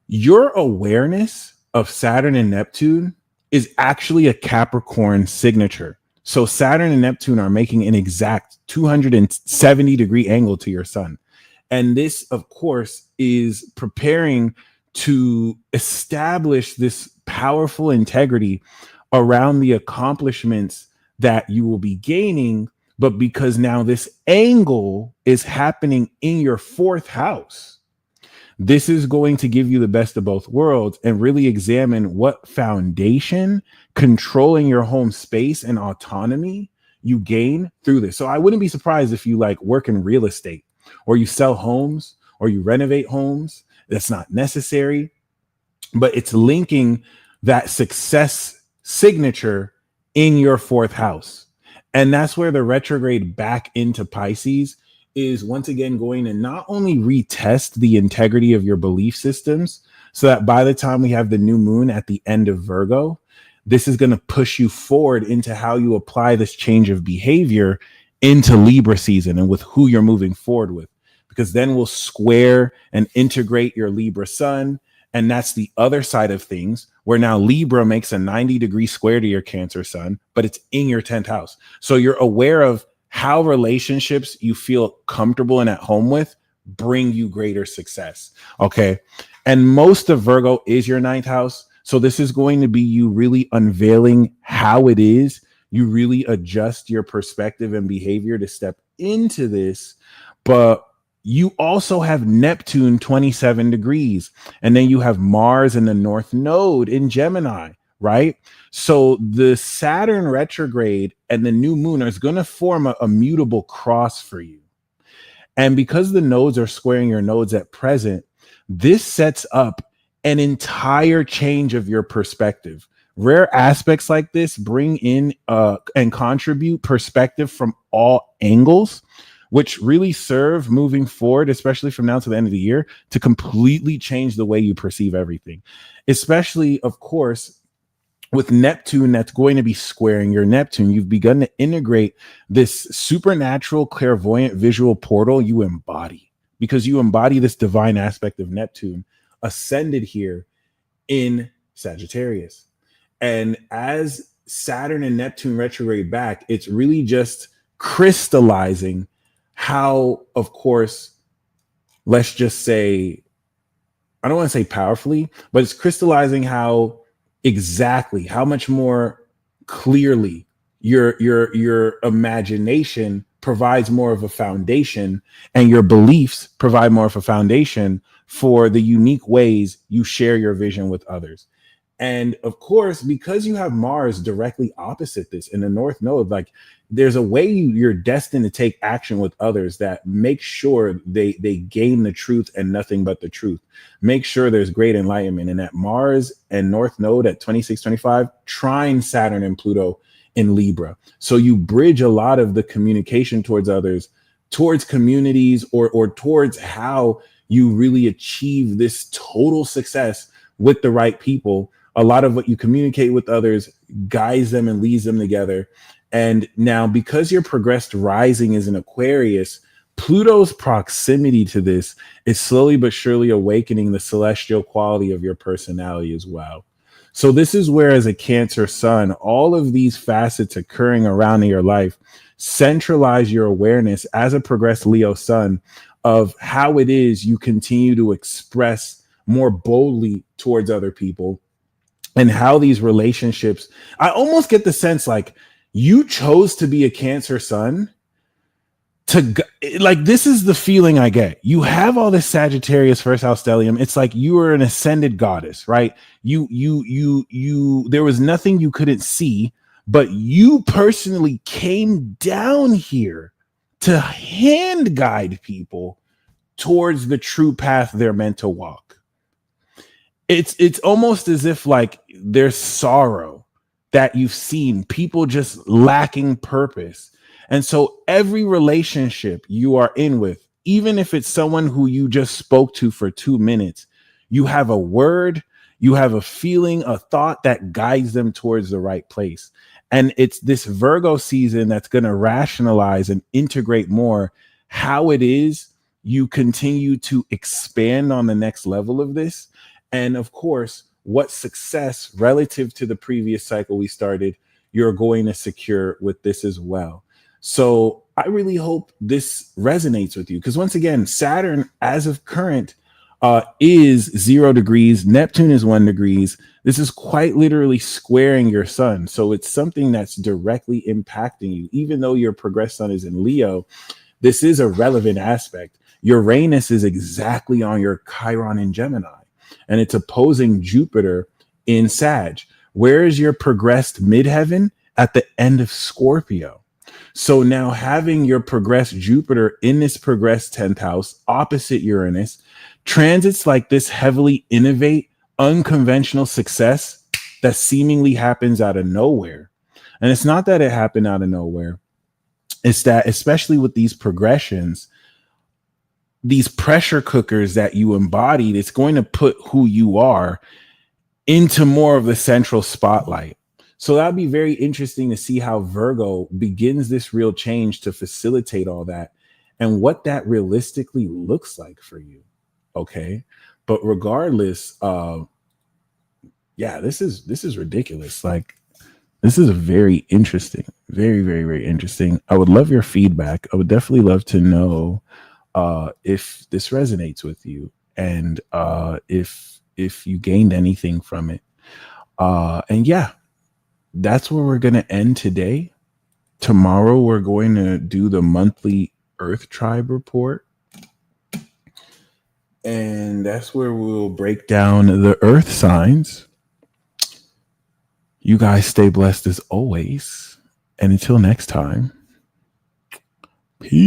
Your awareness of Saturn and Neptune is actually a Capricorn signature. So Saturn and Neptune are making an exact 270-degree angle to your sun. And this, of course, is preparing to establish this powerful integrity around the accomplishments that you will be gaining. But because now this angle is happening in your 4th house, this is going to give you the best of both worlds and really examine what foundation controlling your home space and autonomy you gain through this. So I wouldn't be surprised if you like work in real estate, or you sell homes, or you renovate homes. That's not necessary, but it's linking that success signature in your 4th house. And that's where the retrograde back into Pisces is once again going to not only retest the integrity of your belief systems, so that by the time we have the new moon at the end of Virgo, this is going to push you forward into how you apply this change of behavior into Libra season and with who you're moving forward with, because then we'll square and integrate your Libra sun. And that's the other side of things, where now Libra makes a 90-degree square to your Cancer sun, but it's in your 10th house. So you're aware of how relationships you feel comfortable and at home with bring you greater success. Okay. And most of Virgo is your 9th house. So this is going to be you really unveiling how it is you really adjust your perspective and behavior to step into this. But you also have Neptune 27 degrees, and then you have Mars in the North Node in Gemini, right? So the Saturn retrograde and the new moon is going to form a mutable cross for you. And because the nodes are squaring your nodes at present, this sets up an entire change of your perspective. Rare aspects like this bring in and contribute perspective from all angles, which really serve moving forward, especially from now to the end of the year, to completely change the way you perceive everything. Especially, of course, with Neptune that's going to be squaring your Neptune, you've begun to integrate this supernatural, clairvoyant, visual portal you embody, because you embody this divine aspect of Neptune ascended here in Sagittarius. And as Saturn and Neptune retrograde back, it's really just crystallizing how, of course, let's just say, I don't want to say powerfully, but it's crystallizing how exactly, how much more clearly your imagination provides more of a foundation, and your beliefs provide more of a foundation for the unique ways you share your vision with others. And of course, because you have Mars directly opposite this in the North Node, like there's a way you're destined to take action with others that make sure they gain the truth and nothing but the truth. Make sure there's great enlightenment. And that Mars and North Node at 2625 trine Saturn and Pluto in Libra. So you bridge a lot of the communication towards others, towards communities, or towards how you really achieve this total success with the right people. A lot of what you communicate with others guides them and leads them together. And now, because your progressed rising is in Aquarius, Pluto's proximity to this is slowly but surely awakening the celestial quality of your personality as well. So this is where, as a Cancer sun, all of these facets occurring around in your life centralize your awareness as a progressed Leo sun of how it is you continue to express more boldly towards other people, and how these relationships, I almost get the sense like you chose to be a Cancer sun to, like, this is the feeling I get. You have all this Sagittarius first house stellium. It's like you were an ascended goddess, right? You, there was nothing you couldn't see, but you personally came down here to hand guide people towards the true path they're meant to walk. It's almost as if like there's sorrow that you've seen, people just lacking purpose. And so every relationship you are in with, even if it's someone who you just spoke to for 2 minutes, you have a word, you have a feeling, a thought that guides them towards the right place. And it's this Virgo season that's going to rationalize and integrate more how it is you continue to expand on the next level of this. And of course, what success relative to the previous cycle we started, you're going to secure with this as well. So I really hope this resonates with you, because once again, Saturn as of current is 0 degrees. Neptune is 1 degrees. This is quite literally squaring your sun. So it's something that's directly impacting you. Even though your progressed sun is in Leo, this is a relevant aspect. Uranus is exactly on your Chiron in Gemini, and it's opposing Jupiter in Sag. Where is your progressed midheaven? At the end of Scorpio. So now having your progressed Jupiter in this progressed 10th house opposite Uranus, transits like this heavily innovate unconventional success that seemingly happens out of nowhere. And it's not that it happened out of nowhere. It's that, especially with these progressions, these pressure cookers that you embodied, it's going to put who you are into more of the central spotlight. So that'd be very interesting to see how Virgo begins this real change to facilitate all that and what that realistically looks like for you. Okay. But regardless, this is ridiculous. Like, this is a very interesting, very, very, very interesting. I would love your feedback. I would definitely love to know if this resonates with you, and if you gained anything from it. And yeah, that's where we're going to end today. Tomorrow, we're going to do the monthly Earth Tribe report. And that's where we'll break down the Earth signs. You guys stay blessed as always. And until next time.